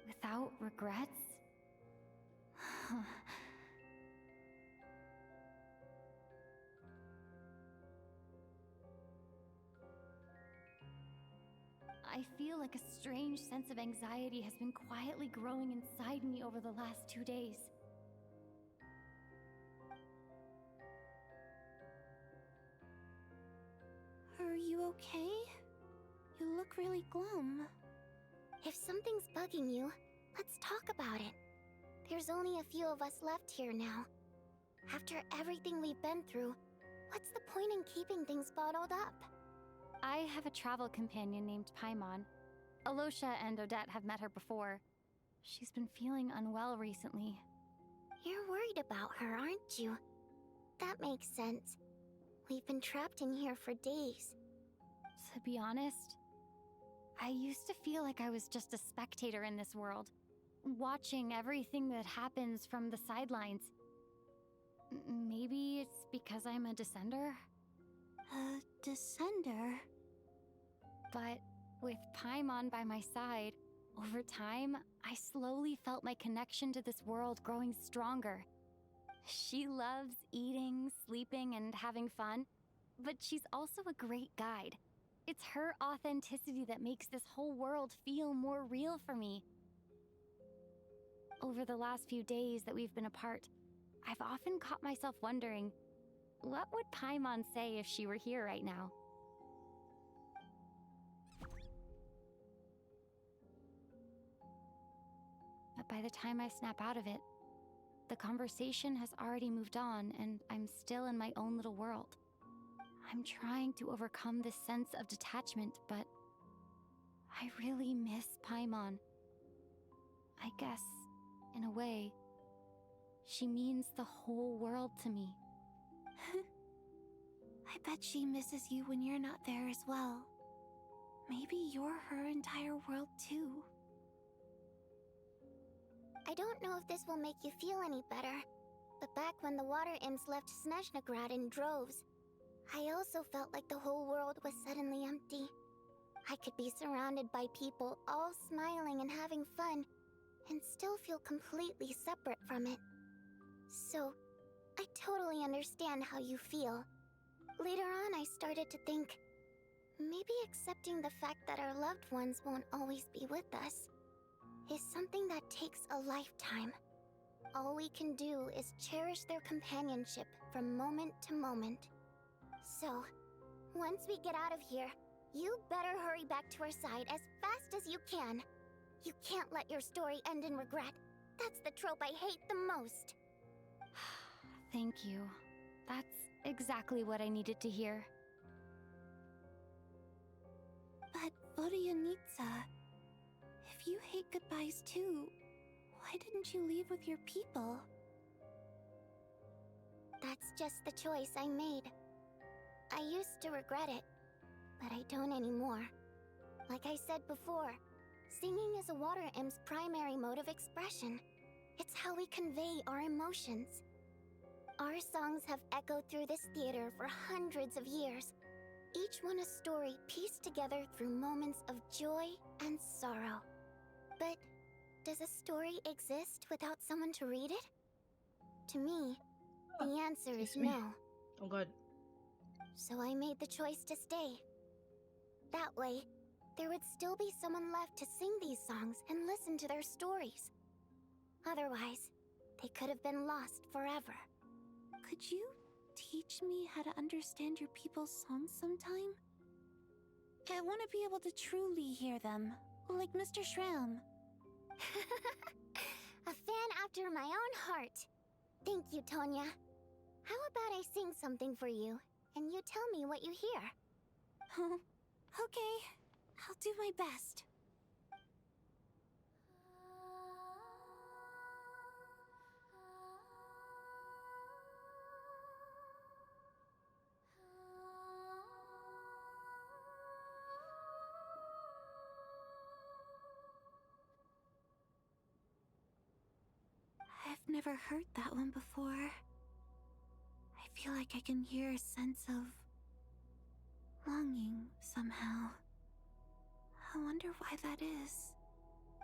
Without regrets? I feel like a strange sense of anxiety has been quietly growing inside me over the last 2 days. Are you okay? You look really glum. If something's bugging you, let's talk about it. There's only a few of us left here now. After everything we've been through, what's the point in keeping things bottled up? I have a travel companion named Paimon. Alosha and Odette have met her before. She's been feeling unwell recently. You're worried about her, aren't you? That makes sense. We've been trapped in here for days. To be honest, I used to feel like I was just a spectator in this world, watching everything that happens from the sidelines. Maybe it's because I'm a descender? A descender? But with Paimon by my side, over time, I slowly felt my connection to this world growing stronger. She loves eating, sleeping, and having fun, but she's also a great guide. It's her authenticity that makes this whole world feel more real for me. Over the last few days that we've been apart, I've often caught myself wondering, what would Paimon say if she were here right now? But by the time I snap out of it, the conversation has already moved on and I'm still in my own little world. I'm trying to overcome this sense of detachment, but I really miss Paimon. I guess, in a way, she means the whole world to me. I bet she misses you when you're not there as well. Maybe you're her entire world too. I don't know if this will make you feel any better, but back when the water imps left Snezhnaya in droves, I also felt like the whole world was suddenly empty. I could be surrounded by people all smiling and having fun, and still feel completely separate from it. So, I totally understand how you feel. Later on, I started to think, maybe accepting the fact that our loved ones won't always be with us is something that takes a lifetime. All we can do is cherish their companionship from moment to moment. So, once we get out of here, you better hurry back to our side as fast as you can. You can't let your story end in regret. That's the trope I hate the most. Thank you. That's exactly what I needed to hear. But Vodianitsa, if you hate goodbyes too, why didn't you leave with your people? That's just the choice I made. I used to regret it, but I don't anymore. Like I said before, singing is a water imp's primary mode of expression. It's how we convey our emotions. Our songs have echoed through this theater for hundreds of years, each one a story pieced together through moments of joy and sorrow. But does a story exist without someone to read it? To me, the answer is excuse me. no. Oh god. So I made the choice to stay. That way, there would still be someone left to sing these songs and listen to their stories. Otherwise, they could have been lost forever. Could you teach me how to understand your people's songs sometime? I want to be able to truly hear them, like Mr. Shram. A fan after my own heart. Thank you, Tonya. How about I sing something for you, and you tell me what you hear? Okay, I'll do my best. I've never heard that one before. I feel like I can hear a sense of longing somehow. I wonder why that is.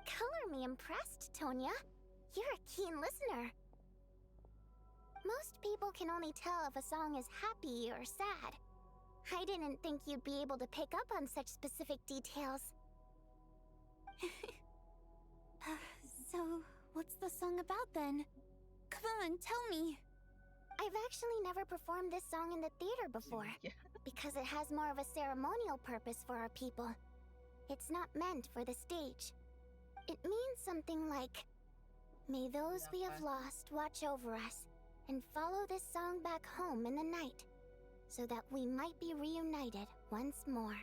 Color me impressed, Tonya. You're a keen listener. Most people can only tell if a song is happy or sad. I didn't think you'd be able to pick up on such specific details. So, what's the song about then? Come on, tell me! I've actually never performed this song in the theater before, because it has more of a ceremonial purpose for our people. It's not meant for the stage. It means something like, "May those we have lost watch over us, and follow this song back home in the night, so that we might be reunited once more."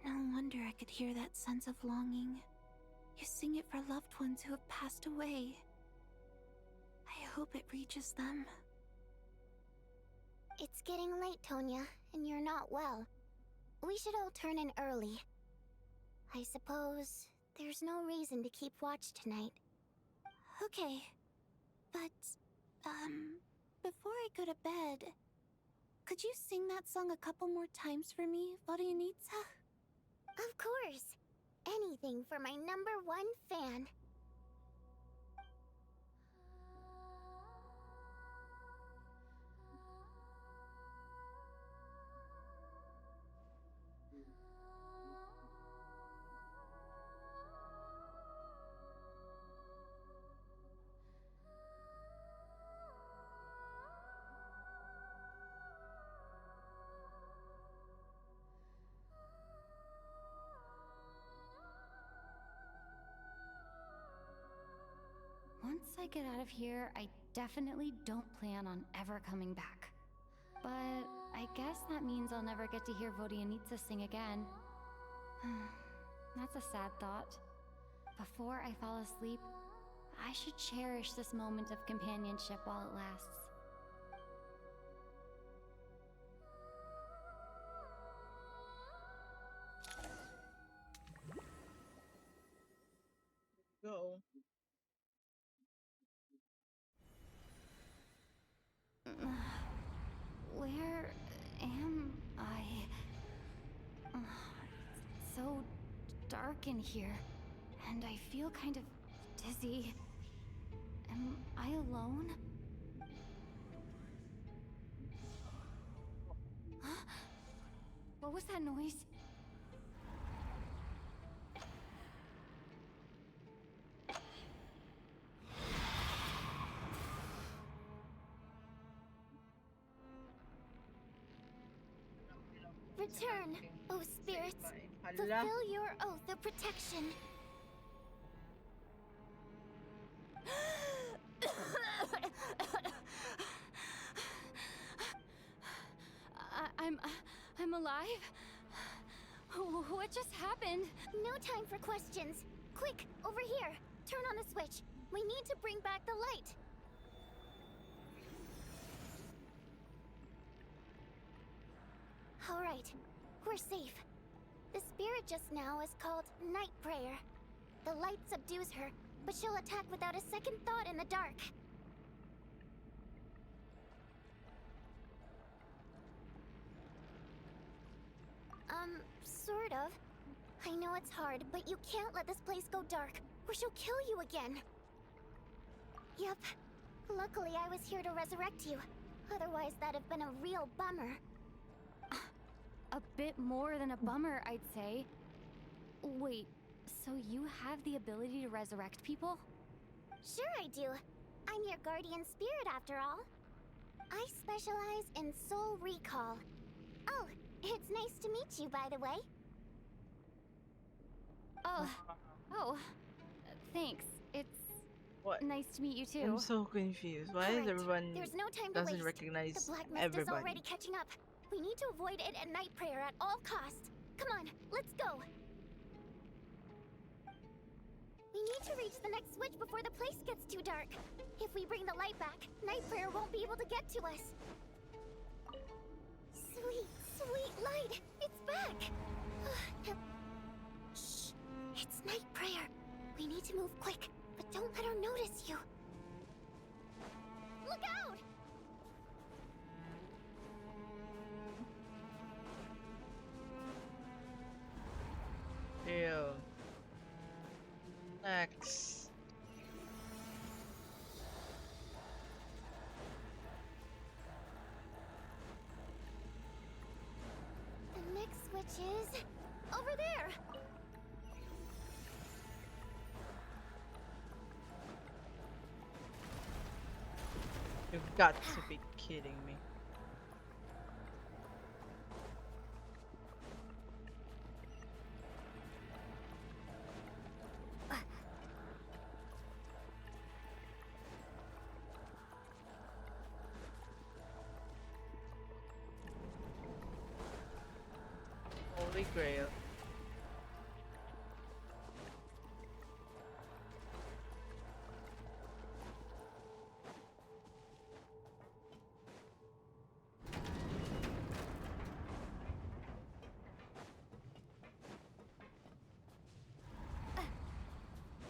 No wonder I could hear that sense of longing. You sing it for loved ones who have passed away. I hope it reaches them. It's getting late, Tonya, and you're not well. We should all turn in early. I suppose there's no reason to keep watch tonight. Okay, but, before I go to bed, could you sing that song a couple more times for me, Vodianitsa? Of course. Anything for my #1 fan. Once I get out of here, I definitely don't plan on ever coming back. But I guess that means I'll never get to hear Vodianitsa sing again. That's a sad thought. Before I fall asleep, I should cherish this moment of companionship while it lasts. Go. Where am I? It's so dark in here, and I feel kind of dizzy. Am I alone? Huh? What was that noise? Return, O spirits. Fulfill your oath of protection. I'm alive? What just happened? No time for questions. Quick, over here. Turn on the switch. We need to bring back the light. All right, we're safe. The spirit just now is called Night Prayer. The light subdues her, but she'll attack without a second thought in the dark. Sort of. I know it's hard, but you can't let this place go dark. or she'll kill you again. Yep. Luckily, I was here to resurrect you. Otherwise, that'd have been a real bummer. A bit more than a bummer, I'd say. Wait, so you have the ability to resurrect people? Sure I do. I'm your guardian spirit after all. I specialize in soul recall. Oh, it's nice to meet you, by the way. Oh, thanks. It's What? nice to meet you too. I'm so confused. Why is Correct. everyone There's no time to doesn't waste. recognize The black mist is everybody? already catching up. We need to avoid it and night prayer at all costs. Come on, let's go. We need to reach the next switch before the place gets too dark. If we bring the light back, night prayer won't be able to get to us. Sweet, sweet light! It's back! Shh! It's night prayer. We need to move quick, but don't let her notice you. Look out! Ew. Next. The next switch is over there. You've got to be kidding me. Holy Grail.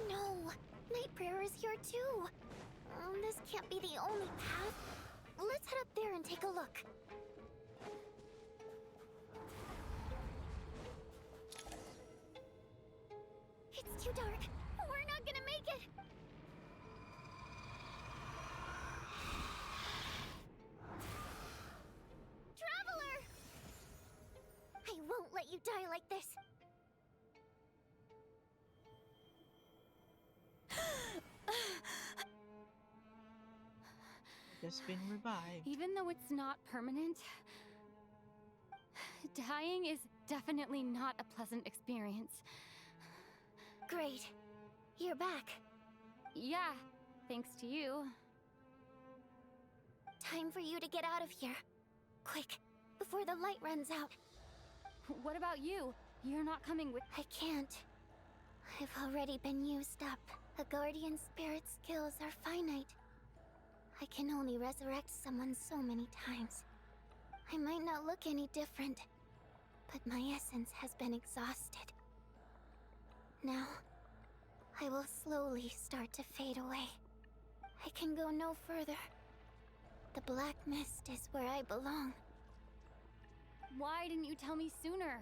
No, night prayer is here too. This can't be the only path. Let's head up there and take a look. It's too dark. We're not gonna make it. Traveler! I won't let you die like this. Just been revived. Even though it's not permanent, dying is definitely not a pleasant experience. Great. You're back. Yeah, thanks to you. Time for you to get out of here. Quick, before the light runs out. What about you? You're not coming with— I can't. I've already been used up. A guardian spirit's skills are finite. I can only resurrect someone so many times. I might not look any different, but my essence has been exhausted. Now, I will slowly start to fade away. I can go no further. The black mist is where I belong. Why didn't you tell me sooner?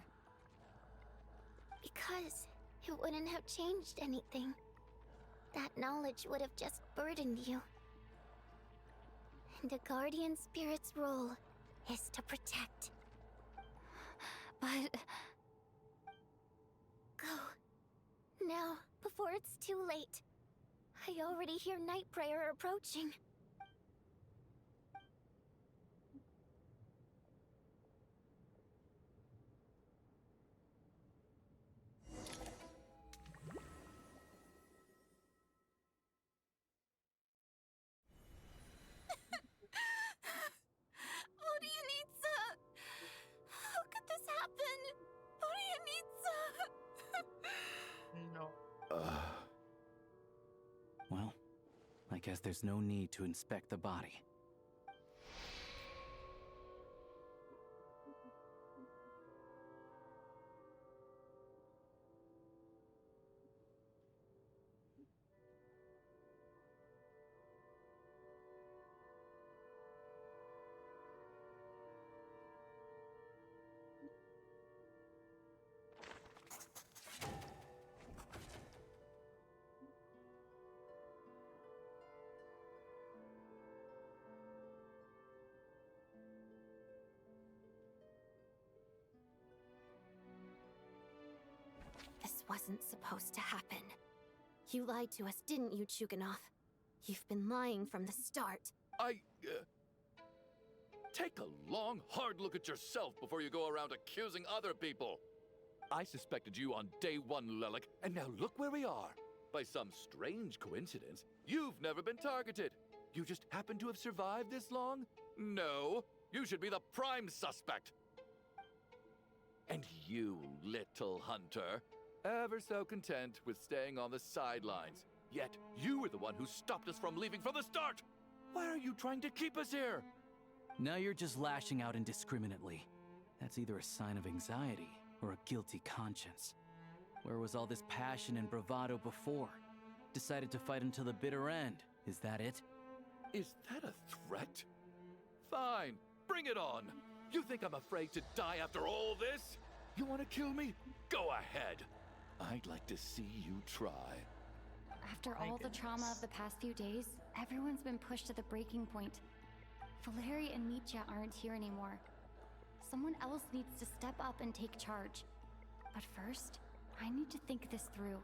Because it wouldn't have changed anything. That knowledge would have just burdened you. And a guardian spirit's role is to protect. But— Go. Now, before it's too late. I already hear night prayer approaching. Vodyanitsa! How could this happen? Vodyanitsa! No. Well, I guess there's no need to inspect the body. wasn't supposed to happen. You lied to us, didn't you, Chuganov? You've been lying from the start. Take a long, hard look at yourself before you go around accusing other people. I suspected you on day one, Lelik, and now look where we are. By some strange coincidence, you've never been targeted. You just happen to have survived this long? No, you should be the prime suspect. And you, little hunter, ever so content with staying on the sidelines. Yet, you were the one who stopped us from leaving from the start! Why are you trying to keep us here? Now you're just lashing out indiscriminately. That's either a sign of anxiety or a guilty conscience. Where was all this passion and bravado before? Decided to fight until the bitter end. Is that it? Is that a threat? Fine, bring it on. You think I'm afraid to die after all this? You want to kill me? Go ahead. I'd like to see you try. After all the trauma of the past few days, everyone's been pushed to the breaking point. Valeri and Mitya aren't here anymore. Someone else needs to step up and take charge. But first, I need to think this through.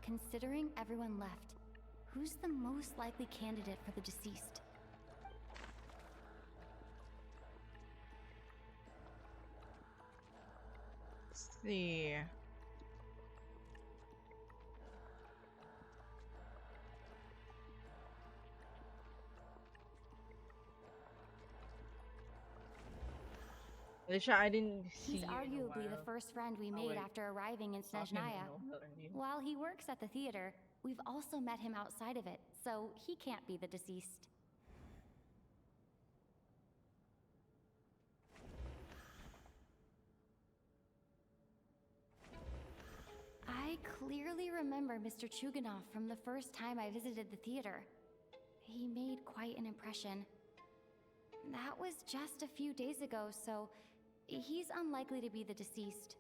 Considering everyone left, who's the most likely candidate for the deceased? Let's see. Alicia, I didn't see He's you in a arguably the while. first friend we made wait. after arriving in Saw him in Snezhnaya. another name. While he works at the theater, we've also met him outside of it, so he can't be the deceased. I clearly remember Mr. Chuganov from the first time I visited the theater. He made quite an impression. That was just a few days ago, so he's unlikely to be the deceased.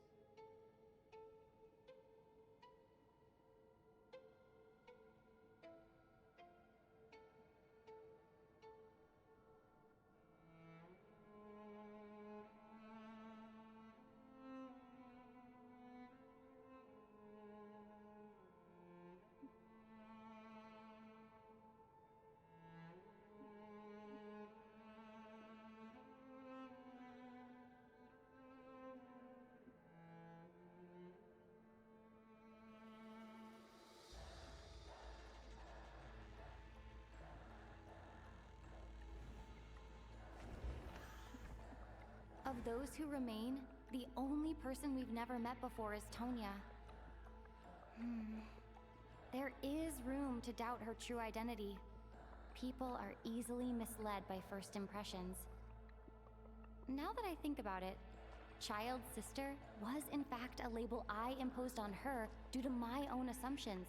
Of those who remain, the only person we've never met before is Tonya. There is room to doubt her true identity. People are easily misled by first impressions. Now that I think about it, child's sister was in fact a label I imposed on her due to my own assumptions.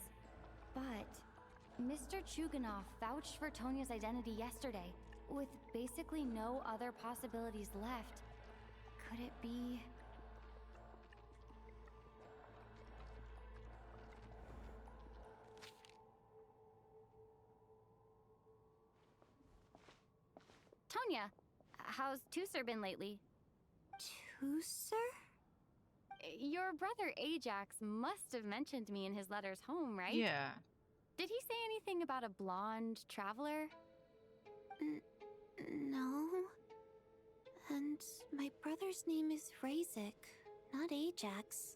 But Mr. Chuganov vouched for Tonya's identity yesterday, with basically no other possibilities left. Could it be... Tonya, how's Tusser been lately? Tusser? Your brother Ajax must have mentioned me in his letters home, right? Yeah. Did he say anything about a blonde traveler? No. And my brother's name is Razik, not Ajax.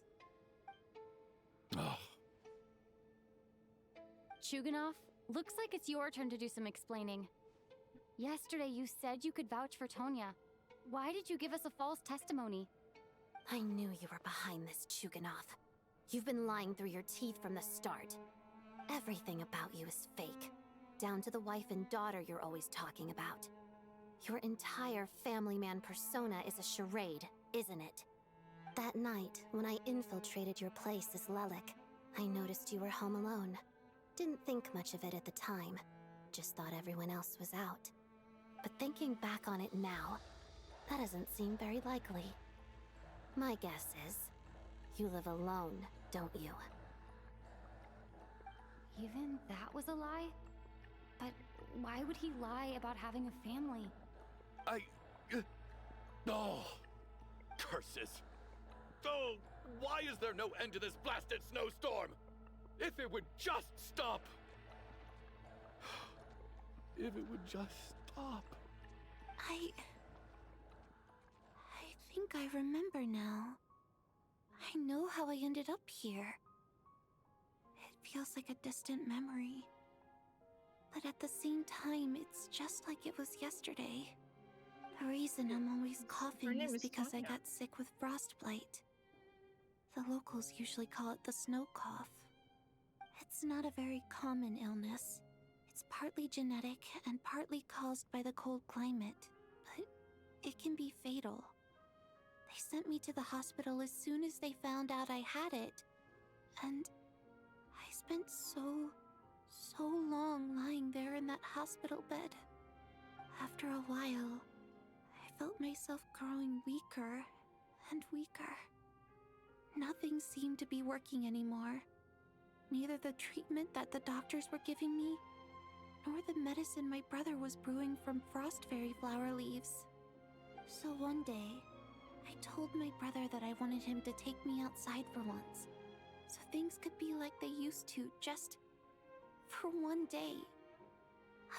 Chuganov, looks like it's your turn to do some explaining. Yesterday you said you could vouch for Tonya. Why did you give us a false testimony? I knew you were behind this, Chuganov. You've been lying through your teeth from the start. Everything about you is fake, down to the wife and daughter you're always talking about. Your entire family man persona is a charade, isn't it? That night, when I infiltrated your place as Lelik, I noticed you were home alone. Didn't think much of it at the time, just thought everyone else was out. But thinking back on it now, that doesn't seem very likely. My guess is, you live alone, don't you? Even that was a lie? But why would he lie about having a family? Oh, curses. Oh, why is there no end to this blasted snowstorm? If it would just stop. If it would just stop. I think I remember now. I know how I ended up here. It feels like a distant memory. But at the same time, it's just like it was yesterday. The reason I'm always coughing name is is because I Tonya. got sick with frostbite. The locals usually call it the snow cough. It's not a very common illness. It's partly genetic and partly caused by the cold climate, but it can be fatal. They sent me to the hospital as soon as they found out I had it, and I spent so long lying there in that hospital bed. After a while, I felt myself growing weaker and weaker. Nothing seemed to be working anymore. Neither the treatment that the doctors were giving me, nor the medicine my brother was brewing from frost fairy flower leaves. So one day, I told my brother that I wanted him to take me outside for once, so things could be like they used to, just for one day.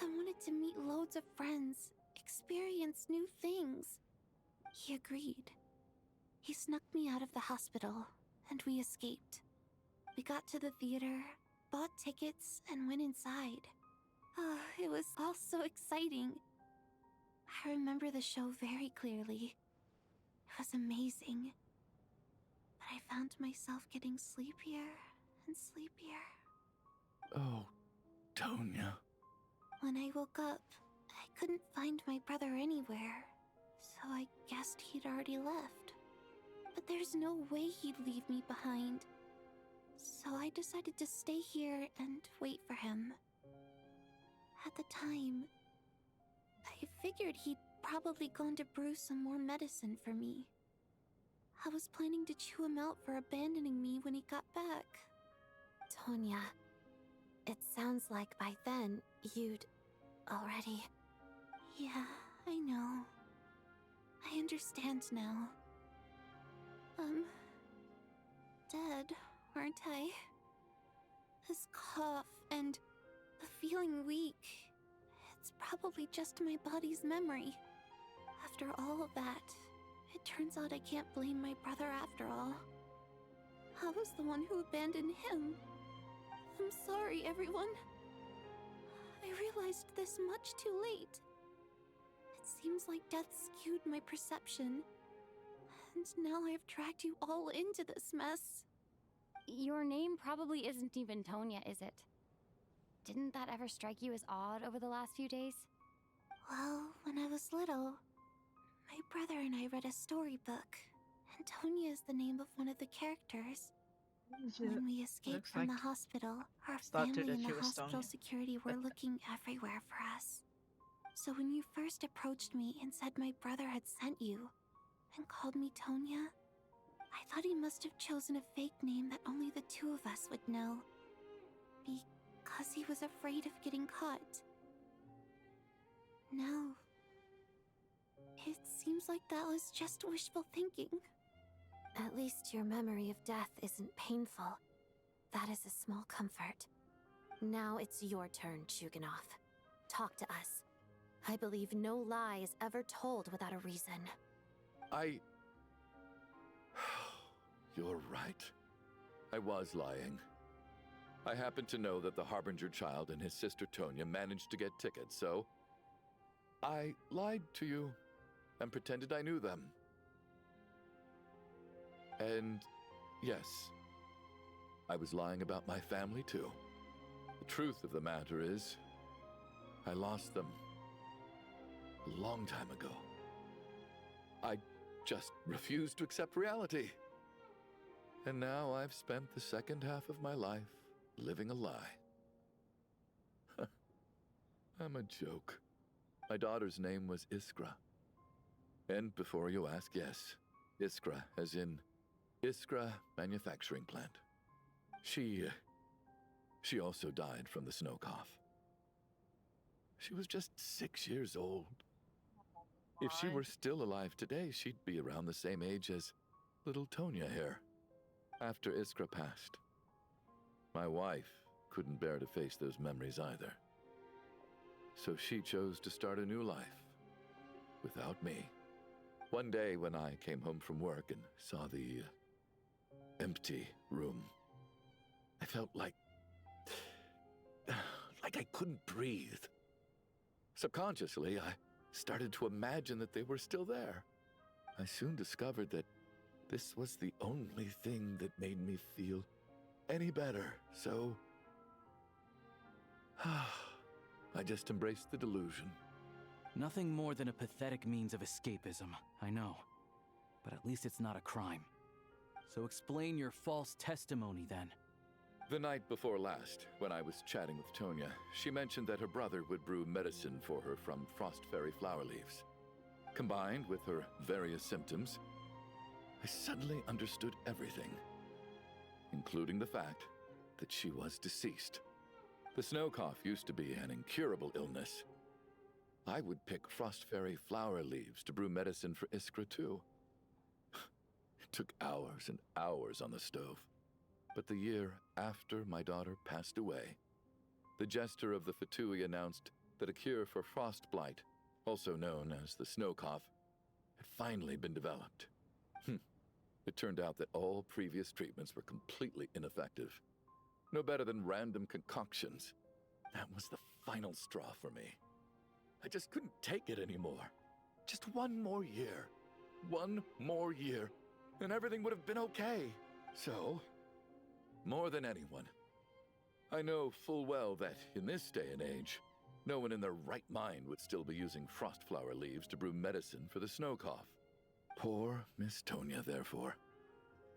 I wanted to meet loads of friends, experience new things. He agreed. He snuck me out of the hospital, and we escaped. We got to the theater, bought tickets, and went inside. Oh, it was all so exciting. I remember the show very clearly. It was amazing. But I found myself getting sleepier and sleepier. Oh, Tonya. When I woke up, I couldn't find my brother anywhere, so I guessed he'd already left. But there's no way he'd leave me behind. So I decided to stay here and wait for him. At the time, I figured he'd probably gone to brew some more medicine for me. I was planning to chew him out for abandoning me when he got back. Tonya, it sounds like by then you'd already... Yeah, I know. I understand now. Dead, aren't I? This cough and the feeling weak, it's probably just my body's memory. After all of that, it turns out I can't blame my brother after all. I was the one who abandoned him. I'm sorry, everyone. I realized this much too late. It seems like death skewed my perception. And now I've dragged you all into this mess. Your name probably isn't even Tonya, is it? Didn't that ever strike you as odd over the last few days? Well, when I was little, my brother and I read a storybook, and Tonya is the name of one of the characters. When we escaped from the hospital, our thought too family that and she the was hospital Tonya. security were looking everywhere for us. So when you first approached me and said my brother had sent you, and called me Tonya, I thought he must have chosen a fake name that only the two of us would know. Because he was afraid of getting caught. Now, it seems like that was just wishful thinking. At least your memory of death isn't painful. That is a small comfort. Now it's your turn, Chuganov. Talk to us. I believe no lie is ever told without a reason. You're right. I was lying. I happen to know that the Harbinger child and his sister Tonya managed to get tickets, so I lied to you and pretended I knew them. And yes, I was lying about my family too. The truth of the matter is, I lost them a long time ago. I just refused to accept reality. And now I've spent the second half of my life living a lie. I'm a joke. My daughter's name was Iskra. And before you ask, yes, Iskra, as in Iskra Manufacturing Plant. She also died from the snow cough. She was just 6 years old. If she were still alive today, she'd be around the same age as little Tonya here. After Iskra passed, my wife couldn't bear to face those memories either. So she chose to start a new life, without me. One day when I came home from work and saw the empty room, I felt like I couldn't breathe. Subconsciously, I started to imagine that they were still there. I soon discovered that this was the only thing that made me feel any better, so I just embraced the delusion. Nothing more than a pathetic means of escapism, I know. But at least it's not a crime. So explain your false testimony, then. The night before last, when I was chatting with Tonya, she mentioned that her brother would brew medicine for her from frost fairy flower leaves. Combined with her various symptoms, I suddenly understood everything, including the fact that she was deceased. The snow cough used to be an incurable illness. I would pick frost fairy flower leaves to brew medicine for Iskra too. It took hours and hours on the stove. But the year after my daughter passed away, the jester of the Fatui announced that a cure for frost blight, also known as the snow cough, had finally been developed. It turned out that all previous treatments were completely ineffective. No better than random concoctions. That was the final straw for me. I just couldn't take it anymore. Just one more year. One more year, and everything would have been okay. So, more than anyone, I know full well that in this day and age, no one in their right mind would still be using frost flower leaves to brew medicine for the snow cough. Poor Miss Tonya, therefore,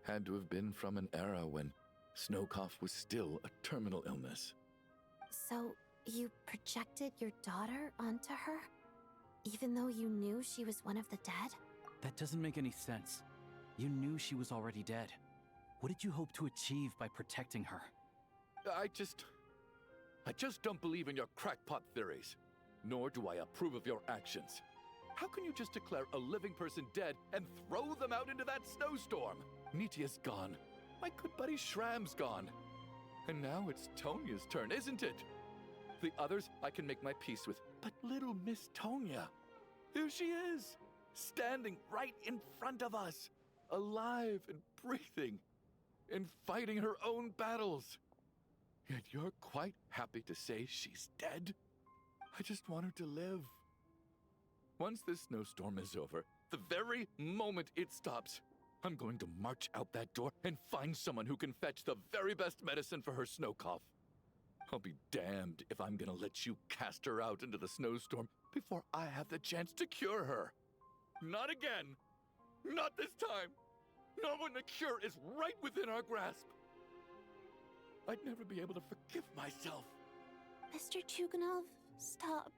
had to have been from an era when snow cough was still a terminal illness. So, you projected your daughter onto her? Even though you knew she was one of the dead? That doesn't make any sense. You knew she was already dead. What did you hope to achieve by protecting her? I just don't believe in your crackpot theories. Nor do I approve of your actions. How can you just declare a living person dead and throw them out into that snowstorm? Nitia's gone. My good buddy Shram's gone. And now it's Tonya's turn, isn't it? The others I can make my peace with, but little Miss Tonya, here she is, standing right in front of us, alive and breathing, and fighting her own battles. Yet you're quite happy to say she's dead? I just want her to live. Once this snowstorm is over, the very moment it stops, I'm going to march out that door and find someone who can fetch the very best medicine for her snow cough. I'll be damned if I'm gonna let you cast her out into the snowstorm before I have the chance to cure her. Not again! Not this time! Not when the cure is right within our grasp! I'd never be able to forgive myself. Mr. Chuganov, stop.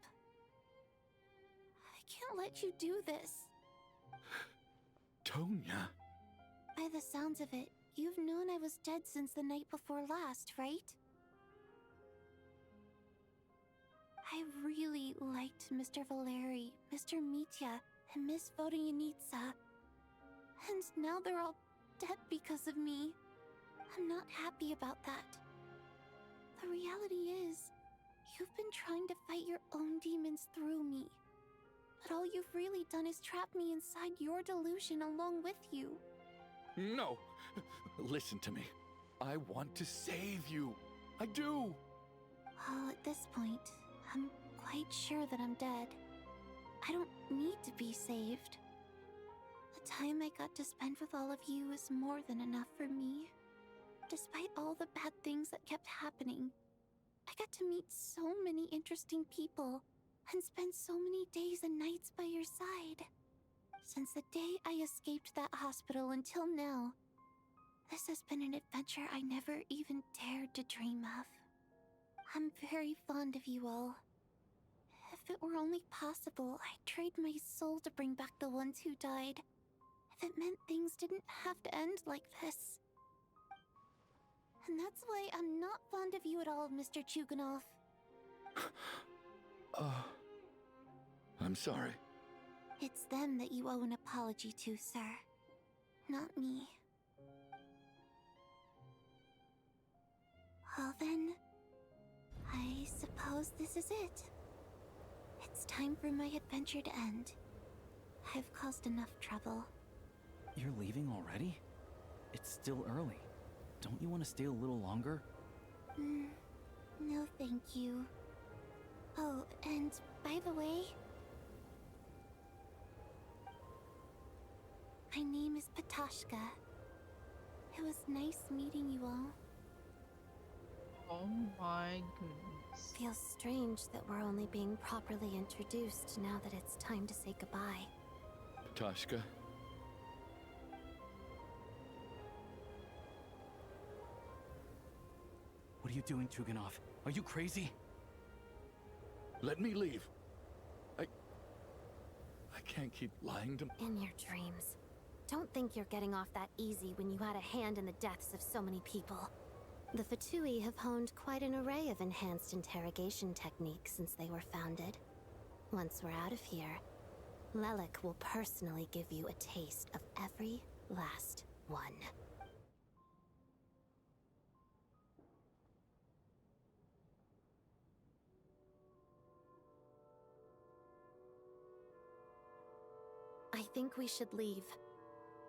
I can't let you do this. Tonya. By the sounds of it, you've known I was dead since the night before last, right? I really liked Mr. Valeri, Mr. Mitya, and Miss Vodyanitsa. And now they're all dead because of me. I'm not happy about that. The reality is, you've been trying to fight your own demons through me. But all you've really done is trap me inside your delusion along with you. No! Listen to me. I want to save you. I do! Well, at this point, I'm quite sure that I'm dead. I don't need to be saved. The time I got to spend with all of you is more than enough for me. Despite all the bad things that kept happening, I got to meet so many interesting people and spend so many days and nights by your side. Since the day I escaped that hospital until now, this has been an adventure I never even dared to dream of. I'm very fond of you all. If it were only possible, I'd trade my soul to bring back the ones who died. If it meant things didn't have to end like this. And that's why I'm not fond of you at all, Mr. Chuganov. I'm sorry. It's them that you owe an apology to, sir. not me. Well then, I suppose this is it. It's time for my adventure to end. I've caused enough trouble. You're leaving already? It's still early. Don't you want to stay a little longer? No thank you. Oh, and by the way, my name is Patashka. It was nice meeting you all. Oh my goodness. Feels strange that we're only being properly introduced now that it's time to say goodbye. Tashka. What are you doing, Chuganov? Are you crazy? Let me leave. I can't keep lying to... In your dreams. Don't think you're getting off that easy when you had a hand in the deaths of so many people. The Fatui have honed quite an array of enhanced interrogation techniques since they were founded. Once we're out of here, Lelik will personally give you a taste of every last one. I think we should leave.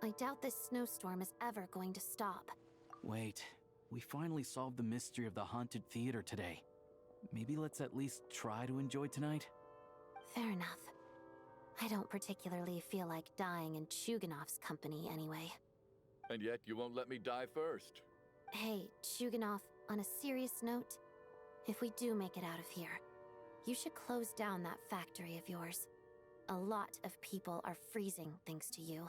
I doubt this snowstorm is ever going to stop. Wait, we finally solved the mystery of the haunted theater today. Maybe let's at least try to enjoy tonight? Fair enough. I don't particularly feel like dying in Chuganov's company anyway. And yet you won't let me die first. Hey, Chuganov, on a serious note, if we do make it out of here, you should close down that factory of yours. A lot of people are freezing thanks to you.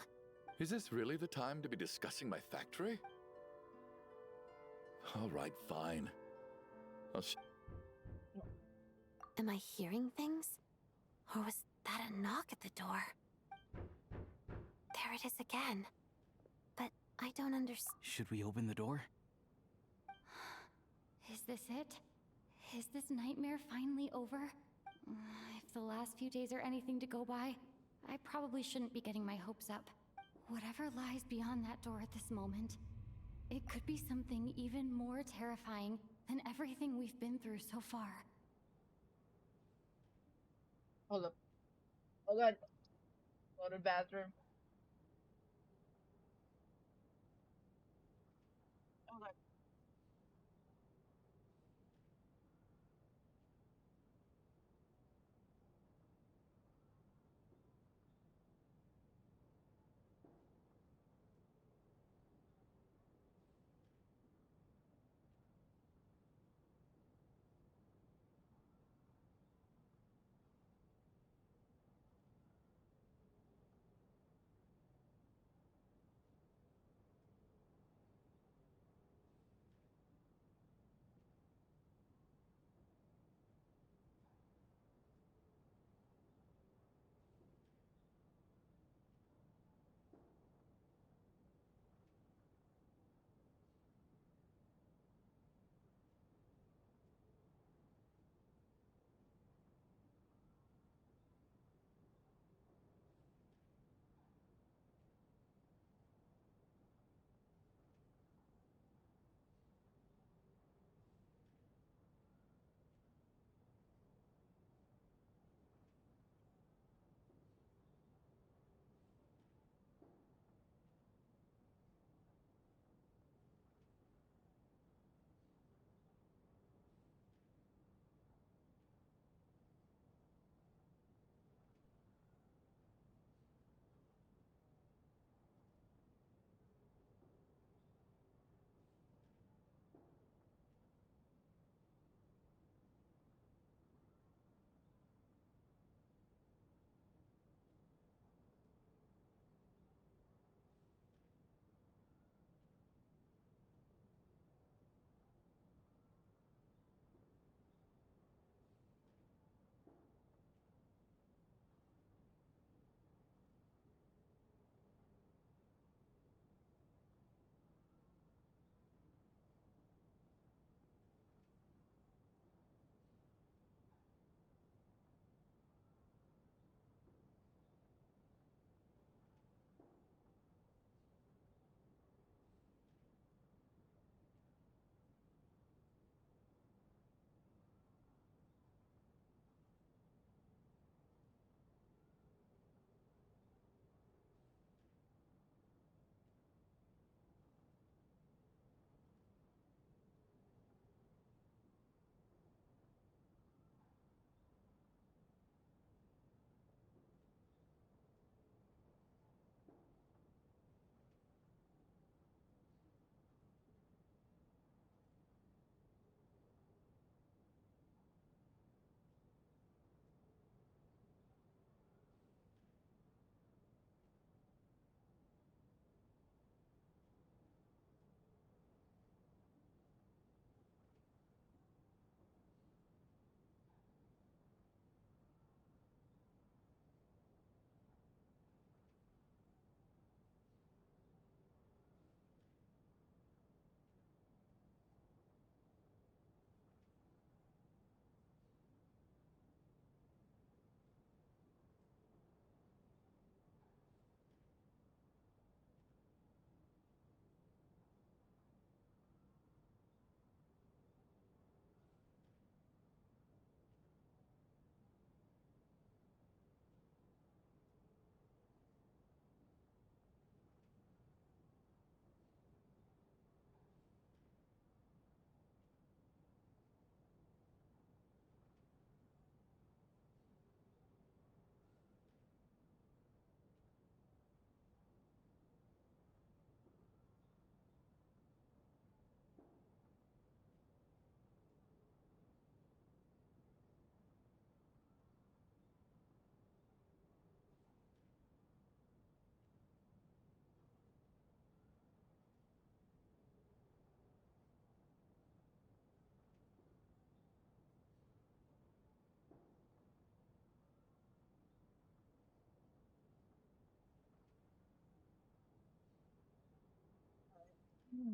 Is this really the time to be discussing my factory? All right, fine. Am I hearing things? Or was that a knock at the door? There it is again. But I don't understand. Should we open the door? Is this it? Is this nightmare finally over? If the last few days are anything to go by, I probably shouldn't be getting my hopes up. Whatever lies beyond that door at this moment, it could be something even more terrifying than everything we've been through so far. Hold up. Oh god. Go to the bathroom. Oh god.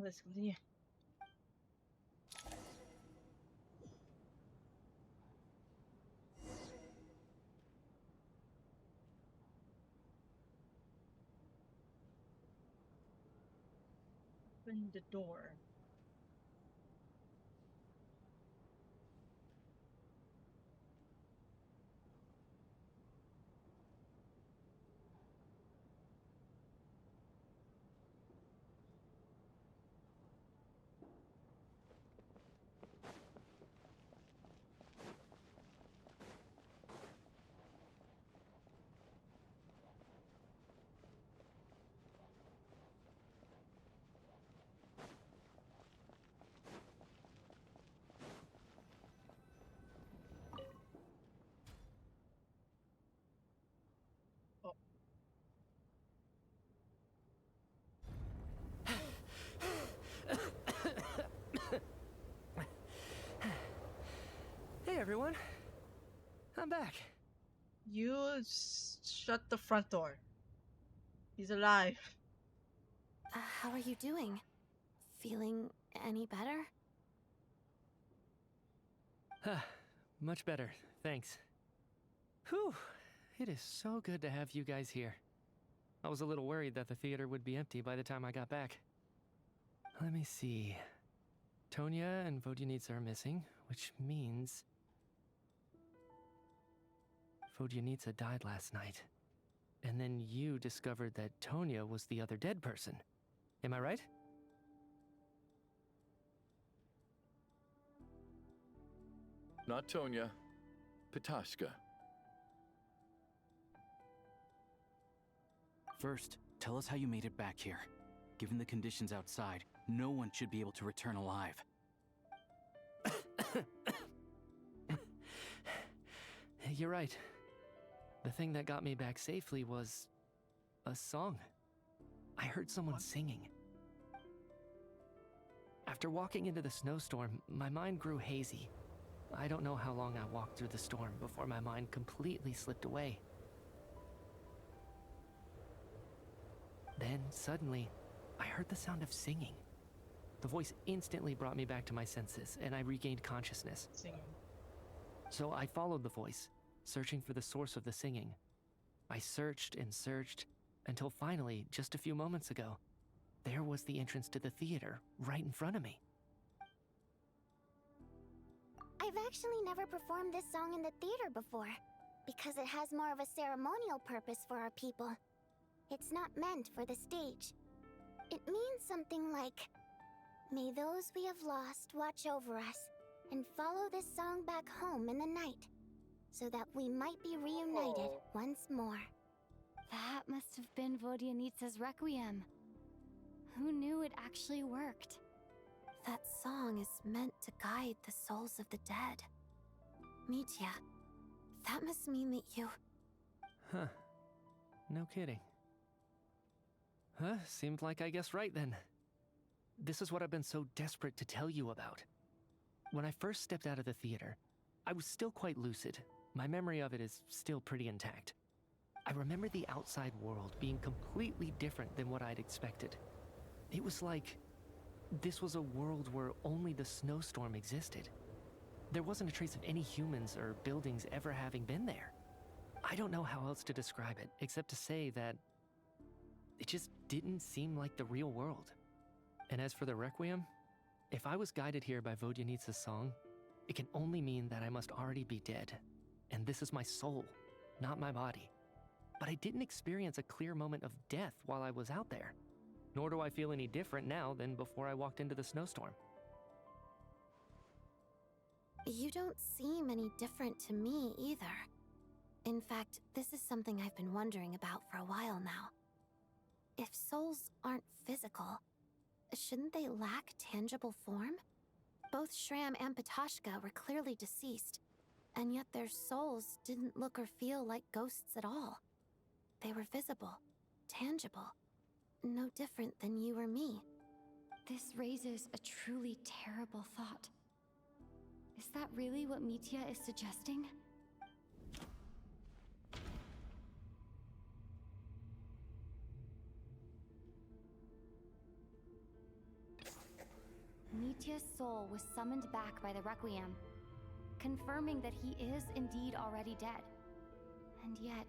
Let's continue. Open the door. Oh. Hey everyone, I'm back. You shut the front door. He's alive. How are you doing? Feeling any better? Much better, thanks. Whew, it is so good to have you guys here. I was a little worried that the theater would be empty by the time I got back. Let me see. Tonya and Vodyanitsa are missing, which means Vodyanitsa died last night. And then you discovered that Tonya was the other dead person. Am I right? Not Tonya. Pitashka. First, tell us how you made it back here. Given the conditions outside, no one should be able to return alive. You're right. The thing that got me back safely was a song. I heard someone singing. After walking into the snowstorm, my mind grew hazy. I don't know how long I walked through the storm before my mind completely slipped away. Then, suddenly, I heard the sound of singing. The voice instantly brought me back to my senses, and I regained consciousness. Singing. So I followed the voice, searching for the source of the singing. I searched and searched, until finally, just a few moments ago, there was the entrance to the theater, right in front of me. I've actually never performed this song in the theater before, because it has more of a ceremonial purpose for our people. It's not meant for the stage. It means something like, "May those we have lost watch over us, and follow this song back home in the night, so that we might be reunited once more." That must have been Vodyanitsa's Requiem. Who knew it actually worked? That song is meant to guide the souls of the dead. Mitya, that must mean that you... Huh. No kidding. Huh, seemed like I guessed right then. This is what I've been so desperate to tell you about. When I first stepped out of the theater, I was still quite lucid. My memory of it is still pretty intact. I remember the outside world being completely different than what I'd expected. It was like this was a world where only the snowstorm existed. There wasn't a trace of any humans or buildings ever having been there. I don't know how else to describe it, except to say that it just didn't seem like the real world. And as for the Requiem, if I was guided here by Vodyanitsa's song, it can only mean that I must already be dead. And this is my soul, not my body. But I didn't experience a clear moment of death while I was out there. Nor do I feel any different now than before I walked into the snowstorm. You don't seem any different to me either. In fact, this is something I've been wondering about for a while now. If souls aren't physical, shouldn't they lack tangible form? Both Shram and Pitashka were clearly deceased, and yet their souls didn't look or feel like ghosts at all. They were visible, tangible, no different than you or me. This raises a truly terrible thought. Is that really what Mitya is suggesting? Mitya's soul was summoned back by the Requiem, confirming that he is indeed already dead. And yet,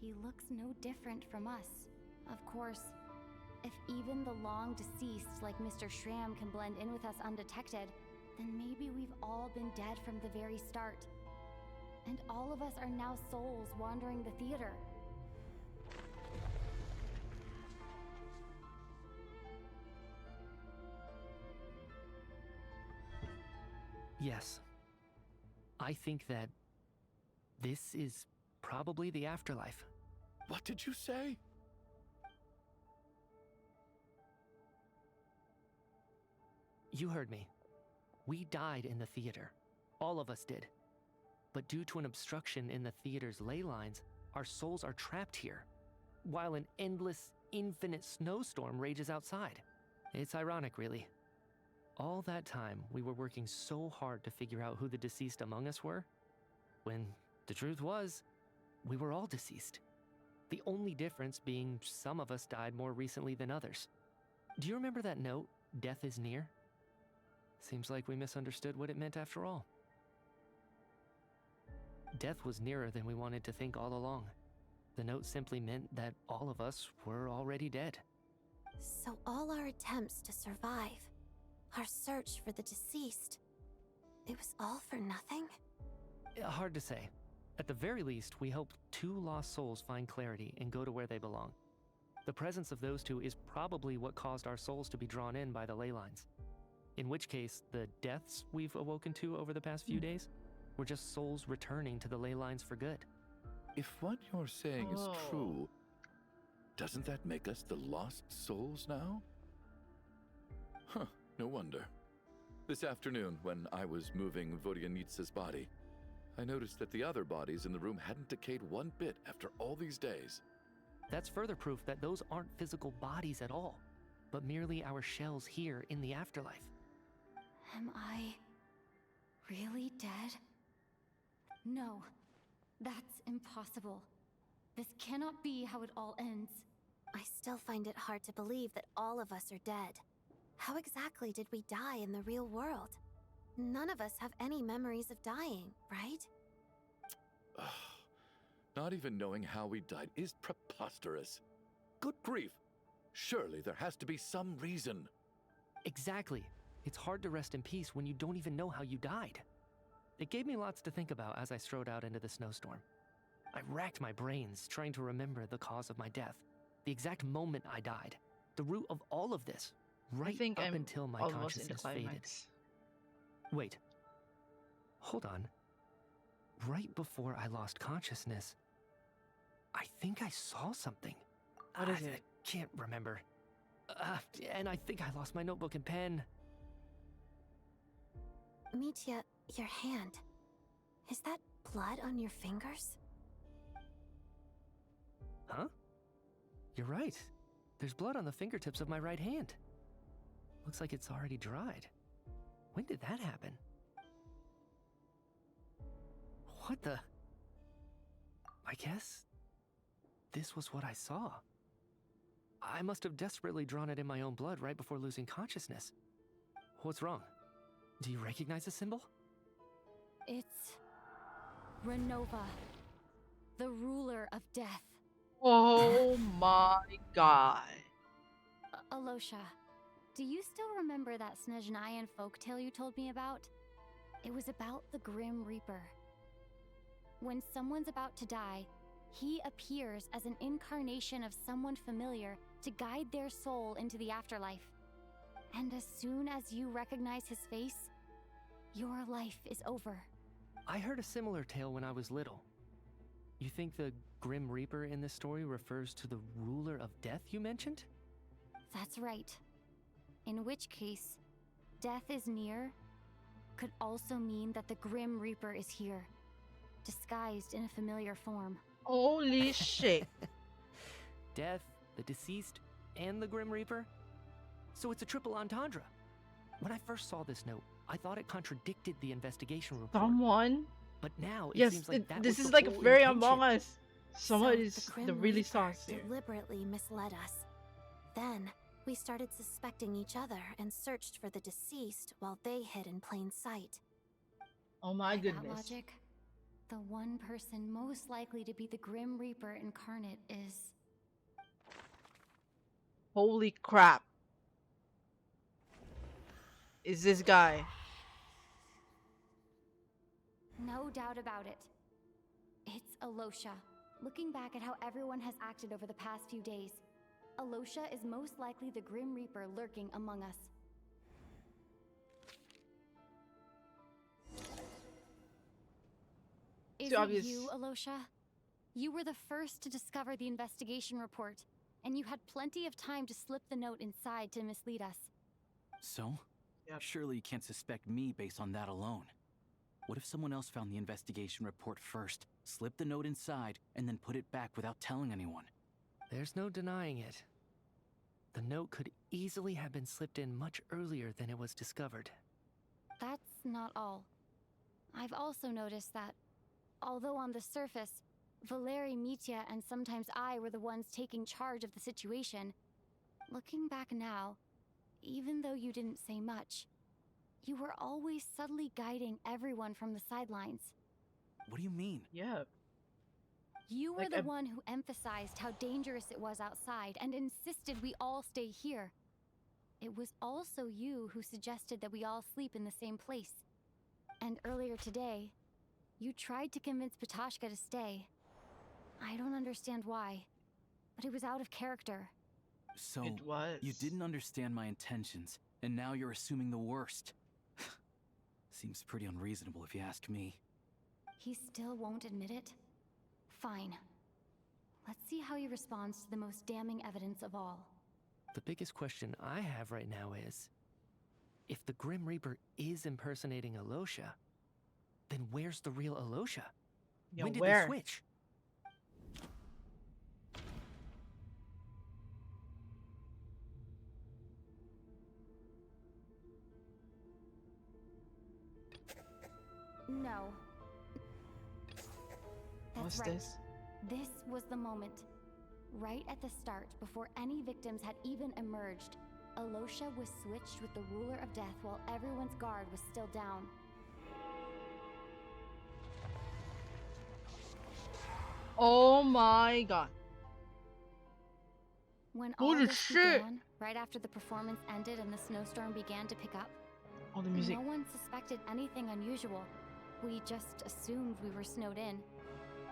he looks no different from us. Of course, if even the long deceased like Mr. Shram can blend in with us undetected, then maybe we've all been dead from the very start. And all of us are now souls wandering the theater. Yes. I think that this is probably the afterlife. What did you say? You heard me. We died in the theater. All of us did. But due to an obstruction in the theater's ley lines, our souls are trapped here, while an endless, infinite snowstorm rages outside. It's ironic, really. All that time, we were working so hard to figure out who the deceased among us were, when the truth was, we were all deceased. The only difference being some of us died more recently than others. Do you remember that note, "Death is near"? Seems like we misunderstood what it meant after all. Death was nearer than we wanted to think all along. The note simply meant that all of us were already dead. So all our attempts to survive, our search for the deceased, it was all for nothing? Hard to say. At the very least, we hope 2 lost souls find clarity and go to where they belong. The presence of those 2 is probably what caused our souls to be drawn in by the ley lines. In which case, the deaths we've awoken to over the past few days were just souls returning to the ley lines for good. If what you're saying is true, doesn't that make us the lost souls now? Huh, no wonder. This afternoon, when I was moving Vodyanitsa's body, I noticed that the other bodies in the room hadn't decayed one bit after all these days. That's further proof that those aren't physical bodies at all, but merely our shells here in the afterlife. Am I really dead? No, that's impossible. This cannot be how it all ends. I still find it hard to believe that all of us are dead. How exactly did we die in the real world? None of us have any memories of dying, right? Not even knowing how we died is preposterous. Good grief! Surely there has to be some reason. Exactly. It's hard to rest in peace when you don't even know how you died. It gave me lots to think about as I strode out into the snowstorm. I racked my brains trying to remember the cause of my death, the exact moment I died, the root of all of this, right up until my consciousness faded. Wait. Hold on. Right before I lost consciousness, I think I saw something. What is it? I can't remember. And I think I lost my notebook and pen. Mitya, your hand. Is that blood on your fingers? Huh? You're right. There's blood on the fingertips of my right hand. Looks like it's already dried. When did that happen? What the? I guess this was what I saw. I must have desperately drawn it in my own blood right before losing consciousness. What's wrong? Do you recognize the symbol? It's Renova, the ruler of death. Oh my god. Alosha, do you still remember that Snezhnayan folktale you told me about? It was about the Grim Reaper. When someone's about to die, he appears as an incarnation of someone familiar to guide their soul into the afterlife. And as soon as you recognize his face, your life is over. I heard a similar tale when I was little. You think the Grim Reaper in this story refers to the ruler of death you mentioned? That's right. In which case, death is near could also mean that the Grim Reaper is here, disguised in a familiar form. Holy shit. Death, the deceased, and the Grim Reaper? So it's a triple entendre. When I first saw this note, I thought it contradicted the investigation report. Someone? But now it Yes, seems like that this was is the like whole very intention. Among Us. Someone So is the Grim the really Reaper saucy. deliberately misled us. Then, We started suspecting each other and searched for the deceased while they hid in plain sight. Oh my By goodness. that logic, the one person most likely to be the Grim Reaper incarnate is... Holy crap. Is this guy? No doubt about it. It's Alosha. Looking back at how everyone has acted over the past few days, Alosha is most likely the Grim Reaper lurking among us. Is Too it obvious. you, Alosha? You were the first to discover the investigation report, and you had plenty of time to slip the note inside to mislead us. So? Yep. Surely you can't suspect me based on that alone. What if someone else found the investigation report first, slipped the note inside, and then put it back without telling anyone? There's no denying it. The note could easily have been slipped in much earlier than it was discovered. That's not all. I've also noticed that, although on the surface, Valeri, Mitya, and sometimes I were the ones taking charge of the situation, looking back now, even though you didn't say much, you were always subtly guiding everyone from the sidelines. What do you mean? Yeah. You were Like the one who emphasized how dangerous it was outside and insisted we all stay here. It was also you who suggested that we all sleep in the same place. And earlier today, you tried to convince Patashka to stay. I don't understand why, but it was out of character. So, It was. you didn't understand my intentions, and now you're assuming the worst. Seems pretty unreasonable if you ask me. He still won't admit it? Fine. Let's see how he responds to the most damning evidence of all. The biggest question I have right now is, if the Grim Reaper is impersonating Alosha, then where's the real Alosha? Yeah, when did where? they switch? No. What's That's right. this? This was the moment. Right at the start, before any victims had even emerged, Alosha was switched with the Ruler of Death while everyone's guard was still down. Oh my god. When all Holy this shit. began, right after the performance ended and the snowstorm began to pick up, All the music. no one suspected anything unusual. We just assumed we were snowed in.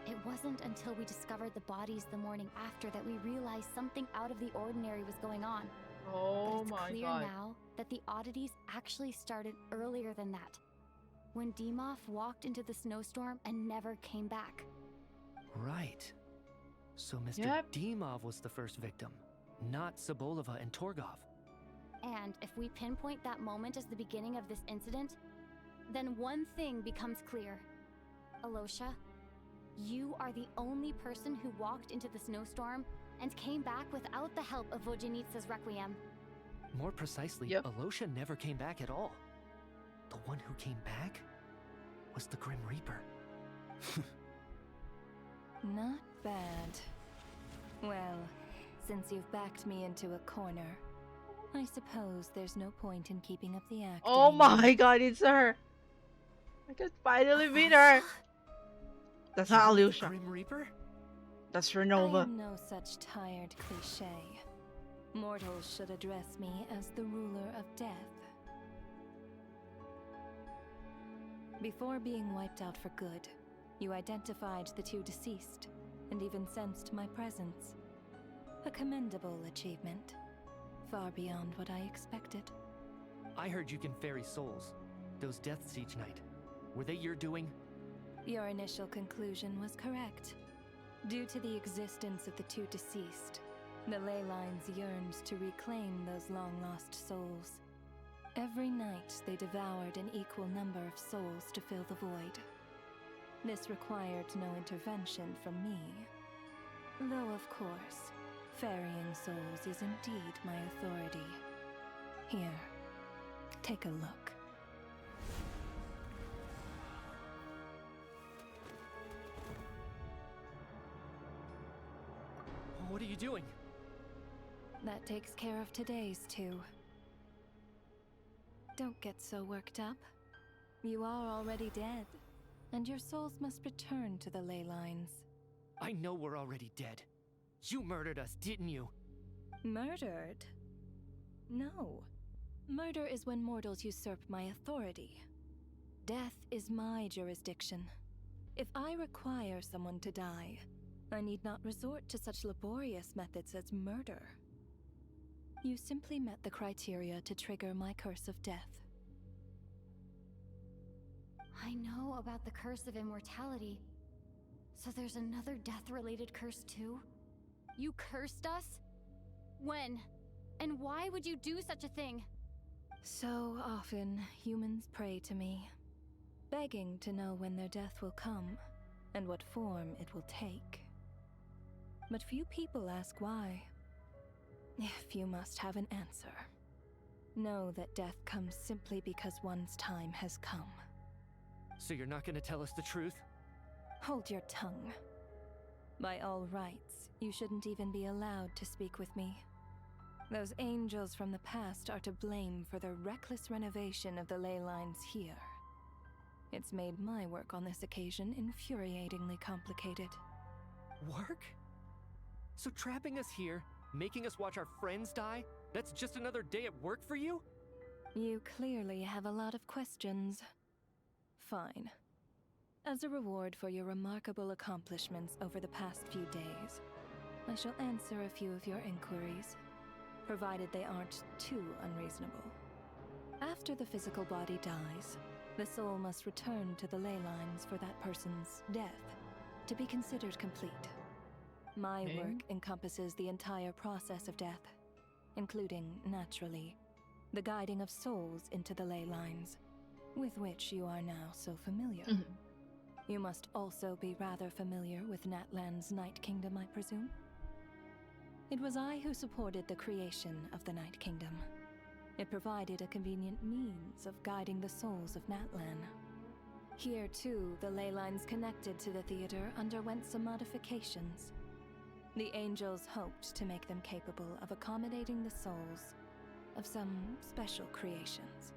It wasn't until we discovered the bodies the morning after that we realized something out of the ordinary was going on. Oh But my it's clear god. now that the oddities actually started earlier than that, when Dimov walked into the snowstorm and never came back. Right. So Mr. Yep. Dimov was the first victim, not Sobolova and Torgov. And if we pinpoint that moment as the beginning of this incident, then one thing becomes clear. Alosha, you are the only person who walked into the snowstorm and came back without the help of Vojanitsa's Requiem. More precisely, Yep. Alosha never came back at all. The one who came back was the Grim Reaper. Not bad. Well, since you've backed me into a corner, I suppose there's no point in keeping up the act. Oh anymore. my god, it's her. I can finally meet her. That's not You're the Alyosha. Grim Reaper? That's I Renova. am no such tired cliché. Mortals should address me as the ruler of death. Before being wiped out for good, you identified the two deceased, and even sensed my presence. A commendable achievement. Far beyond what I expected. I heard you can ferry souls. Those deaths each night. Were they your doing? Your initial conclusion was correct. Due to the existence of the two deceased, the ley lines yearns to reclaim those long-lost souls. Every night they devoured an equal number of souls to fill the void. This required no intervention from me. Though, of course, ferrying souls is indeed my authority. Here, take a look. What are you doing? That That takes care of today's too. Don't get so worked up. You are already dead, and your souls must return to the ley lines. I know we're already dead. You murdered us, didn't you? Murdered? No. Murder is when mortals usurp my authority. Death is my jurisdiction. If I require someone to die, I need not resort to such laborious methods as murder. You simply met the criteria to trigger my curse of death. I know about the curse of immortality. So there's another death-related curse too? You cursed us? When? And why would you do such a thing? So often, humans pray to me, begging to know when their death will come, and what form it will take. But few people ask why. If you must have an answer, know that death comes simply because one's time has come. So you're not gonna tell us the truth? Hold your tongue. By all rights, you shouldn't even be allowed to speak with me. Those angels from the past are to blame for the reckless renovation of the ley lines here. It's made my work on this occasion infuriatingly complicated. Work? So trapping us here, making us watch our friends die, that's just another day at work for you? You clearly have a lot of questions. Fine. As a reward for your remarkable accomplishments over the past few days, I shall answer a few of your inquiries, provided they aren't too unreasonable. After the physical body dies, the soul must return to the ley lines for that person's death to be considered complete. My work encompasses the entire process of death, including, naturally, the guiding of souls into the ley lines, with which you are now so familiar. You must also be rather familiar with Natlan's Night Kingdom, I presume? It was I who supported the creation of the Night Kingdom. It provided a convenient means of guiding the souls of Natlan. Here, too, the ley lines connected to the theater underwent some modifications. The angels hoped to make them capable of accommodating the souls of some special creations.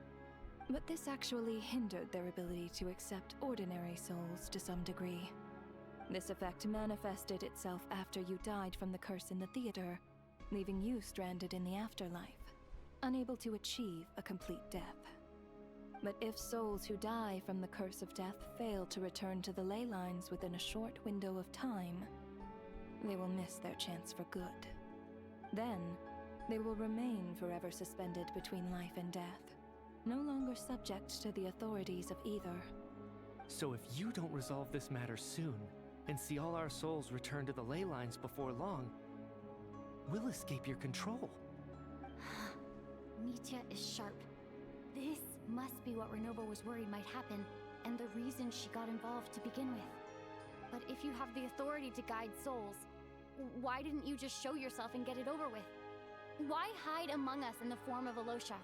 But this actually hindered their ability to accept ordinary souls to some degree. This effect manifested itself after you died from the curse in the theater, leaving you stranded in the afterlife, unable to achieve a complete death. But if souls who die from the curse of death fail to return to the ley lines within a short window of time, they will miss their chance for good. Then, they will remain forever suspended between life and death, no longer subject to the authorities of either. So if you don't resolve this matter soon, and see all our souls return to the ley lines before long, we'll escape your control. Mitya is sharp. This must be what Renova was worried might happen, and the reason she got involved to begin with. But if you have the authority to guide souls, why didn't you just show yourself and get it over with? Why hide among us in the form of Alosha?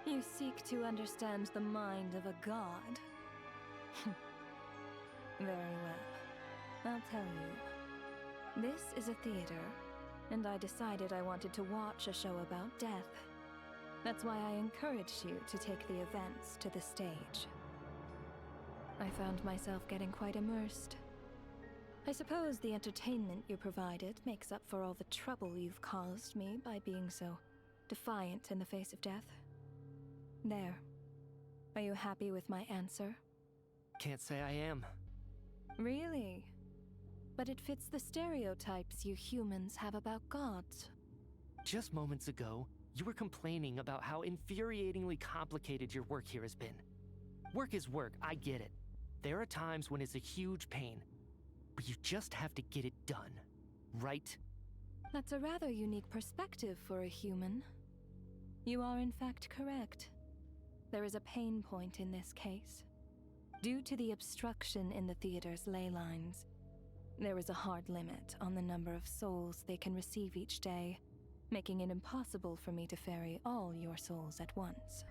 You seek to understand the mind of a god. Very well. I'll tell you. This is a theater, and I decided I wanted to watch a show about death. That's why I encouraged you to take the events to the stage. I found myself getting quite immersed. I suppose the entertainment you provided makes up for all the trouble you've caused me by being so defiant in the face of death. There. Are you happy with my answer? Can't say I am. Really? But it fits the stereotypes you humans have about gods. Just moments ago, you were complaining about how infuriatingly complicated your work here has been. Work is work, I get it. There are times when it's a huge pain, but you just have to get it done, right? That's a rather unique perspective for a human. You are in fact correct. There is a pain point in this case. Due to the obstruction in the theater's ley lines, there is a hard limit on the number of souls they can receive each day, making it impossible for me to ferry all your souls at once.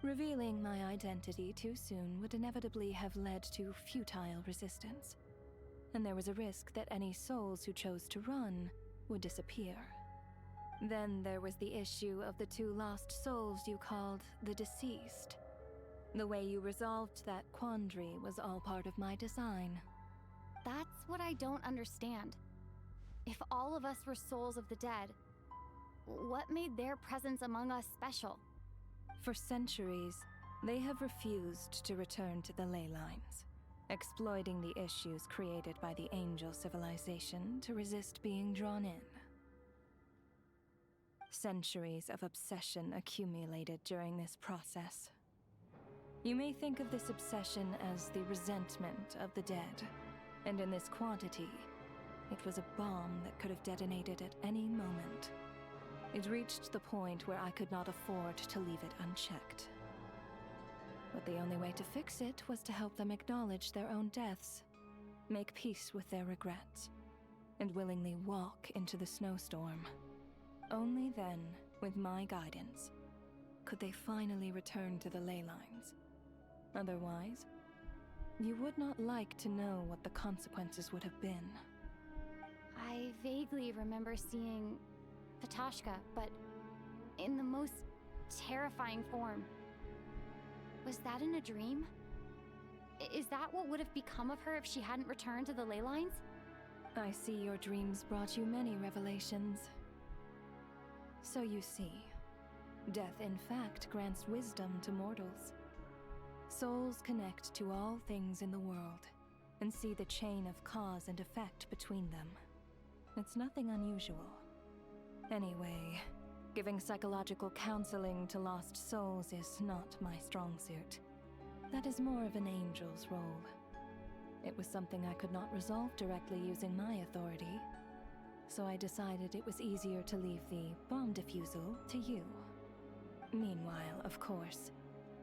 Revealing my identity too soon would inevitably have led to futile resistance, and there was a risk that any souls who chose to run would disappear. Then there was the issue of the 2 lost souls you called the deceased. The way you resolved that quandary was all part of my design. That's what I don't understand. If all of us were souls of the dead, what made their presence among us special? For centuries, they have refused to return to the ley lines, exploiting the issues created by the angel civilization to resist being drawn in. Centuries of obsession accumulated during this process. You may think of this obsession as the resentment of the dead, and in this quantity, it was a bomb that could have detonated at any moment. It reached the point where I could not afford to leave it unchecked. But the only way to fix it was to help them acknowledge their own deaths, make peace with their regrets, and willingly walk into the snowstorm. Only then, with my guidance, could they finally return to the ley lines. Otherwise, you would not like to know what the consequences would have been. I vaguely remember seeing Patashka, but in the most terrifying form. Was that in a dream? Is that what would have become of her if she hadn't returned to the ley lines? I see your dreams brought you many revelations. So you see, death in fact grants wisdom to mortals. Souls connect to all things in the world and see the chain of cause and effect between them. It's nothing unusual. Anyway, giving psychological counseling to lost souls is not my strong suit. That is more of an angel's role. It was something I could not resolve directly using my authority, so I decided it was easier to leave the bomb defusal to you. Meanwhile, of course,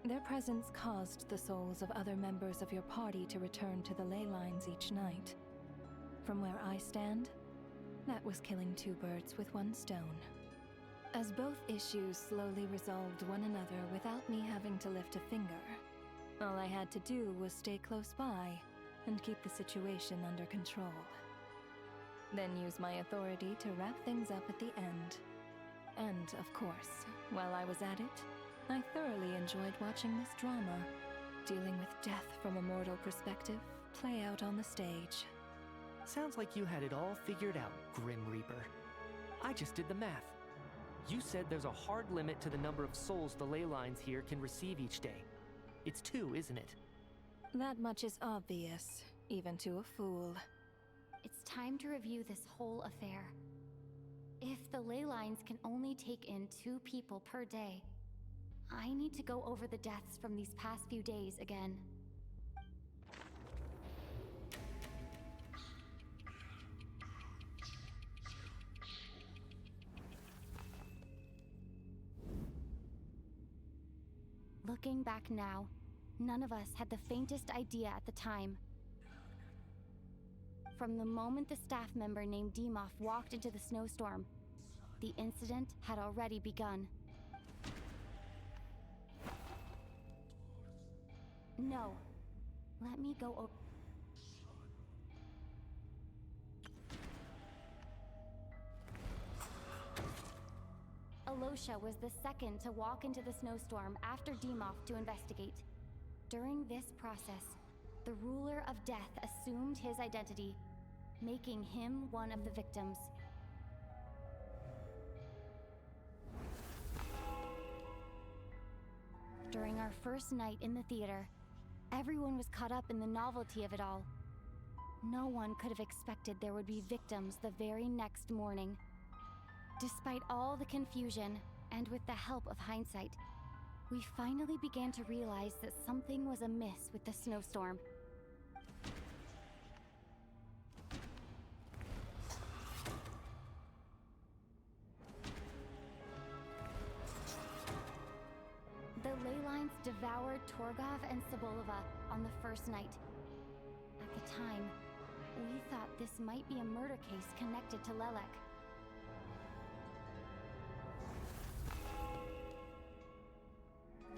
their presence caused the souls of other members of your party to return to the ley lines each night. From where I stand, that was killing 2 birds with 1 stone. As both issues slowly resolved one another without me having to lift a finger, all I had to do was stay close by and keep the situation under control. Then use my authority to wrap things up at the end. And, of course, while I was at it, I thoroughly enjoyed watching this drama, dealing with death from a mortal perspective, play out on the stage. Sounds like you had it all figured out, Grim Reaper. I just did the math. You said there's a hard limit to the number of souls the ley lines here can receive each day. It's 2, isn't it? That much is obvious, even to a fool. It's time to review this whole affair. If the ley lines can only take in 2 people per day, I need to go over the deaths from these past few days again. Looking back now, none of us had the faintest idea at the time. From the moment the staff member named Dimov walked into the snowstorm, the incident had already begun. No. Let me go over. Alosha was the second to walk into the snowstorm after Dimov to investigate. During this process, the ruler of death assumed his identity, making him one of the victims. During our first night in the theater, everyone was caught up in the novelty of it all. No one could have expected there would be victims the very next morning. Despite all the confusion, and with the help of hindsight, we finally began to realize that something was amiss with the snowstorm. The ley lines devoured Torgov and Sobolova on the first night. At the time, we thought this might be a murder case connected to Lelek.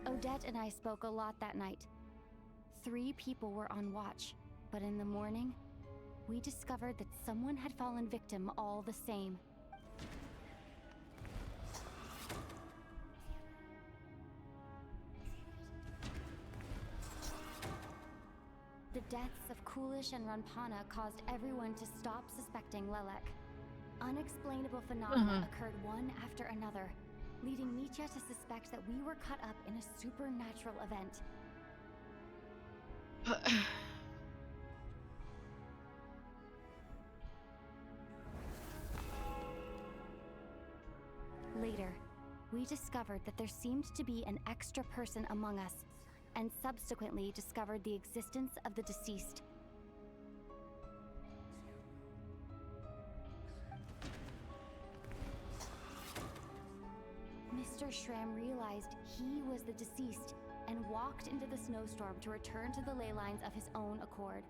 Odette and I spoke a lot that night. 3 people were on watch, but in the morning, we discovered that someone had fallen victim all the same. The deaths of Coolish and Ranpana caused everyone to stop suspecting Lelek. Unexplainable phenomena occurred one after another, leading Mitya to suspect that we were caught up in a supernatural event. Later, we discovered that there seemed to be an extra person among us, and subsequently discovered the existence of the deceased. Mr. Shram realized he was the deceased and walked into the snowstorm to return to the ley lines of his own accord.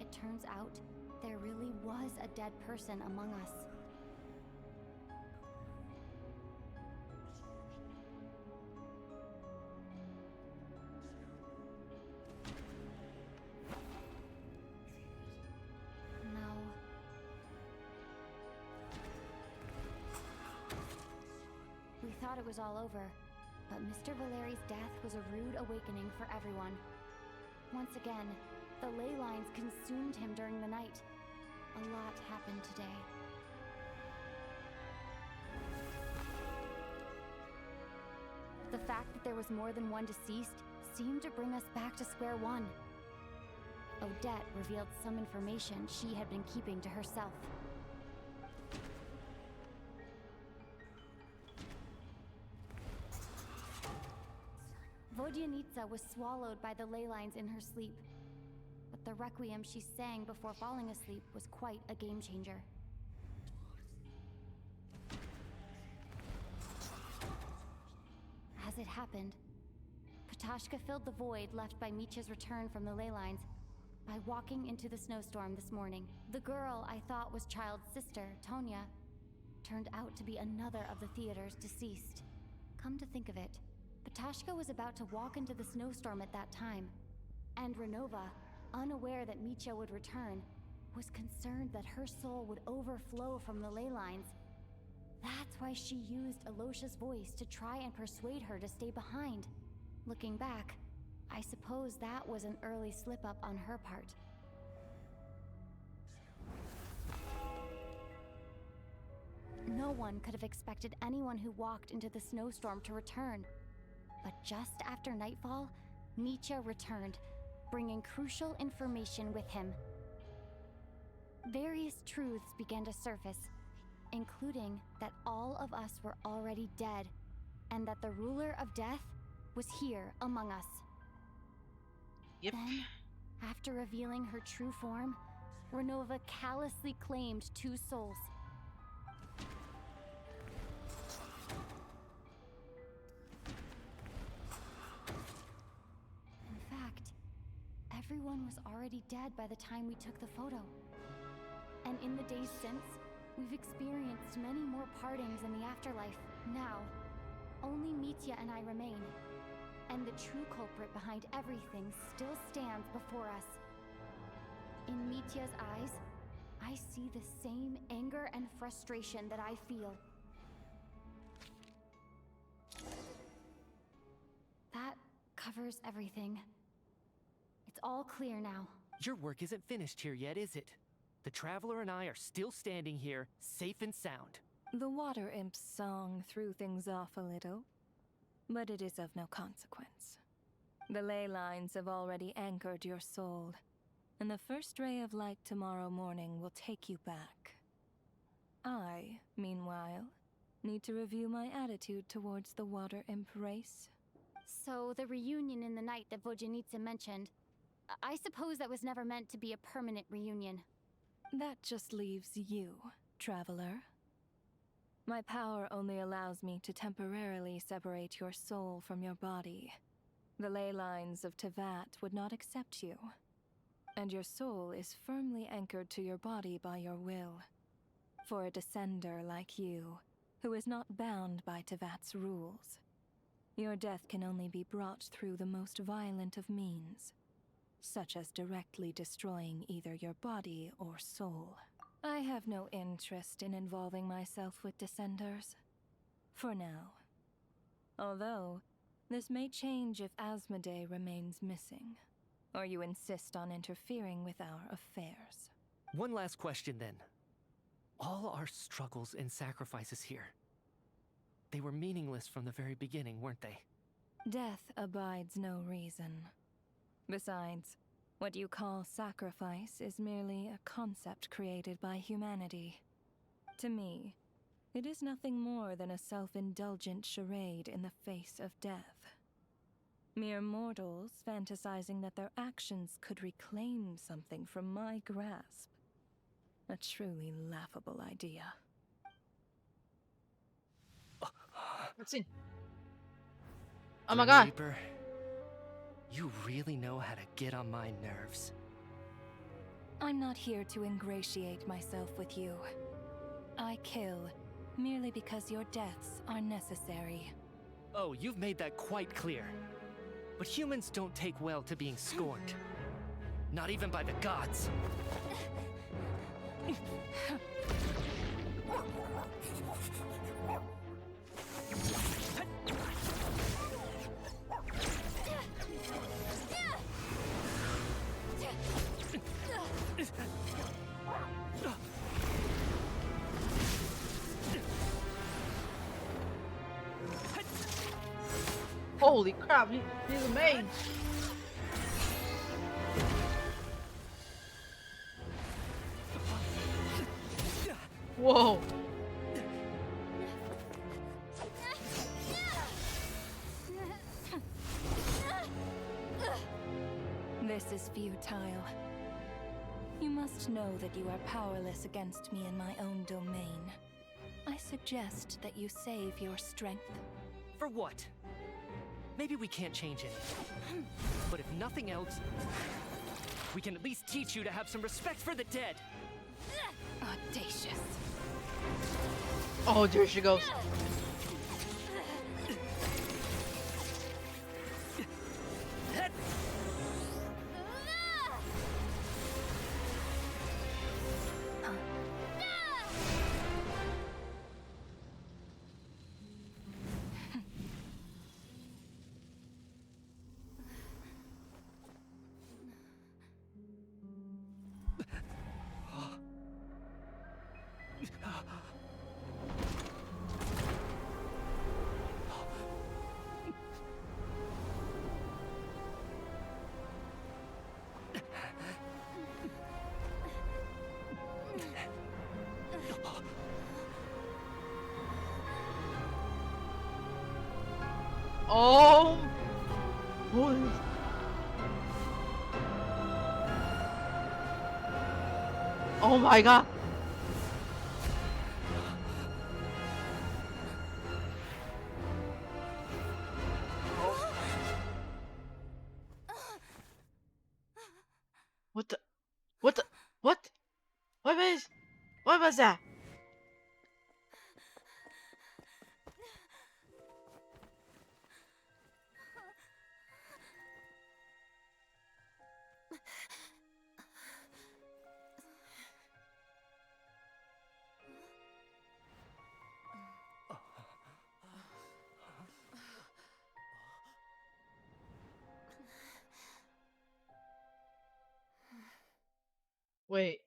It turns out there really was a dead person among us. We thought it was all over, but Mr. Valeri's death was a rude awakening for everyone. Once again, the ley lines consumed him during the night. A lot happened today. The fact that there was more than one deceased seemed to bring us back to square one. Odette revealed some information she had been keeping to herself. Vodyanitsa was swallowed by the ley lines in her sleep, but the requiem she sang before falling asleep was quite a game changer. As it happened, Patashka filled the void left by Mitya's return from the ley lines by walking into the snowstorm this morning. The girl I thought was Child's sister, Tonya, turned out to be another of the theater's deceased. Come to think of it, Patashka was about to walk into the snowstorm at that time, and Renova, unaware that Mitya would return, was concerned that her soul would overflow from the ley lines. That's why she used Alosha's voice to try and persuade her to stay behind. Looking back, I suppose that was an early slip-up on her part. No one could have expected anyone who walked into the snowstorm to return. But just after nightfall, Mitya returned, bringing crucial information with him. Various truths began to surface, including that all of us were already dead, and that the ruler of death was here among us. Yep. Then, after revealing her true form, Renova callously claimed 2 souls. In fact, everyone was already dead by the time we took the photo. And in the days since, we've experienced many more partings in the afterlife. Now, only Mitya and I remain. And the true culprit behind everything still stands before us. In Mitya's eyes, I see the same anger and frustration that I feel. That covers everything. It's all clear now. Your work isn't finished here yet, is it? The Traveler and I are still standing here, safe and sound. The Water Imp's song threw things off a little, but it is of no consequence. The ley lines have already anchored your soul, and the first ray of light tomorrow morning will take you back. I, meanwhile, need to review my attitude towards the Water Imp race. So, the reunion in the night that Vodyanitsa mentioned, I suppose that was never meant to be a permanent reunion. That just leaves you, Traveler. My power only allows me to temporarily separate your soul from your body. The ley lines of Tevat would not accept you, and your soul is firmly anchored to your body by your will. For a descender like you, who is not bound by Tevat's rules, your death can only be brought through the most violent of means, such as directly destroying either your body or soul. I have no interest in involving myself with Descenders. For now. Although, this may change if Asmodee remains missing. Or you insist on interfering with our affairs? One last question then. All our struggles and sacrifices here, they were meaningless from the very beginning, weren't they? Death abides no reason. Besides, what you call sacrifice is merely a concept created by humanity. To me, it is nothing more than a self-indulgent charade in the face of death. Mere mortals fantasizing that their actions could reclaim something from my grasp. A truly laughable idea. What's in? Oh my god. Reaper, you really know how to get on my nerves. I'm not here to ingratiate myself with you. I kill merely because your deaths are necessary. Oh, you've made that quite clear. But humans don't take well to being scorned. Not even by the gods. Holy crap, he's a mage. Whoa. This is futile. You must know that you are powerless against me in my own domain. I suggest that you save your strength. For what? Maybe we can't change it. But if nothing else, we can at least teach you to have some respect for the dead. Audacious. Oh, there she goes. Oh. Holy. Oh my god. What the? What the? What? What was that? Wait.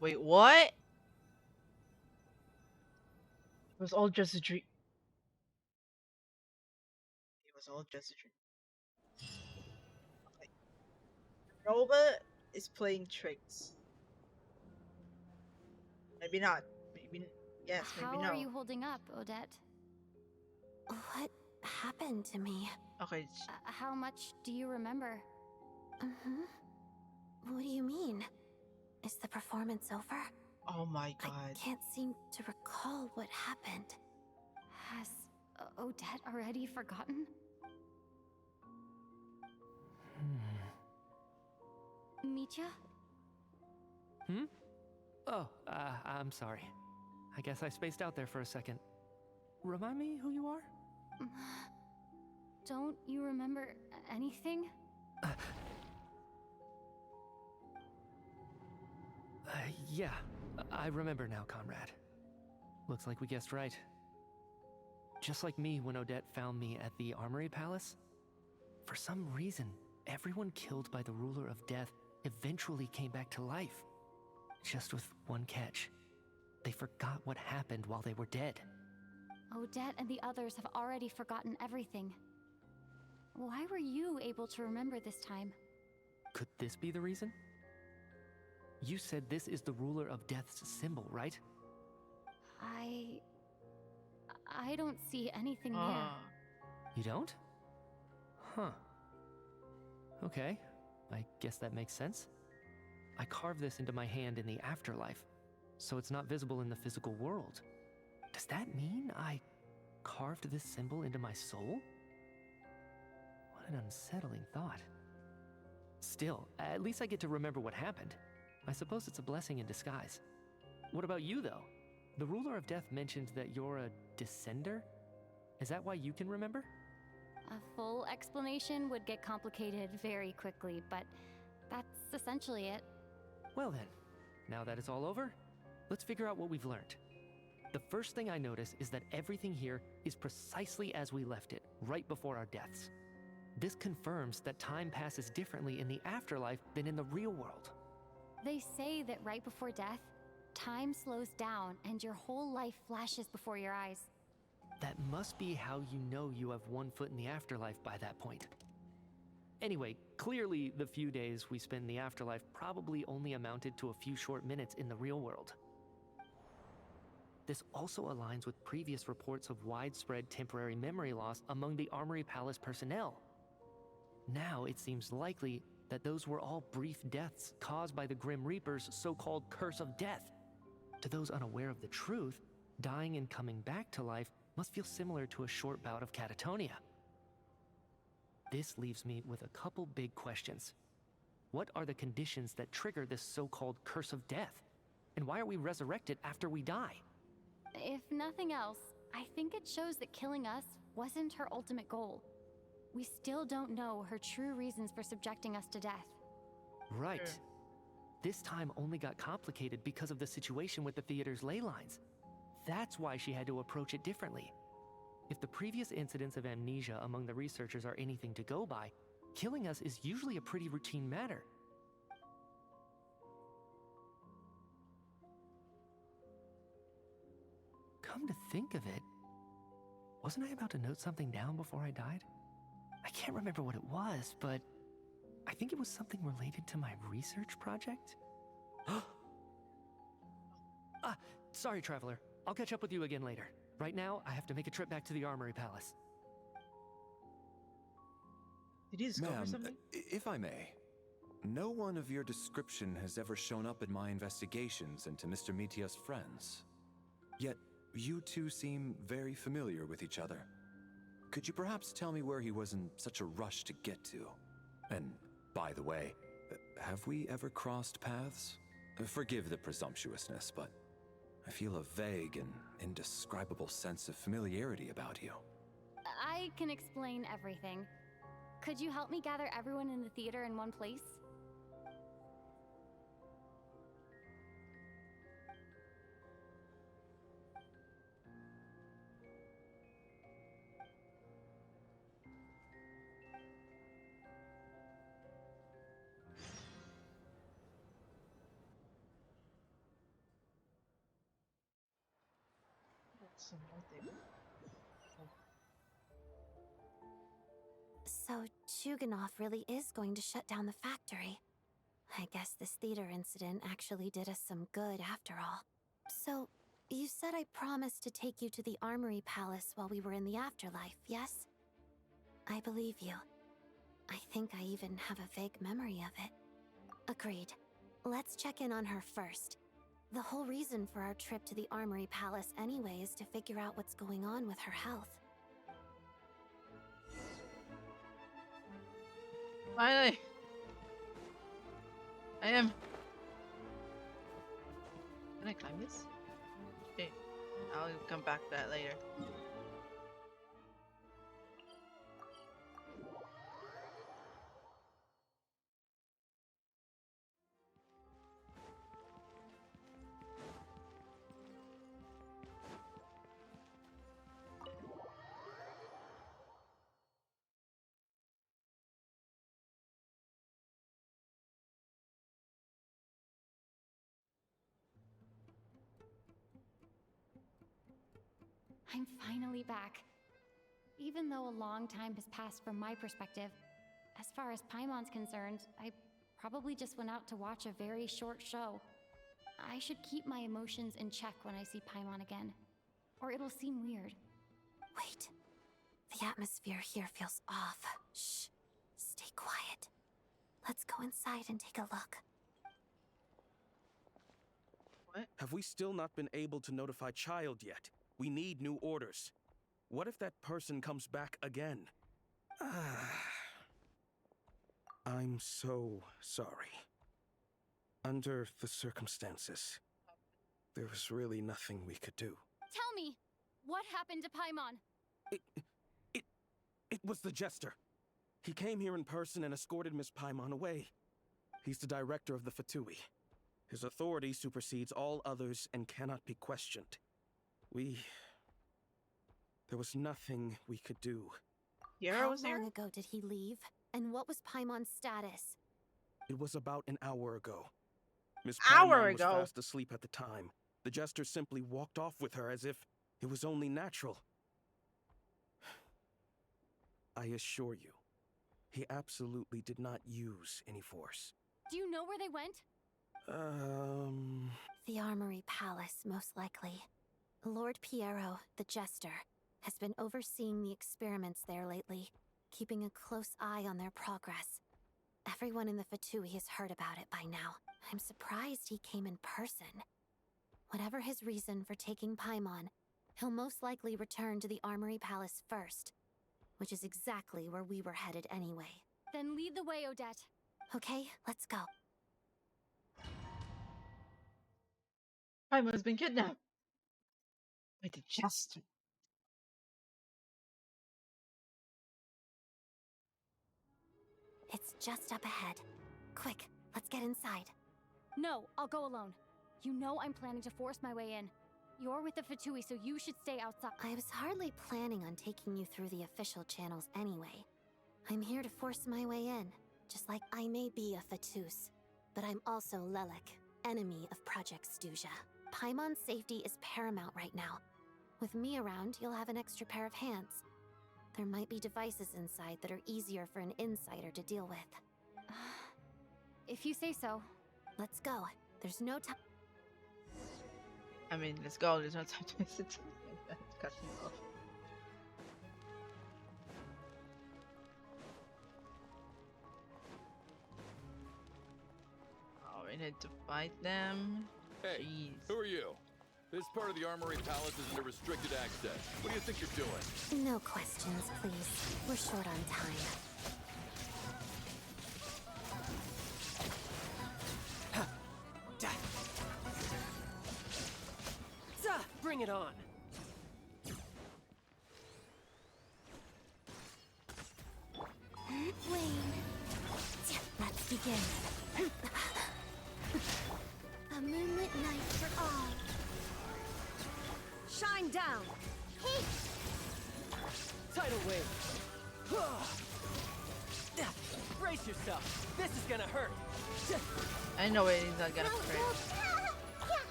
Wait, what? It was all just a dream. It was all just a dream. Okay. Nova is playing tricks. Maybe not. Maybe yes, maybe no. How are you holding up, Odette? What happened to me? Okay. How much do you remember? What do you mean? Is the performance over? Oh my god. I can't seem to recall what happened. Has Odette already forgotten? Mitya? Oh, I'm sorry. I guess I spaced out there for a second. Remind me who you are? Don't you remember anything? Yeah, I remember now, comrade. Looks like we guessed right. Just like me when Odette found me at the Armory Palace, for some reason, everyone killed by the ruler of death eventually came back to life. Just with one catch. They forgot what happened while they were dead. Odette and the others have already forgotten everything. Why were you able to remember this time? Could this be the reason? You said this is the ruler of death's symbol, right? I don't see anything there. You don't? Huh. Okay, I guess that makes sense. I carved this into my hand in the afterlife, so it's not visible in the physical world. Does that mean I carved this symbol into my soul? What an unsettling thought. Still, at least I get to remember what happened. I suppose it's a blessing in disguise. What about you, though? The ruler of death mentioned that you're a descender? Is that why you can remember? A full explanation would get complicated very quickly, but that's essentially it. Well then, now that it's all over, let's figure out what we've learned. The first thing I notice is that everything here is precisely as we left it, right before our deaths. This confirms that time passes differently in the afterlife than in the real world. They say that right before death, time slows down and your whole life flashes before your eyes. That must be how you know you have one foot in the afterlife by that point. Anyway, clearly the few days we spend in the afterlife probably only amounted to a few short minutes in the real world. This also aligns with previous reports of widespread temporary memory loss among the Armory Palace personnel. Now it seems likely that those were all brief deaths caused by the Grim Reaper's so-called curse of death. To those unaware of the truth, dying and coming back to life must feel similar to a short bout of catatonia. This leaves me with a couple big questions. What are the conditions that trigger this so-called curse of death? And why are we resurrected after we die? If nothing else, I think it shows that killing us wasn't her ultimate goal. We still don't know her true reasons for subjecting us to death. Right. This time only got complicated because of the situation with the theater's ley lines. That's why she had to approach it differently. If the previous incidents of amnesia among the researchers are anything to go by, killing us is usually a pretty routine matter. Come to think of it, wasn't I about to note something down before I died? I can't remember what it was, but I think it was something related to my research project. Sorry, Traveler. I'll catch up with you again later. Right now, I have to make a trip back to the Armory Palace. Did he discover something? If I may, no one of your description has ever shown up in my investigations into Mr. Mitia's friends. Yet, you two seem very familiar with each other. Could you perhaps tell me where he was in such a rush to get to? And, by the way, have we ever crossed paths? Forgive the presumptuousness, but I feel a vague and indescribable sense of familiarity about you. I can explain everything. Could you help me gather everyone in the theater in one place? So, Chuganov really is going to shut down the factory. I guess this theater incident actually did us some good after all. So, you said I promised to take you to the Armory Palace while we were in the afterlife, yes? I believe you. I think I even have a vague memory of it. Agreed. Let's check in on her first. The whole reason for our trip to the Armory Palace anyway is to figure out what's going on with her health. Finally! I am. Can I climb this? Okay. I'll come back to that later. I'm finally back. Even though a long time has passed from my perspective, as far as Paimon's concerned, I probably just went out to watch a very short show. I should keep my emotions in check when I see Paimon again, or it'll seem weird. Wait. The atmosphere here feels off. Shh. Stay quiet. Let's go inside and take a look. What? Have we still not been able to notify Child yet? We need new orders. What if that person comes back again? I'm so sorry. Under the circumstances, there was really nothing we could do. Tell me, what happened to Paimon? It was the Jester. He came here in person and escorted Miss Paimon away. He's the director of the Fatui. His authority supersedes all others and cannot be questioned. There was nothing we could do. Yara was How there? long ago did he leave? And what was Paimon's status? It was about an hour ago. Miss Hour Paimon was ago? fast asleep at the time. The Jester simply walked off with her as if it was only natural. I assure you, he absolutely did not use any force. Do you know where they went? The Armory Palace, most likely. Lord Piero, the Jester, has been overseeing the experiments there lately, keeping a close eye on their progress. Everyone in the Fatui has heard about it by now. I'm surprised he came in person. Whatever his reason for taking Paimon, he'll most likely return to the Armory Palace first, which is exactly where we were headed anyway. Then lead the way, Odette. Okay, let's go. Paimon's been kidnapped by the Jester. It's just up ahead. Quick, let's get inside. No, I'll go alone. You know I'm planning to force my way in. You're with the Fatui, so you should stay outside. I was hardly planning on taking you through the official channels anyway. I'm here to force my way in, just like I may be a Fatus, but I'm also Lelek, enemy of Project Stuzha. Paimon's safety is paramount right now. With me around, you'll have an extra pair of hands. There might be devices inside that are easier for an insider to deal with. If you say so. Let's go. There's no time. I mean, let's go. There's no time to waste it. Cut him off. Oh, we need to fight them. Hey, Jeez. who are you? This part of the Armory Palace is under restricted access. What do you think you're doing? No questions, please. We're short on time. Bring it on. Wayne. Let's begin. A moonlit night for all. Shine down. Hey! Tidal wave. Brace yourself. This is gonna hurt. I know it is not gonna hurt.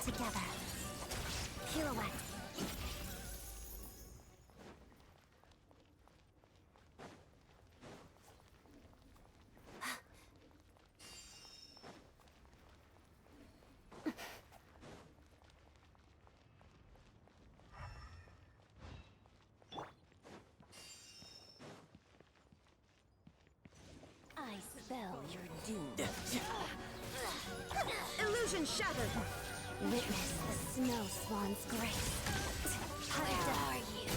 Together. Pirouette. I spell your doom. Illusion shattered. Witness the snow swan's grace. Where are you?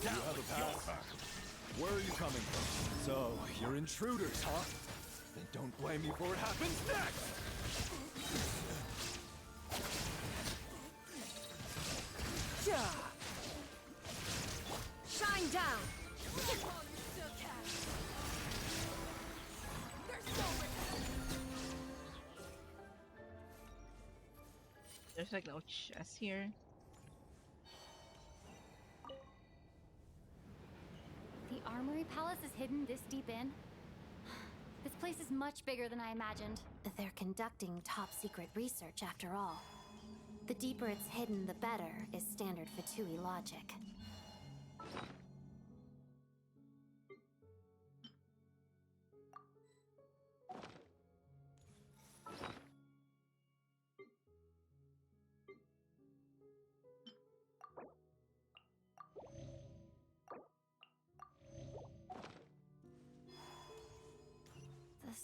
You have a pass? Where are you coming from? So, you're intruders, huh? Then don't blame me for what happens next! Shine down! There's like no chest here. The Armory Palace is hidden this deep in? This place is much bigger than I imagined. They're conducting top-secret research, after all. The deeper it's hidden, the better, is standard Fatui logic. The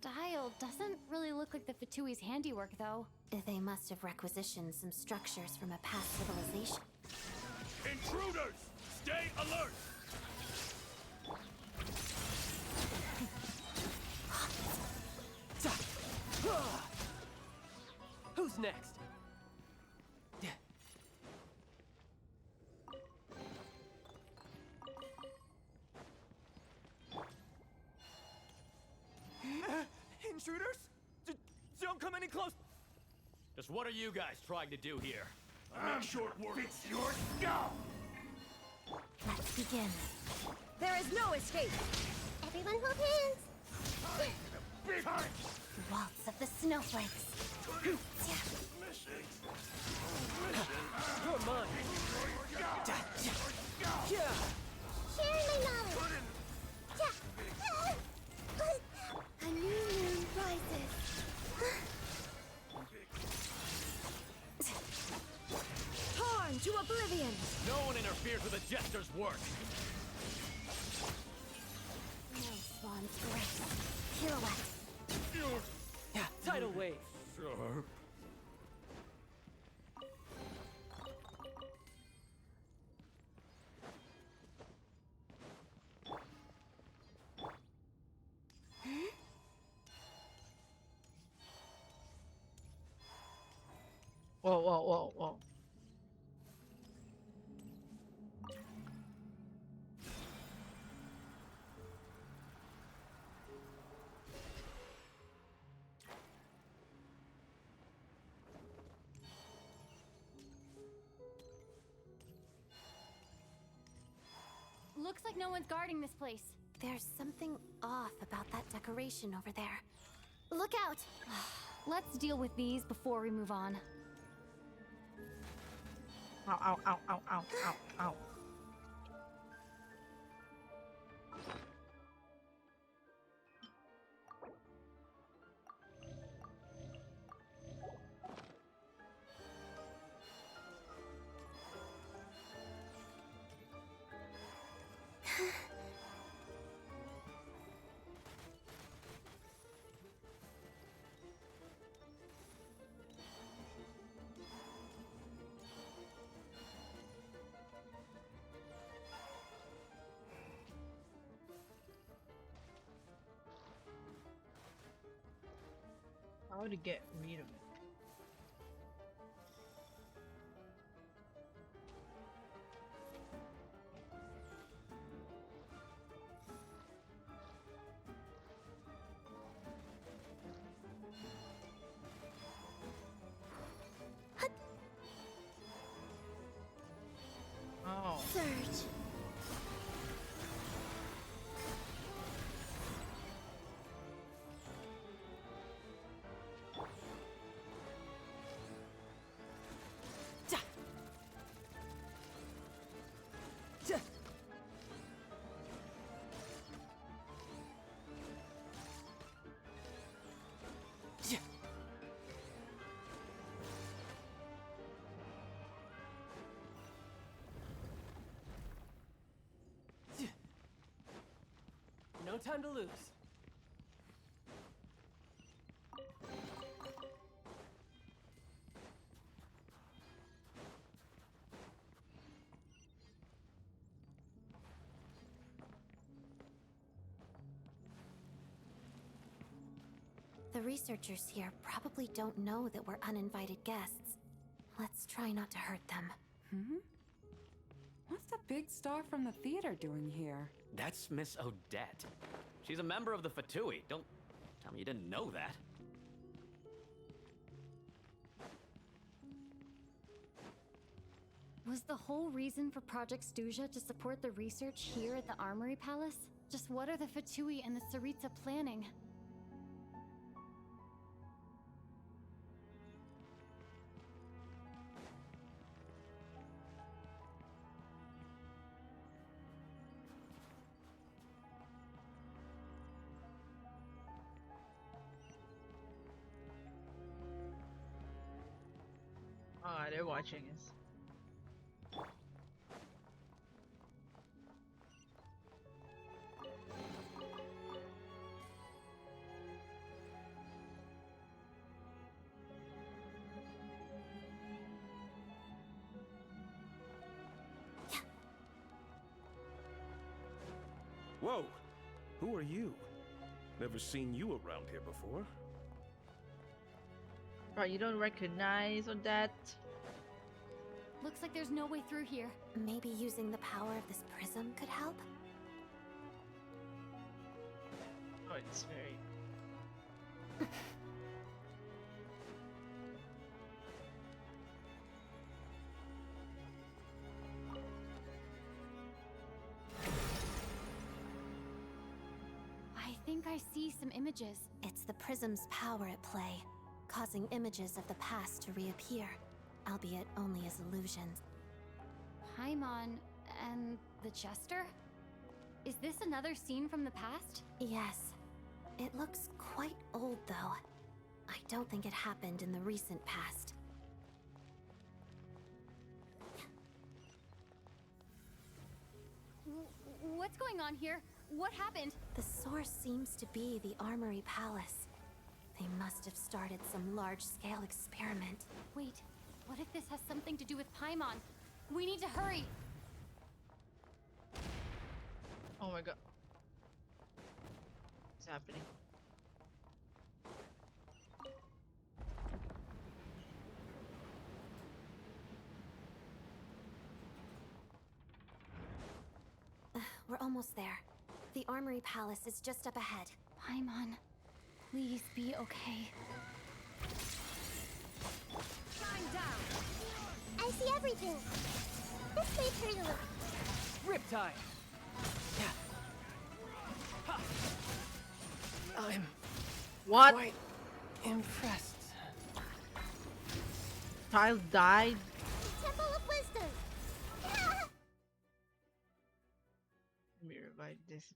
style doesn't really look like the Fatui's handiwork, though. They must have requisitioned some structures from a past civilization. Intruders! Stay alert! Who's next? Intruders? Don't come any close! Just what are you guys trying to do here? I'm short work. Fix your skull! Let's begin. There is no escape! Everyone hold hands! Waltz of the snowflakes. You're mine! Share my knowledge! A new moon rises. Torn to oblivion! No one interferes with a jester's work! No swan's grace. Pirouette. Tidal wave! Sharp. Whoa, whoa, whoa, whoa. Looks like no one's guarding this place. There's something off about that decoration over there. Look out! Let's deal with these before we move on. Ow, ow, ow, ow, ow, ow, ow. How to get rid of it? Oh. Surge. No time to lose. The researchers here probably don't know that we're uninvited guests. Let's try not to hurt them. Hmm? What's the big star from the theater doing here? That's Miss Odette. She's a member of the Fatui. Don't tell me you didn't know that. Was the whole reason for Project Stuzha to support the research here at the Armory Palace? Just what are the Fatui and the Tsaritsa planning? Ah, they're watching us. Whoa! Who are you? Never seen you around here before. Right, you don't recognize on that? Looks like there's no way through here. Maybe using the power of this prism could help? Oh, it's very... I think I see some images. It's the prism's power at play, causing images of the past to reappear, albeit only as illusions. Paimon and the Jester? Is this another scene from the past? Yes. It looks quite old, though. I don't think it happened in the recent past. What's going on here? What happened? The source seems to be the Armory Palace. They must have started some large-scale experiment. Wait, what if this has something to do with Paimon? We need to hurry! Oh my god. What's happening? We're almost there. The Armory Palace is just up ahead. Paimon, please be okay. Shine down! I see everything! This way, pretty little. Riptide! I'm What? quite impressed. Child died? Temple of Wisdom! Let me revive this.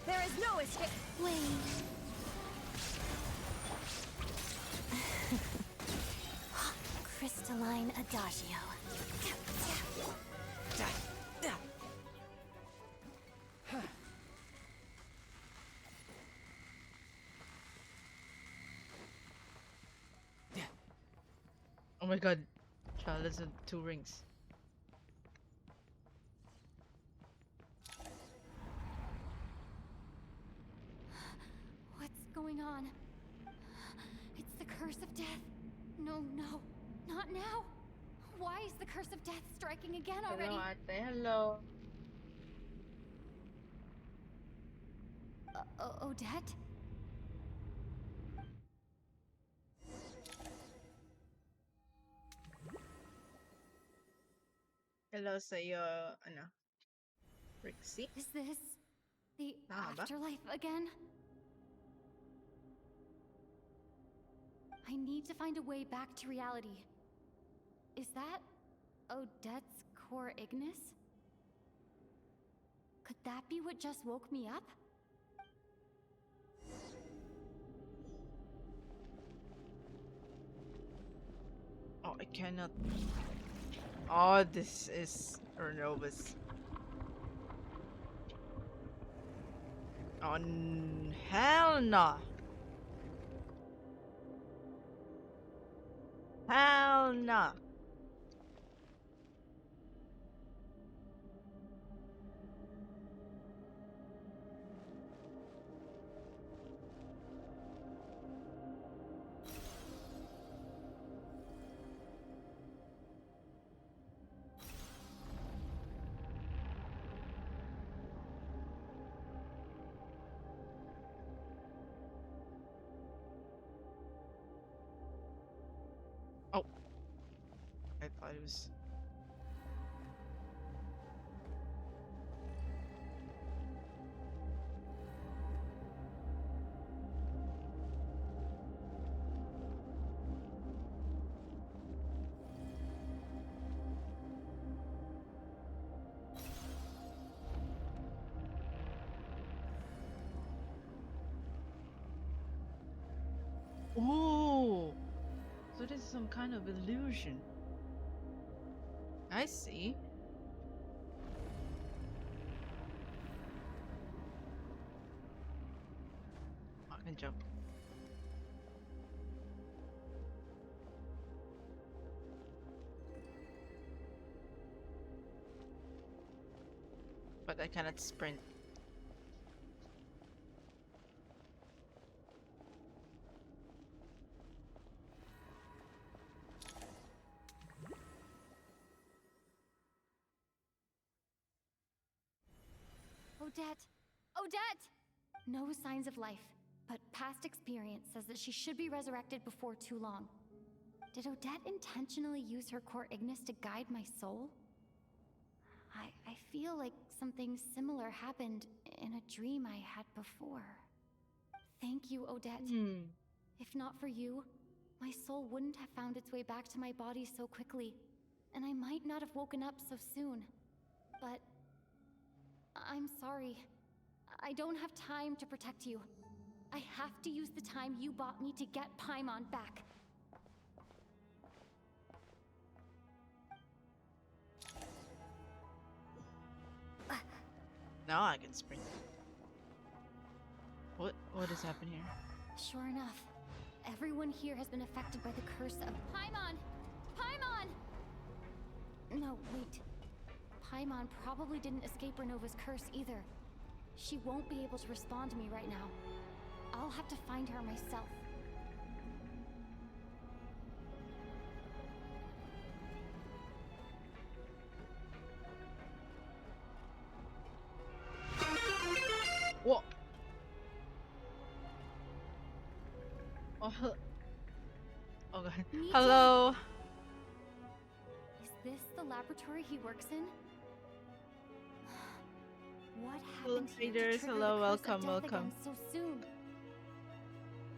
There is no escape. Wait. Crystalline Adagio. Oh my god. Child has 2 rings. What's going on? It's the curse of death. No, no, not now. Why is the curse of death striking again already? Hello, Ate. Hello. Odette? Hello sa'yo, ano? Rixie? Is this the Tama ba? afterlife again? I need to find a way back to reality. Is that Odette's core Ignis? Could that be what just woke me up? Oh, I cannot. Oh, this is Renovus. Oh, hell no. Hell no. Oh. I thought it was... Ooh. So this is some kind of illusion. I see. I can jump. But I cannot sprint. Odette! Odette! No signs of life, but past experience says that she should be resurrected before too long. Did Odette intentionally use her core Ignis to guide my soul? I feel like something similar happened in a dream I had before. Thank you, Odette. If not for you, my soul wouldn't have found its way back to my body so quickly, and I might not have woken up so soon. But I'm sorry. I don't have time to protect you. I have to use the time you bought me to get Paimon back. Now I can sprint. What is happening here? Sure enough, everyone here has been affected by the curse of Paimon! Paimon! No, wait. Paimon probably didn't escape Renova's curse either. She won't be able to respond to me right now. I'll have to find her myself. What? Oh, oh god. Nita! Hello. Is this the laboratory he works in? What happened here to Traders, trigger hello, the curse of welcome, death welcome. again so soon?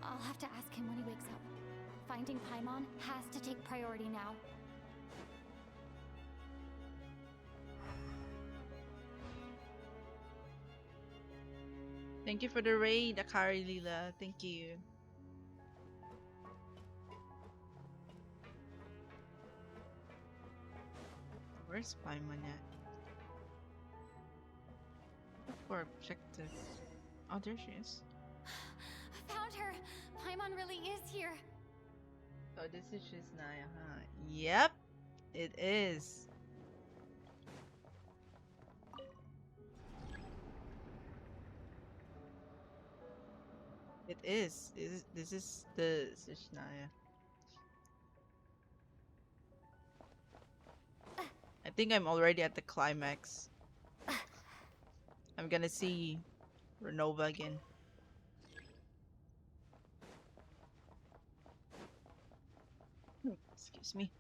I'll have to ask him when he wakes up. Finding Paimon has to take priority now. Thank you for the raid, Akari Lila. Thank you. Where's Paimon at? Look for objective. Oh, there she is. I found her! Paimon really is here! Oh, this is Snezhnaya, huh? Yep, it is. It is. This is the Snezhnaya. I think I'm already at the climax. I'm gonna see Renova again. Excuse me.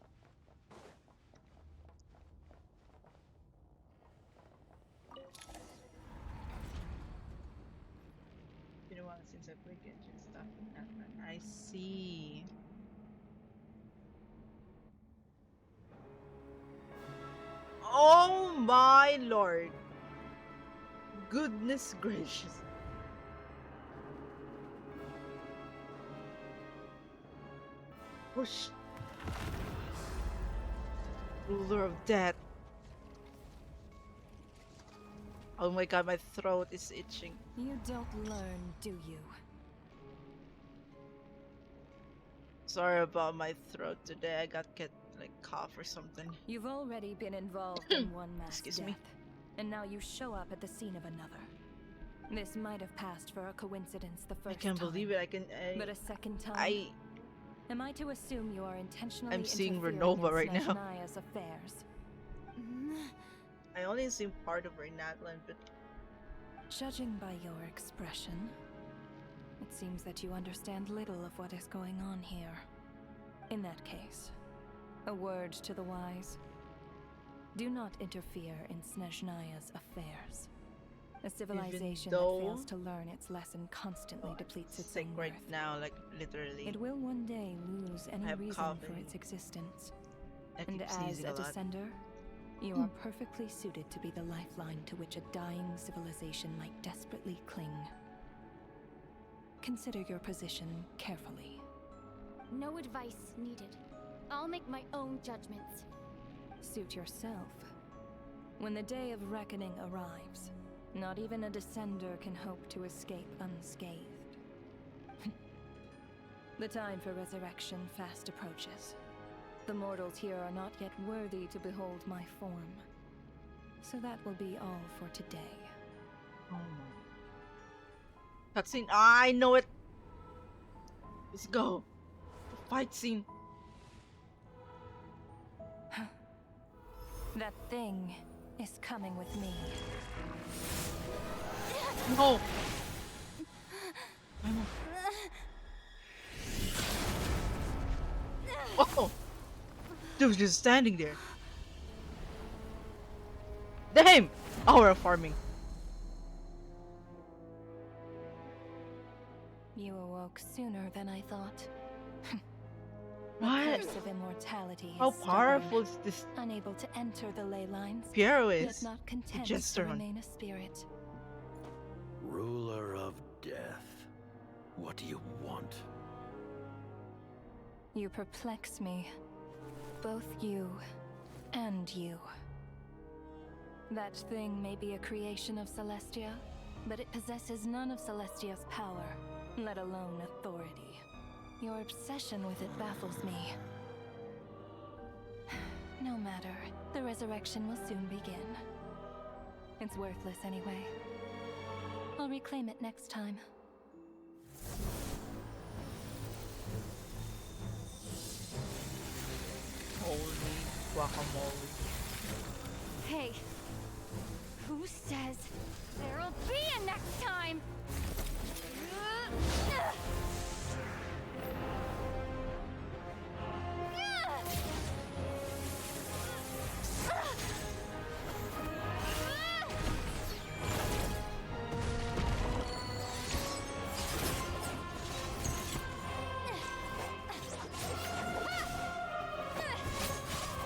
Been a while since I played Genshin stuff. I see. Oh my lord. Goodness gracious. Whoosh. Ruler of death. Oh my god, my throat is itching. You don't learn, do you? Sorry about my throat today. I got get like cough or something. You've already been involved in one mass Excuse death, me. and now you show up at the scene of another. This might have passed for a coincidence the first I can't time, believe it. but a second time. Am I to assume you are intentionally I'm seeing interfering Renova in right now. Snezhnaya's affairs? I only seen part of Renatlan, but Judging by your expression, it seems that you understand little of what is going on here. In that case, a word to the wise. Do not interfere in Snezhnaya's affairs. A civilization that fails to learn its lesson constantly depletes its sick own right worth. now, like literally. It will one day lose any have reason cough for and its existence. I And keep as sneezing a a lot. descender, you are perfectly suited to be the lifeline to which a dying civilization might desperately cling. Consider your position carefully. No advice needed. I'll make my own judgments. Suit yourself. When the day of reckoning arrives, not even a descender can hope to escape unscathed. The time for resurrection fast approaches. The mortals here are not yet worthy to behold my form. So that will be all for today. Oh my. Cutscene. Ah, I know it. Let's go. The fight scene. That thing is coming with me. No. Oh. Dude's just standing there. Damn! Oh, we're farming. You awoke sooner than I thought. The What? curse of immortality is How stubborn, powerful is this unable to enter the ley lines, Piero yet is? not content Jester to on. remain a spirit. Ruler of death. What do you want? You perplex me. Both you and you. That thing may be a creation of Celestia, but it possesses none of Celestia's power, let alone authority. Your obsession with it baffles me. No matter, the resurrection will soon begin. It's worthless anyway. I'll reclaim it next time. Holy guacamole. Hey, who says there'll be a next time?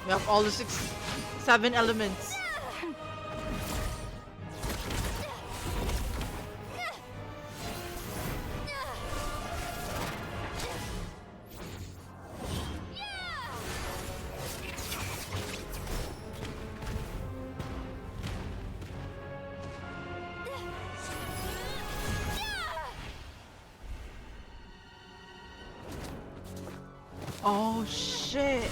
We have all the 7 elements. Oh shit.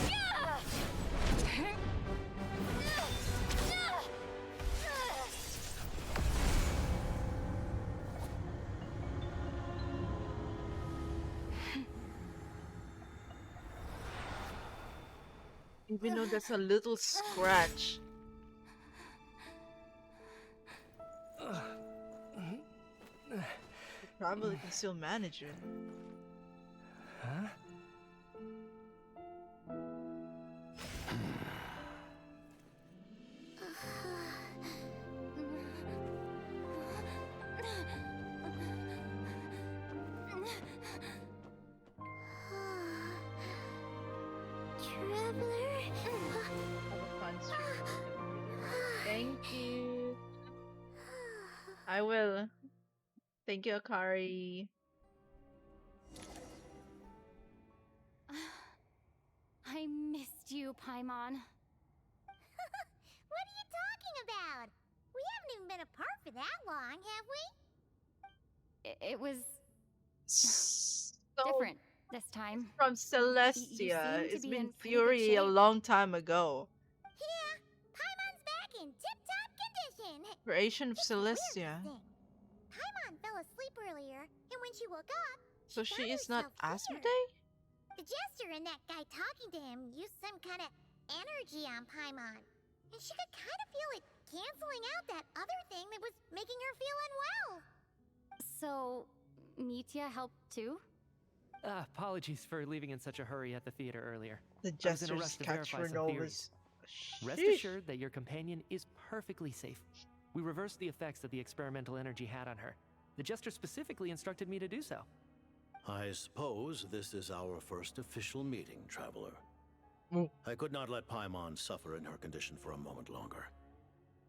Even though there's a little scratch. You probably can still manage it. Huh? Traveler? Have a fun stream. Thank you. I will. Thank you, Akari. I missed you, Paimon. What are you talking about? We have haven't even been apart for that long, have we? It was So different this time. from You Celestia. seem to It's be been in pretty good Fury a shape. long time ago. Yeah, Paimon's back in tip-top condition. Creation of It's the weirdest Celestia. thing. Paimon fell asleep earlier, and when she woke up, So found she is not herself here. Asmodee? The jester and that guy talking to him used some kind of energy on Paimon. And she could kind of feel it canceling out that other thing that was making her feel unwell. So, Mitya helped too? Apologies for leaving in such a hurry at the theater earlier. The I was in a jesters rush to catch verify some theories. Renova's. Rest Sheesh. assured that your companion is perfectly safe. We reversed the effects that the experimental energy had on her. The jester specifically instructed me to do so. I suppose this is our first official meeting, Traveler. I could not let Paimon suffer in her condition for a moment longer,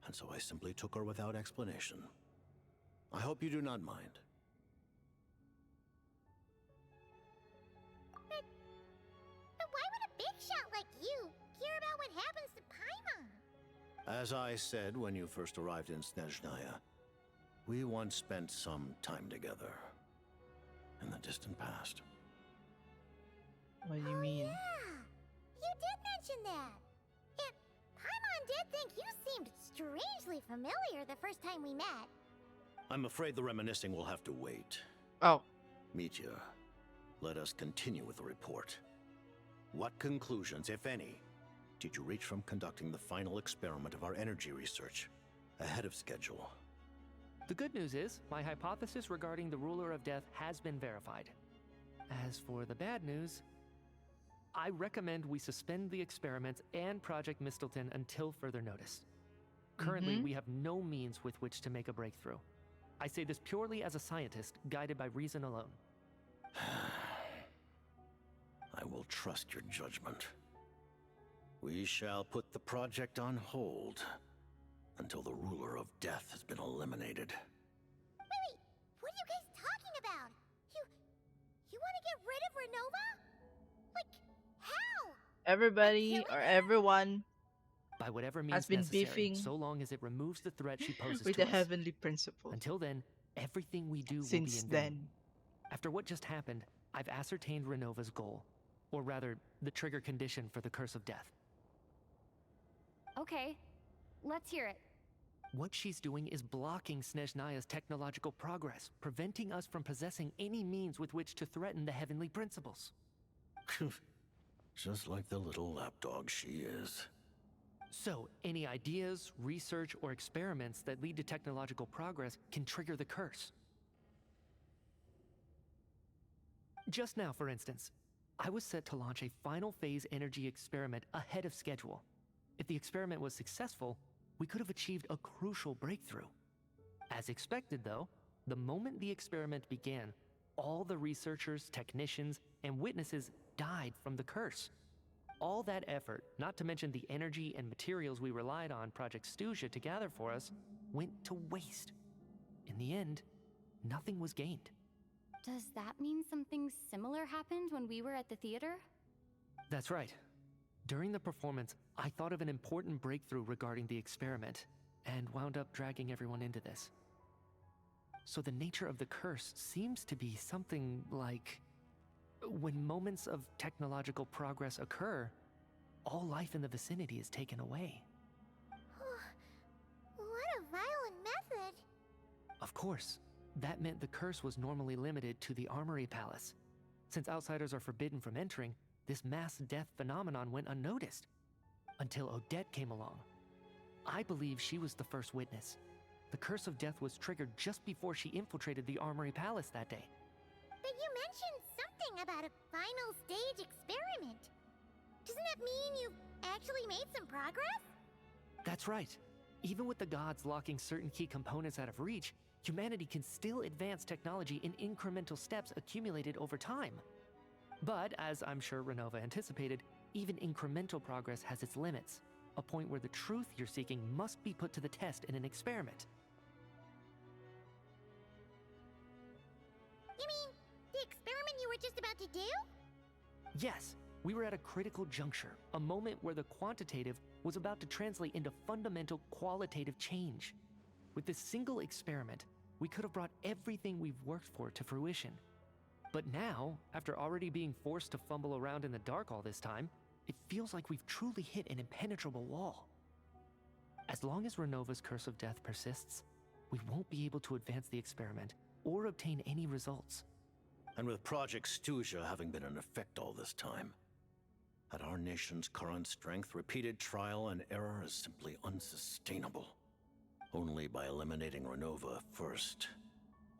and so I simply took her without explanation. I hope you do not mind. But why would a big shot like you care about what happens to Paimon? As I said when you first arrived in Snezhnaya, we once spent some time together in the distant past. What do you mean? Yeah, you did mention that. And Paimon did think you seemed strangely familiar the first time we met. I'm afraid the reminiscing will have to wait. Oh. Mitya, let us continue with the report. What conclusions, if any, did you reach from conducting the final experiment of our energy research ahead of schedule? The good news is, my hypothesis regarding the ruler of death has been verified. As for the bad news, I recommend we suspend the experiments and Project Mistleton until further notice. Currently, we have no means with which to make a breakthrough. I say this purely as a scientist, guided by reason alone. I will trust your judgment. We shall put the project on hold until the ruler of death has been eliminated. Wait, what are you guys talking about? You want to get rid of Renova? Like, how? Everybody or everyone By whatever means has been necessary, beefing so long as it removes the threat she poses with to the us. heavenly principle. Until then, everything we do Since will be in then. vain. After what just happened, I've ascertained Renova's goal. Or rather, the trigger condition for the Curse of Death. Okay, let's hear it. What she's doing is blocking Snezhnaya's technological progress, preventing us from possessing any means with which to threaten the heavenly principles. Just like the little lapdog she is. So, any ideas, research, or experiments that lead to technological progress can trigger the curse. Just now, for instance, I was set to launch a final phase energy experiment ahead of schedule. If the experiment was successful, we could have achieved a crucial breakthrough. As expected, though, the moment the experiment began, all the researchers, technicians, and witnesses died from the curse. All that effort, not to mention the energy and materials we relied on Project Stuzha to gather for us, went to waste. In the end, nothing was gained. Does that mean something similar happened when we were at the theater? That's right. During the performance, I thought of an important breakthrough regarding the experiment, and wound up dragging everyone into this. So the nature of the curse seems to be something like, when moments of technological progress occur, all life in the vicinity is taken away. What a violent method. Of course, that meant the curse was normally limited to the Armory Palace. Since outsiders are forbidden from entering, this mass death phenomenon went unnoticed. Until Odette came along. I believe she was the first witness. The curse of death was triggered just before she infiltrated the Armory Palace that day. But you mentioned something about a final stage experiment. Doesn't that mean you've actually made some progress? That's right. Even with the gods locking certain key components out of reach, humanity can still advance technology in incremental steps accumulated over time. But, as I'm sure Renova anticipated, even incremental progress has its limits, a point where the truth you're seeking must be put to the test in an experiment. You mean the experiment you were just about to do? Yes, we were at a critical juncture, a moment where the quantitative was about to translate into fundamental qualitative change. With this single experiment, we could have brought everything we've worked for to fruition. But now, after already being forced to fumble around in the dark all this time, it feels like we've truly hit an impenetrable wall. As long as Renova's curse of death persists, we won't be able to advance the experiment or obtain any results. And with Project Stuzha having been in effect all this time, at our nation's current strength, repeated trial and error is simply unsustainable. Only by eliminating Renova first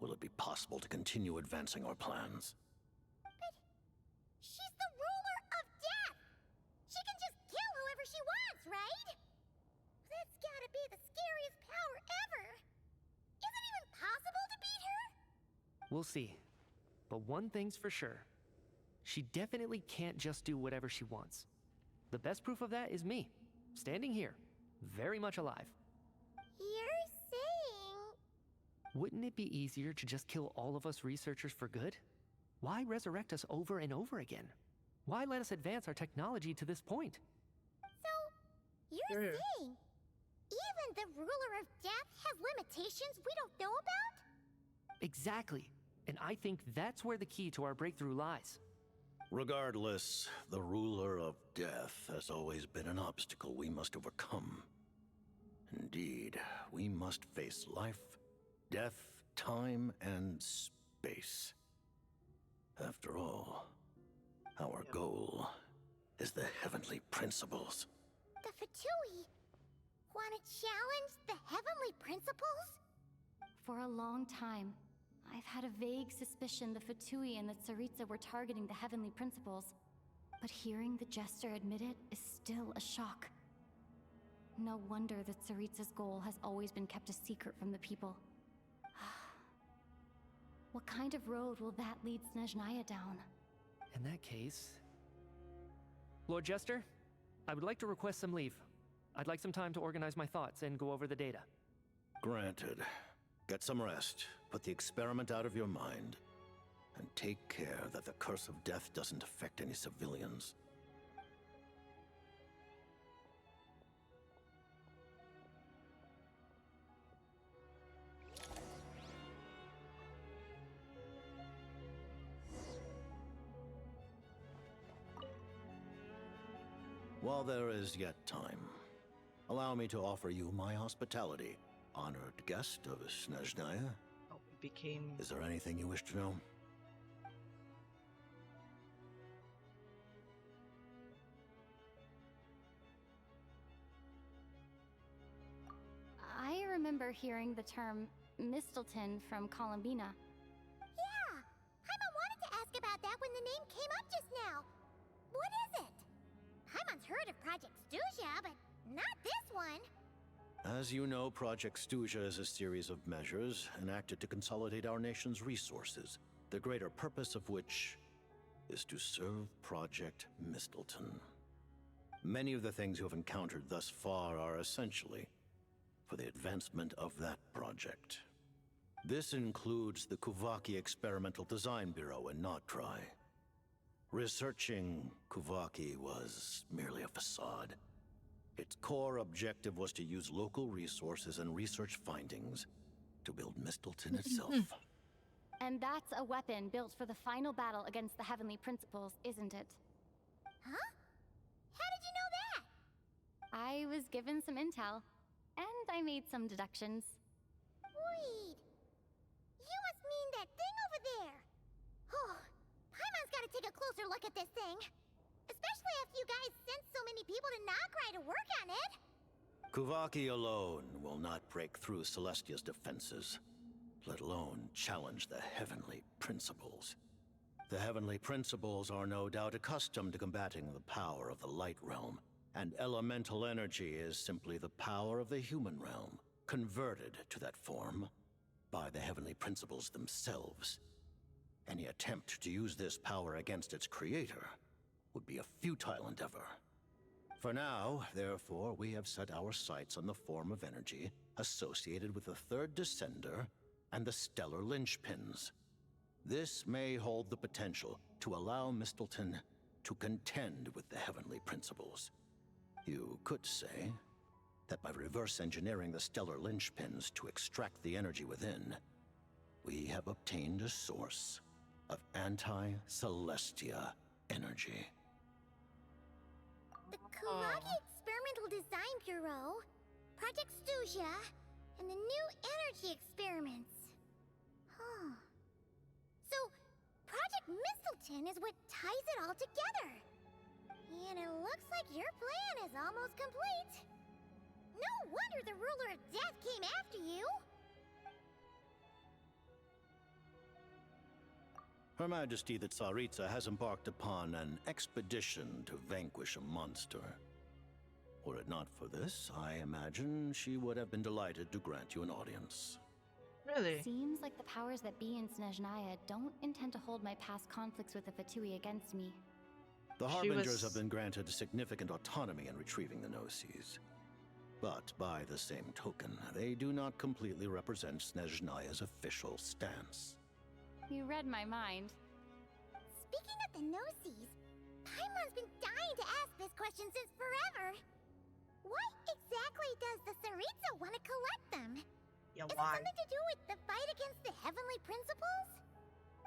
will it be possible to continue advancing our plans. But she's the ruler of death! She can just kill whoever she wants, right? That's gotta be the scariest power ever! Is it even possible to beat her? We'll see. But one thing's for sure. She definitely can't just do whatever she wants. The best proof of that is me, standing here, very much alive. You're saying... Wouldn't it be easier to just kill all of us researchers for good? Why resurrect us over and over again? Why let us advance our technology to this point? So, you're saying even the ruler of death has limitations we don't know about? Exactly. And I think that's where the key to our breakthrough lies. Regardless, the ruler of death has always been an obstacle we must overcome. Indeed, we must face life, death, time, and space. After all, our goal is the heavenly principles. The Fatui want to challenge the heavenly principles? For a long time, I've had a vague suspicion the Fatui and the Tsaritsa were targeting the heavenly principles. But hearing the Jester admit it is still a shock. No wonder that Tsaritsa's goal has always been kept a secret from the people. What kind of road will that lead Snezhnaya down? In that case... Lord Jester, I would like to request some leave. I'd like some time to organize my thoughts and go over the data. Granted. Get some rest, put the experiment out of your mind, and take care that the curse of death doesn't affect any civilians. While there is yet time, allow me to offer you my hospitality. Honored guest of Snezhnaya. Oh, it became... Is there anything you wish to know? I remember hearing the term Mistelton from Columbina. Yeah! Paimon wanted to ask about that when the name came up just now. What is it? Paimon's heard of Project Stuzha, but not this one. As you know, Project Stuzha is a series of measures enacted to consolidate our nation's resources, the greater purpose of which is to serve Project Mistelton. Many of the things you have encountered thus far are essentially for the advancement of that project. This includes the Kuvaki Experimental Design Bureau in Notrai. Researching Kuvaki was merely a facade. Its core objective was to use local resources and research findings to build Mistelton itself. And that's a weapon built for the final battle against the Heavenly Principles, isn't it? Huh? How did you know that? I was given some intel, and I made some deductions. Wait. You must mean that thing over there. Oh, Paimon's gotta take a closer look at this thing. Especially after you guys sent so many people to Nagrai to work on it. Kuvaki alone will not break through Celestia's defenses, let alone challenge the Heavenly Principles. The Heavenly Principles are no doubt accustomed to combating the power of the Light Realm, and elemental energy is simply the power of the human realm, converted to that form by the Heavenly Principles themselves. Any attempt to use this power against its creator would be a futile endeavor. For now, therefore, we have set our sights on the form of energy associated with the Third Descender and the Stellar Linchpins. This may hold the potential to allow Mistelton to contend with the Heavenly Principles. You could say that by reverse engineering the stellar linchpins to extract the energy within, we have obtained a source of anti-Celestia energy. The Kuragi Experimental Design Bureau, Project Stuja, and the new energy experiments. Huh. So, Project Mistleton is what ties it all together. And it looks like your plan is almost complete. No wonder the Ruler of Death came after you. Her Majesty the Tsaritsa has embarked upon an expedition to vanquish a monster. Were it not for this, I imagine she would have been delighted to grant you an audience. Really? Seems like the powers that be in Snezhnaya don't intend to hold my past conflicts with the Fatui against me. The Harbingers have been granted significant autonomy in retrieving the Gnosis. But by the same token, they do not completely represent Snezhnaya's official stance. You read my mind. Speaking of the Gnosis, Paimon's been dying to ask this question since forever. Why exactly does the Tsaritsa want to collect them? Yeah, Is why? it something to do with the fight against the heavenly principles?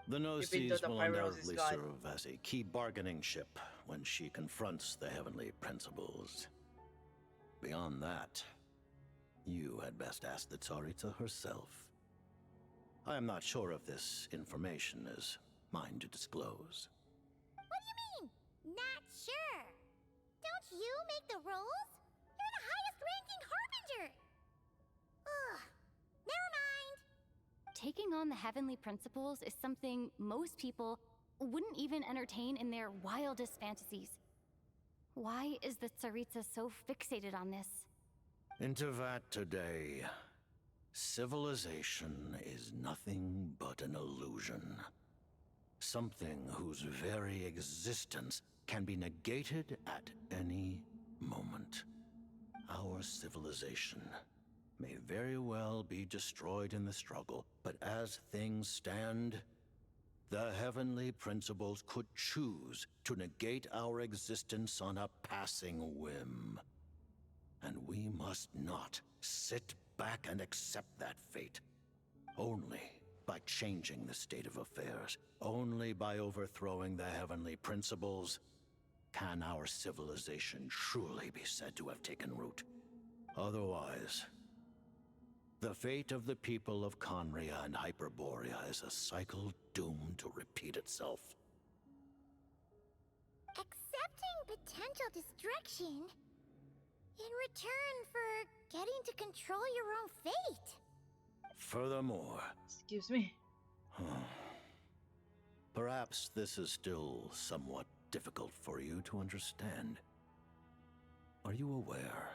The Even though Gnosis the will Pyros is undoubtedly God. serve as a key bargaining chip when she confronts the heavenly principles. Beyond that, you had best ask the Tsaritsa herself. I am not sure if this information is mine to disclose. What do you mean? Not sure. Don't you make the rules? You're the highest ranking Harbinger. Ugh. Never mind. Taking on the heavenly principles is something most people wouldn't even entertain in their wildest fantasies. Why is the Tsaritsa so fixated on this? Intervat today, civilization is nothing but an illusion. Something whose very existence can be negated at any moment. Our civilization may very well be destroyed in the struggle, but as things stand, the heavenly principles could choose to negate our existence on a passing whim. And we must not sit back and accept that fate. Only by changing the state of affairs, only by overthrowing the heavenly principles, can our civilization truly be said to have taken root. Otherwise, the fate of the people of Conria and Hyperborea is a cycle doomed to repeat itself. Accepting potential destruction in return for getting to control your own fate. Furthermore, Excuse me. perhaps this is still somewhat difficult for you to understand. Are you aware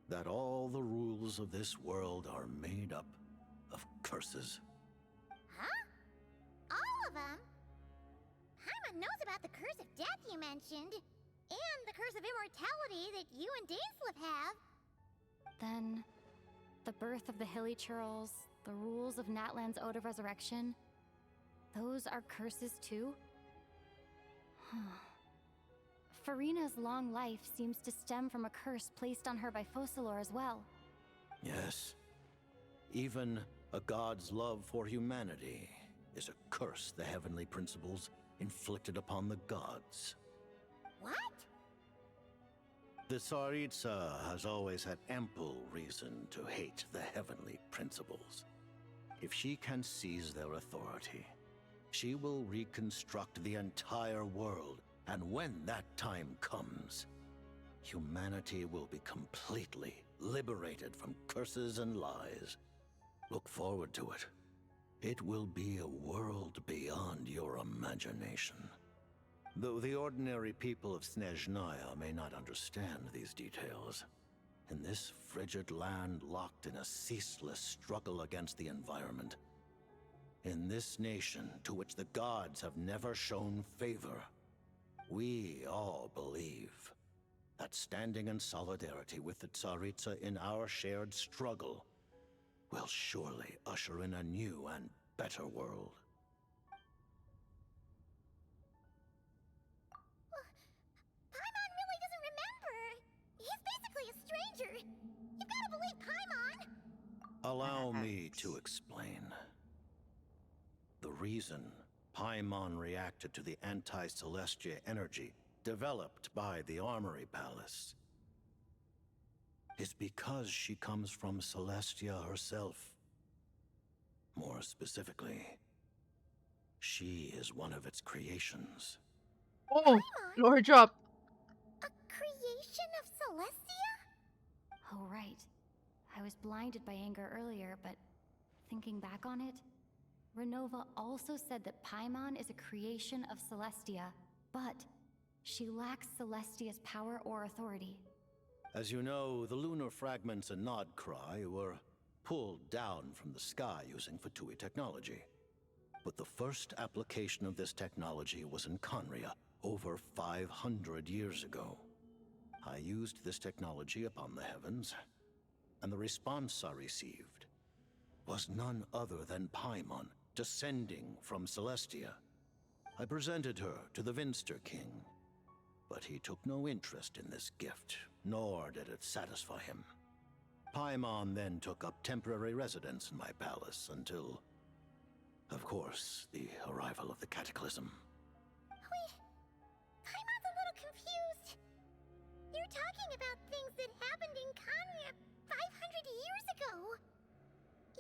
that all the rules of this world are made up of curses? Huh? All of them? Paimon knows about the curse of death you mentioned, and the curse of immortality that you and Dainsleif have. Then, the birth of the Hilly Churls, the rules of Natlan's Ode of Resurrection, those are curses too? Farina's long life seems to stem from a curse placed on her by Focalor as well. Yes. Even a god's love for humanity is a curse the heavenly principles inflicted upon the gods. What? The Tsaritsa has always had ample reason to hate the heavenly principles. If she can seize their authority, she will reconstruct the entire world, and when that time comes, humanity will be completely liberated from curses and lies. Look forward to it. It will be a world beyond your imagination. Though the ordinary people of Snezhnaya may not understand these details, in this frigid land locked in a ceaseless struggle against the environment, in this nation to which the gods have never shown favor, we all believe that standing in solidarity with the Tsaritsa in our shared struggle will surely usher in a new and better world. Paimon really doesn't remember. He's basically a stranger. You've Allow me to explain. The reason Paimon reacted to the anti-Celestia energy developed by the Armory Palace is because she comes from Celestia herself. More specifically, she is one of its creations. Oh, lower drop. A creation of Celestia? Oh, right. I was blinded by anger earlier, but thinking back on it, Renova also said that Paimon is a creation of Celestia, but she lacks Celestia's power or authority. As you know, the lunar fragments in Nodcry were pulled down from the sky using Fatui technology. But the first application of this technology was in Conria over 500 years ago. I used this technology upon the heavens, and the response I received was none other than Paimon descending from Celestia. I presented her to the Vinster King, but he took no interest in this gift, nor did it satisfy him. Paimon then took up temporary residence in my palace until, of course, the arrival of the Cataclysm. Wait, Paimon's a little confused. You're talking about things that happened in Conria 500 years ago.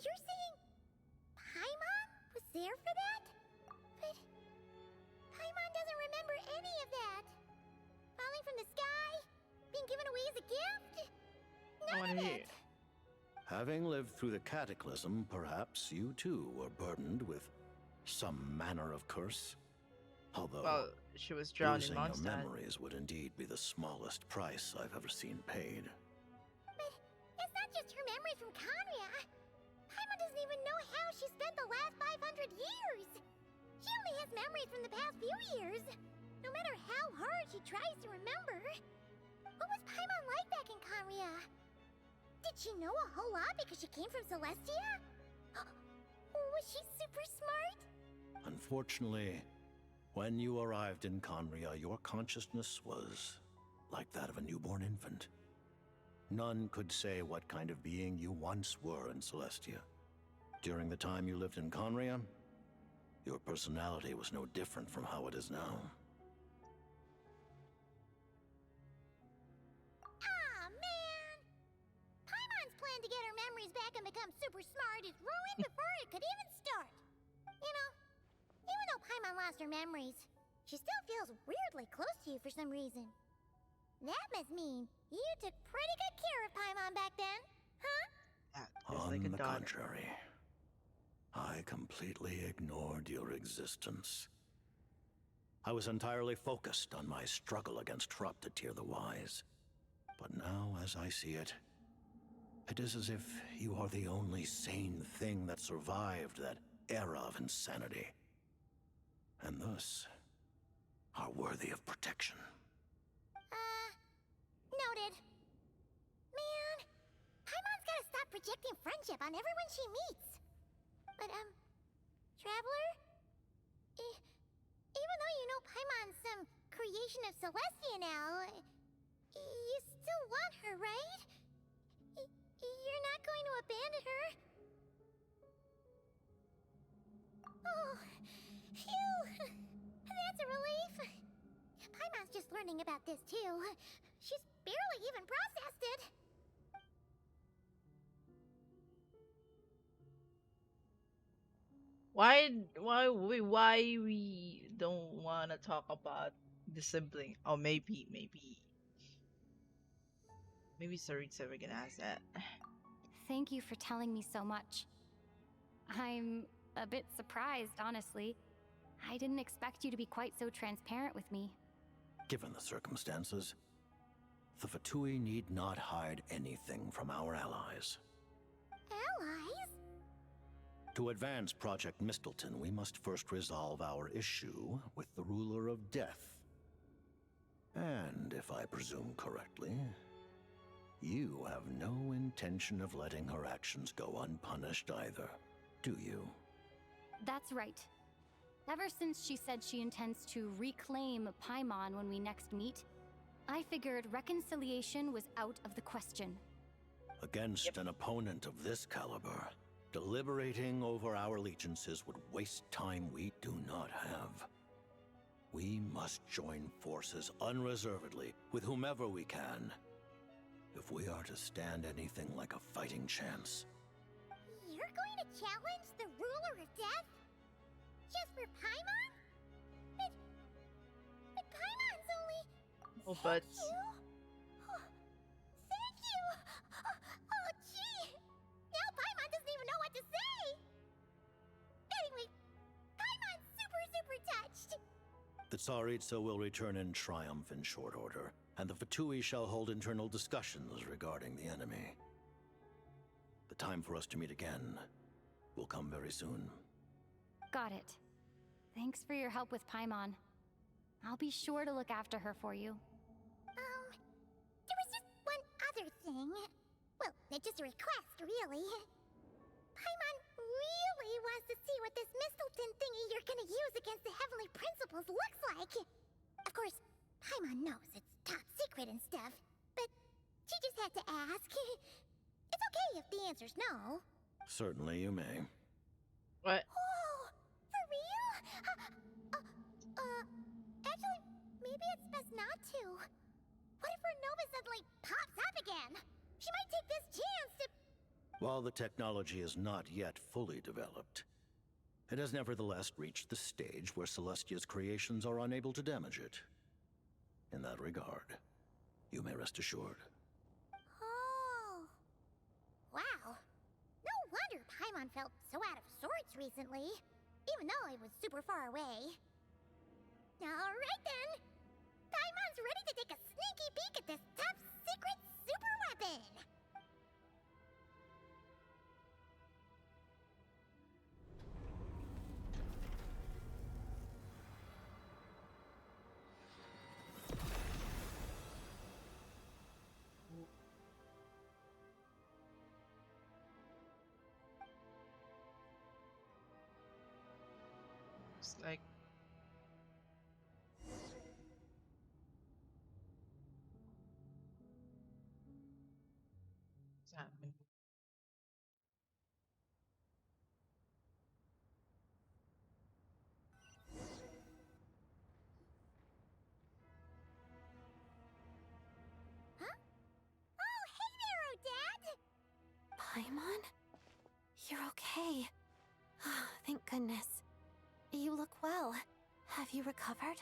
You're saying Paimon was there for that? But Paimon doesn't remember any of that. Falling from the sky? Being given away as a gift? None of it. Having lived through the Cataclysm, perhaps you too were burdened with some manner of curse. Although, well, she was drowned in losing your Mondstadt. memories would indeed be the smallest price I've ever seen paid. But it's not just her memories from Conria. Paimon doesn't even know how she spent the last 500 years. She only has memories from the past few years. No matter how hard she tries to remember. What was Paimon like back in Conria? Did she know a whole lot because she came from Celestia? Was she super smart? Unfortunately, when you arrived in Conria, your consciousness was like that of a newborn infant. None could say what kind of being you once were in Celestia. During the time you lived in Conria, your personality was no different from how it is now. Aw, man! Paimon's plan to get her memories back and become super smart is ruined before it could even start. You know, even though Paimon lost her memories, she still feels weirdly close to you for some reason. That must mean you took pretty good care of Paimon back then, huh? On the contrary, I completely ignored your existence. I was entirely focused on my struggle against Troptatir the Wise. But now, as I see it, it is as if you are the only sane thing that survived that era of insanity. And thus, are worthy of protection. Noted. Man, Paimon's gotta stop projecting friendship on everyone she meets. But, Traveler? Even though you know Paimon's some creation of Celestia now, you still want her, right? You're not going to abandon her? Oh, phew! That's a relief. Paimon's just learning about this, too. She's barely even processed it. Why we don't want to talk about the sibling? Oh, maybe Saritsa, we can ask that. Thank you for telling me so much. I'm a bit surprised, honestly. I didn't expect you to be quite so transparent with me. Given the circumstances, the Fatui need not hide anything from our allies. Allies? To advance Project Mistleton, we must first resolve our issue with the Ruler of Death. And if I presume correctly, you have no intention of letting her actions go unpunished either, do you? That's right. Ever since she said she intends to reclaim Paimon when we next meet, I figured reconciliation was out of the question. Against an opponent of this caliber, deliberating over our allegiances would waste time we do not have. We must join forces unreservedly with whomever we can, if we are to stand anything like a fighting chance. You're going to challenge the ruler of death? Just for Paimon? But Paimon's only... Oh, but... Thank you! Oh, gee! Now Paimon doesn't even know what to say! Anyway, Paimon's super touched! The Tsaritsa will return in triumph in short order, and the Fatui shall hold internal discussions regarding the enemy. The time for us to meet again will come very soon. Got it. Thanks for your help with Paimon. I'll be sure to look after her for you. There was just one other thing. Well, it's just a request, really. Paimon really wants to see what this Mistelton thingy you're gonna use against the Heavenly Principles looks like. Of course, Paimon knows it's top secret and stuff, but she just had to ask. It's okay if the answer's no. Certainly you may. What? Oh, for real? Actually, maybe it's best not to. What if her Nova suddenly pops up again? She might take this chance to... While the technology is not yet fully developed, it has nevertheless reached the stage where Celestia's creations are unable to damage it. In that regard, you may rest assured. Oh. Wow. No wonder Paimon felt so out of sorts recently, even though it was super far away. Alright then. Paimon's ready to take a sneaky peek at this top secret super weapon. It's like... What's happening? Huh? Oh, hey there, Odette! Paimon? You're okay. Thank goodness. You look well. Have you recovered?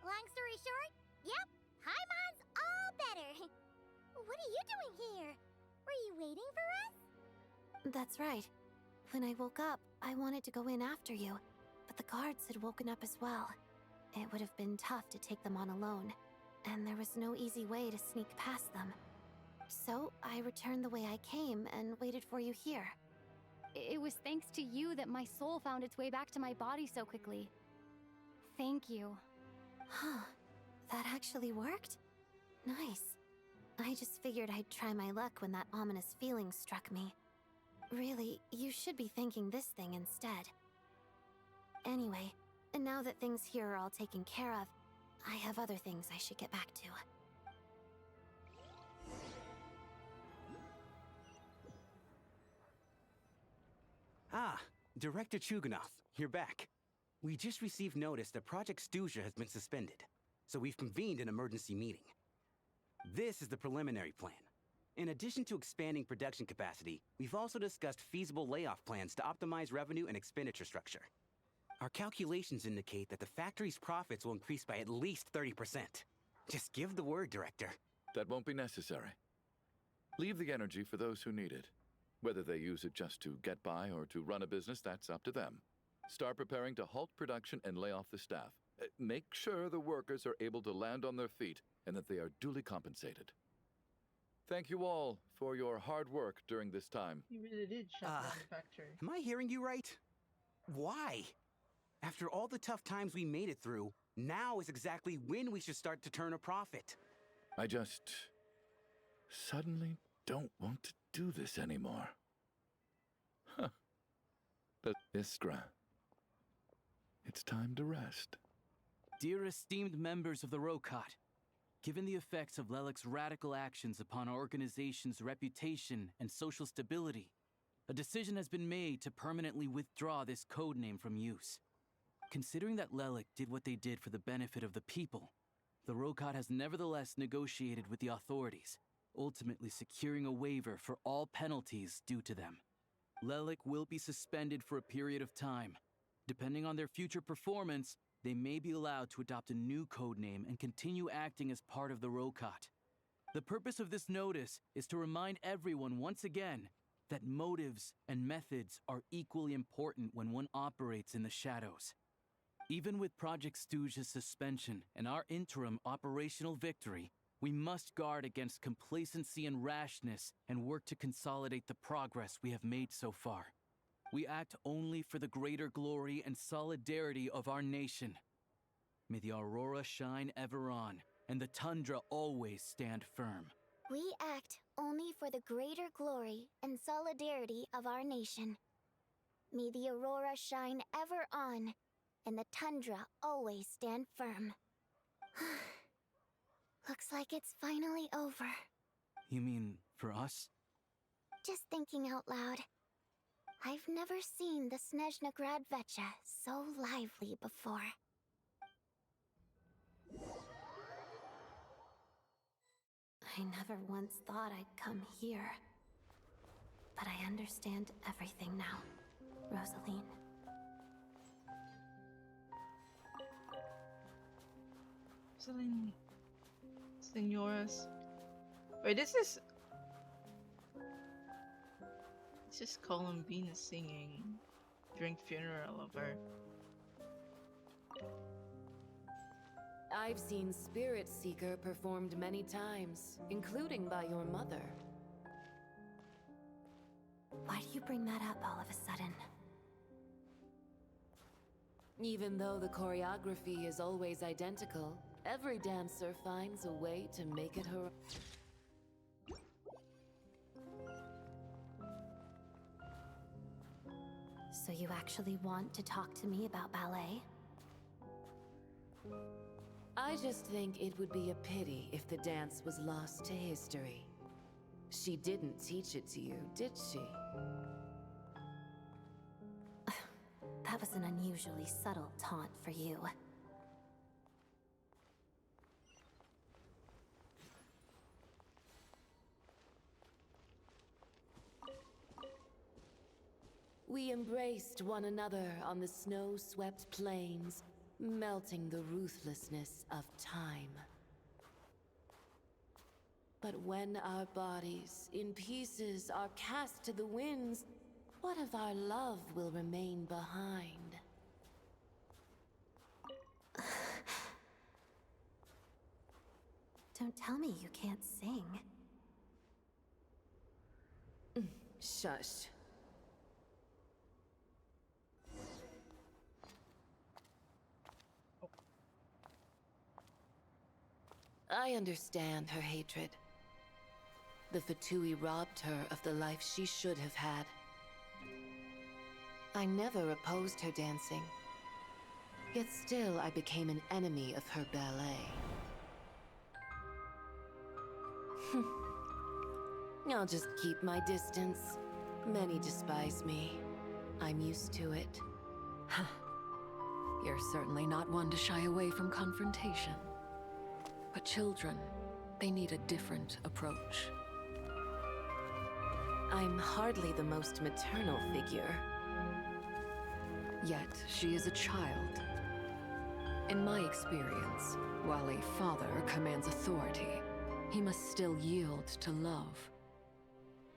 Long story short, yep, Paimon's all better. What are you doing here? Were you waiting for us? That's right. When I woke up, I wanted to go in after you, but the guards had woken up as well. It would have been tough to take them on alone, and there was no easy way to sneak past them. So I returned the way I came and waited for you here. It was thanks to you that my soul found its way back to my body so quickly. Thank you. Huh. That actually worked? Nice. I just figured I'd try my luck when that ominous feeling struck me. Really, you should be thanking this thing instead. Anyway, now that things here are all taken care of, I have other things I should get back to. Ah, Director Chuganov, you're back. We just received notice that Project Stuzha has been suspended, so we've convened an emergency meeting. This is the preliminary plan. In addition to expanding production capacity, we've also discussed feasible layoff plans to optimize revenue and expenditure structure. Our calculations indicate that the factory's profits will increase by at least 30%. Just give the word, Director. That won't be necessary. Leave the energy for those who need it. Whether they use it just to get by or to run a business, that's up to them. Start preparing to halt production and lay off the staff. Make sure the workers are able to land on their feet and that they are duly compensated. Thank you all for your hard work during this time. He really did shut down the factory. Am I hearing you right? Why? After all the tough times we made it through, now is exactly when we should start to turn a profit. I just suddenly don't want to do this anymore. Huh. But Iskra, it's time to rest. Dear esteemed members of the Rokot, Given the effects of Lelek's radical actions upon our organization's reputation and social stability, a decision has been made to permanently withdraw this codename from use. Considering that Lelek did what they did for the benefit of the people, the Rokot has nevertheless negotiated with the authorities, ultimately securing a waiver for all penalties due to them. Lelek will be suspended for a period of time. Depending on their future performance, they may be allowed to adopt a new codename and continue acting as part of the Rokot. The purpose of this notice is to remind everyone once again that motives and methods are equally important when one operates in the shadows. Even with Project Stooge's suspension and our interim operational victory, we must guard against complacency and rashness and work to consolidate the progress we have made so far. We act only for the greater glory and solidarity of our nation. May the aurora shine ever on, and the tundra always stand firm. We act only for the greater glory and solidarity of our nation. May the aurora shine ever on, and the tundra always stand firm. Looks like it's finally over. You mean for us? Just thinking out loud. I've never seen the Snezhnaya so lively before. I never once thought I'd come here. But I understand everything now, Rosaline. Rosaline. Senoras. Wait, this is Columbine singing during funeral of her. I've seen Spirit Seeker performed many times, including by your mother. Why do you bring that up all of a sudden? Even though the choreography is always identical, every dancer finds a way to make it her. So you actually want to talk to me about ballet? I just think it would be a pity if the dance was lost to history. She didn't teach it to you, did she? That was an unusually subtle taunt for you. We embraced one another on the snow-swept plains, melting the ruthlessness of time. But when our bodies, in pieces, are cast to the winds, what of our love will remain behind? Don't tell me you can't sing. Shush. I understand her hatred. The Fatui robbed her of the life she should have had. I never opposed her dancing. Yet still I became an enemy of her ballet. I'll just keep my distance. Many despise me. I'm used to it. You're certainly not one to shy away from confrontation. But children, they need a different approach. I'm hardly the most maternal figure. Yet, she is a child. In my experience, while a father commands authority, he must still yield to love.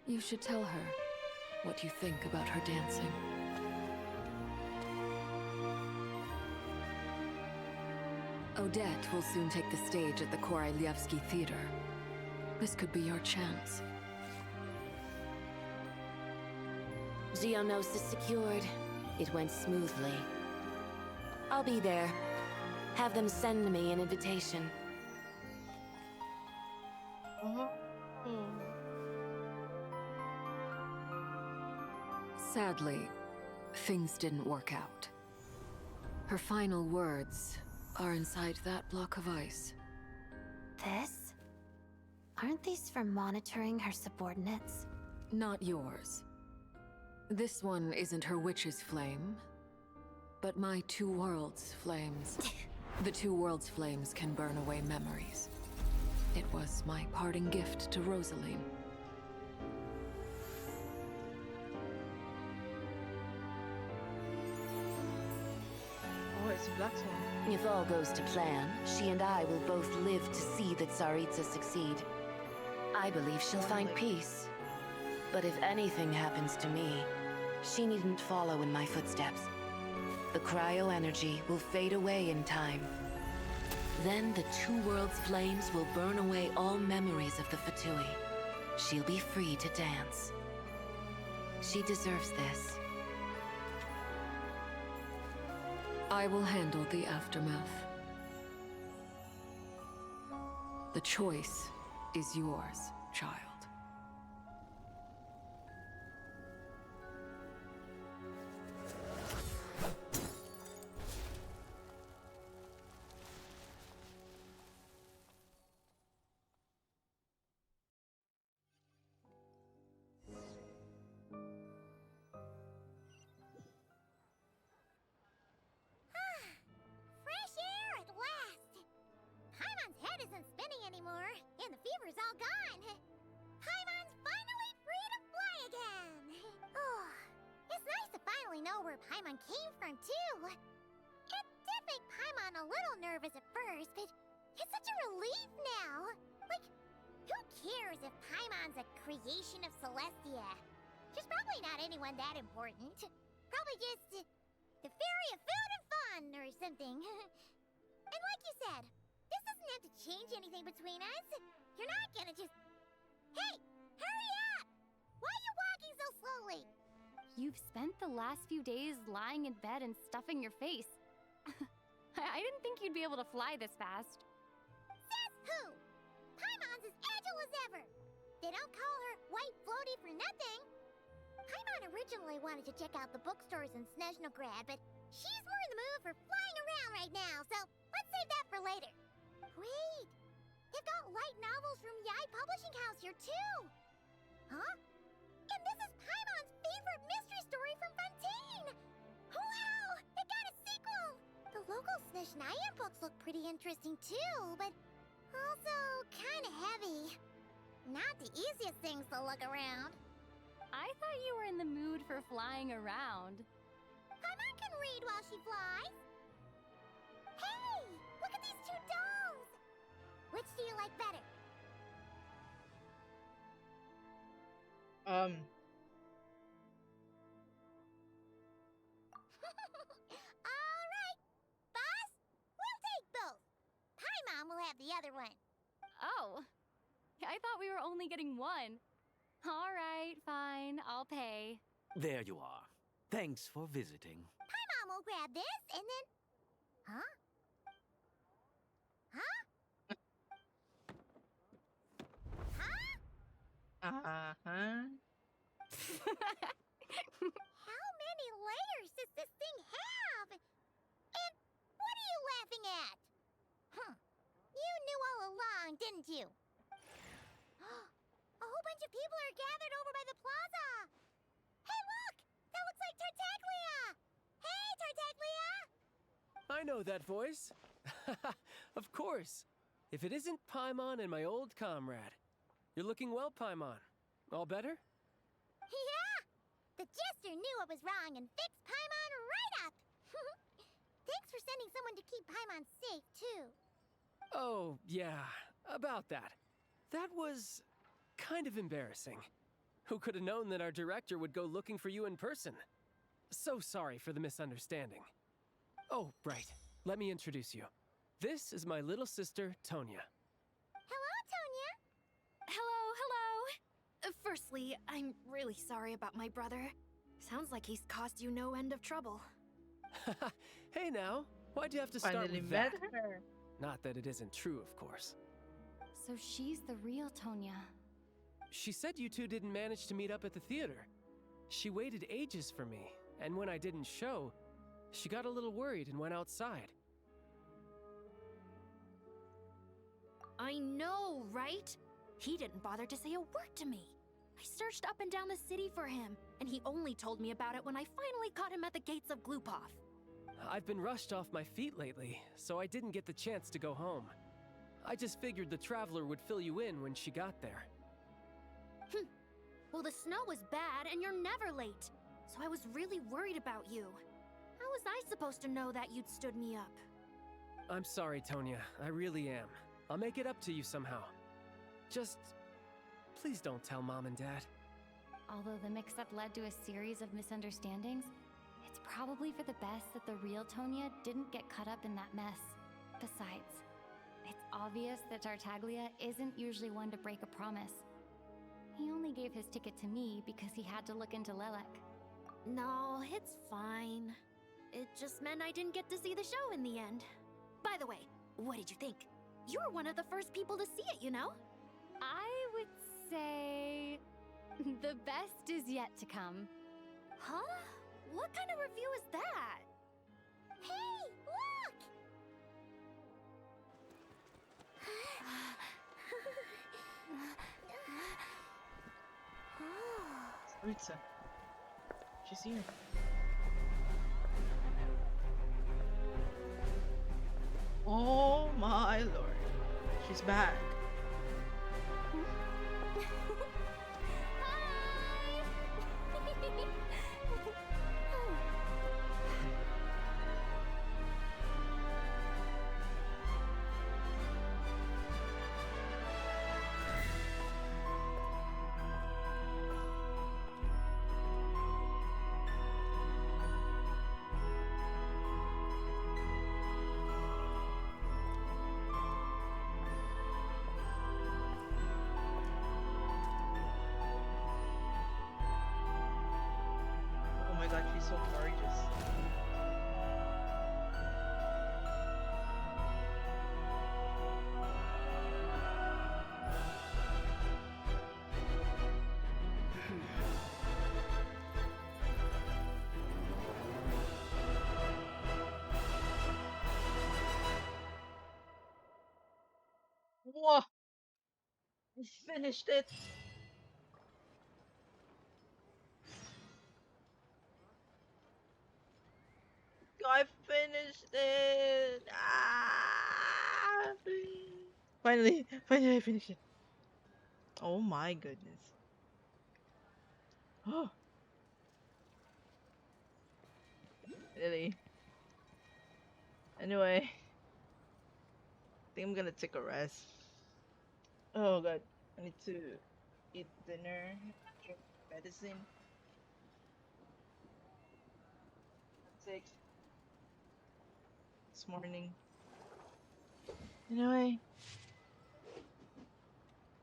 You should tell her what you think about her dancing. Odette will soon take the stage at the Koralyevsky Theater. This could be your chance. Geonosis secured. It went smoothly. I'll be there. Have them send me an invitation. Sadly, things didn't work out. Her final words are inside that block of ice. This? Aren't these for monitoring her subordinates? Not yours. This one isn't her witch's flame, but my two worlds' flames. The two worlds' flames can burn away memories. It was my parting gift to Rosaline. Oh, it's a black swan. If all goes to plan, she and I will both live to see the Tsaritsa succeed. I believe she'll find peace. But if anything happens to me, she needn't follow in my footsteps. The cryo-energy will fade away in time. Then the two worlds' flames will burn away all memories of the Fatui. She'll be free to dance. She deserves this. I will handle the aftermath. The choice is yours, child. Fresh air at last! Paimon's head isn't spinning anymore, and the fever's all gone. Paimon's finally free to fly again! Oh, it's nice to finally know where Paimon came from, too. It did make Paimon a little nervous at first, but it's such a relief now. Like, who cares if Paimon's a creation of Celestia? She's probably not anyone that important. Probably just the fairy of food and fun or something. And like you said, this doesn't have to change anything between us. You're not gonna just... Hey! Hurry up! Why are you walking so slowly? You've spent the last few days lying in bed and stuffing your face. I didn't think you'd be able to fly this fast. Says who? Paimon's as agile as ever. They don't call her White Floaty for nothing. Paimon originally wanted to check out the bookstores in Snezhnaya, but she's more in the mood for flying around right now, so let's save that for later. Wait, they've got light novels from Yai Publishing House here too. Huh? And this is Paimon's favorite mystery story from Fontaine. Wow, it got a sequel. The local Snezhnaya books look pretty interesting too, but also kind of heavy. Not the easiest things to look around. I thought you were in the mood for flying around. Paimon can read while she flies. Hey, look at these two dolls. Which do you like better? All right, boss, we'll take both. Paimon will have the other one. Oh, I thought we were only getting one. All right, fine, I'll pay. There you are. Thanks for visiting. Paimon will grab this and then... Huh? Huh? Huh? How many layers does this thing have? And what are you laughing at? You knew all along, didn't you? A whole bunch of people are gathered over by the plaza. Hey, look! That looks like Tartaglia! Hey, Tartaglia! I know that voice. Of course. If it isn't Paimon and my old comrade. You're looking well, Paimon. All better? Yeah! The jester knew I was wrong and fixed Paimon right up! Thanks for sending someone to keep Paimon safe, too. Oh, yeah. About that. That was... kind of embarrassing. Who could have known that our director would go looking for you in person? So sorry for the misunderstanding. Oh, right. Let me introduce you. This is my little sister, Tonya. Hello, Tonya. Hello. Firstly, I'm really sorry about my brother. Sounds like he's caused you no end of trouble. Hey now, why'd you have to start Finally with met that? her. Not that it isn't true, of course. So she's the real Tonya. She said you two didn't manage to meet up at the theater. She waited ages for me, and when I didn't show, she got a little worried and went outside. I know, right? He didn't bother to say a word to me. I searched up and down the city for him, and he only told me about it when I finally caught him at the gates of Glupov. I've been rushed off my feet lately, so I didn't get the chance to go home. I just figured the Traveler would fill you in when she got there. Well, the snow was bad, and you're never late. So I was really worried about you. How was I supposed to know that you'd stood me up? I'm sorry, Tonya. I really am. I'll make it up to you somehow. Just... please don't tell Mom and Dad. Although the mix-up led to a series of misunderstandings, it's probably for the best that the real Tonya didn't get caught up in that mess. Besides, it's obvious that Tartaglia isn't usually one to break a promise. He only gave his ticket to me because he had to look into Lelek. No, it's fine. It just meant I didn't get to see the show in the end. By the way, what did you think? You were one of the first people to see it, you know? I would say... the best is yet to come. Huh? What kind of review is that? Hey, look! Ritza. She's here. Oh my lord. She's back. Oh my god, she's so gorgeous. Whoa! I finished it! I finished it! Ah! Finally, finally I finished it. Oh my goodness. Oh, really? Anyway, I think I'm gonna take a rest. Oh god, I need to eat dinner, drink medicine. I'm sick this morning. Anyway,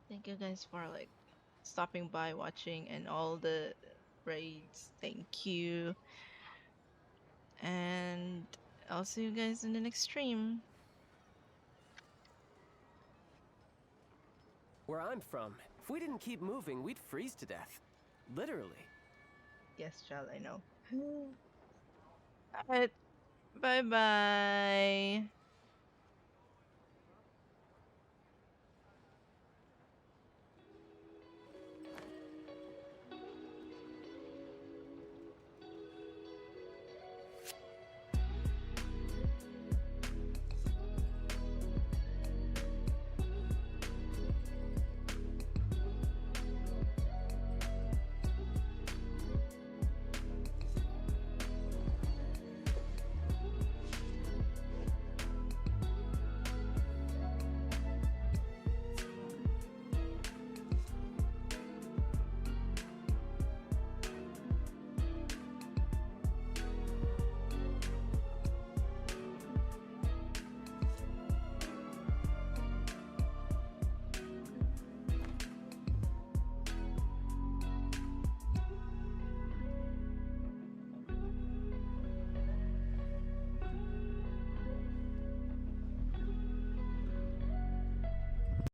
thank you guys for like stopping by, watching, and all the raids. Thank you. And I'll see you guys in the next stream. Where I'm from, if we didn't keep moving, we'd freeze to death. Literally. Yes, child, I know. Alright, bye bye.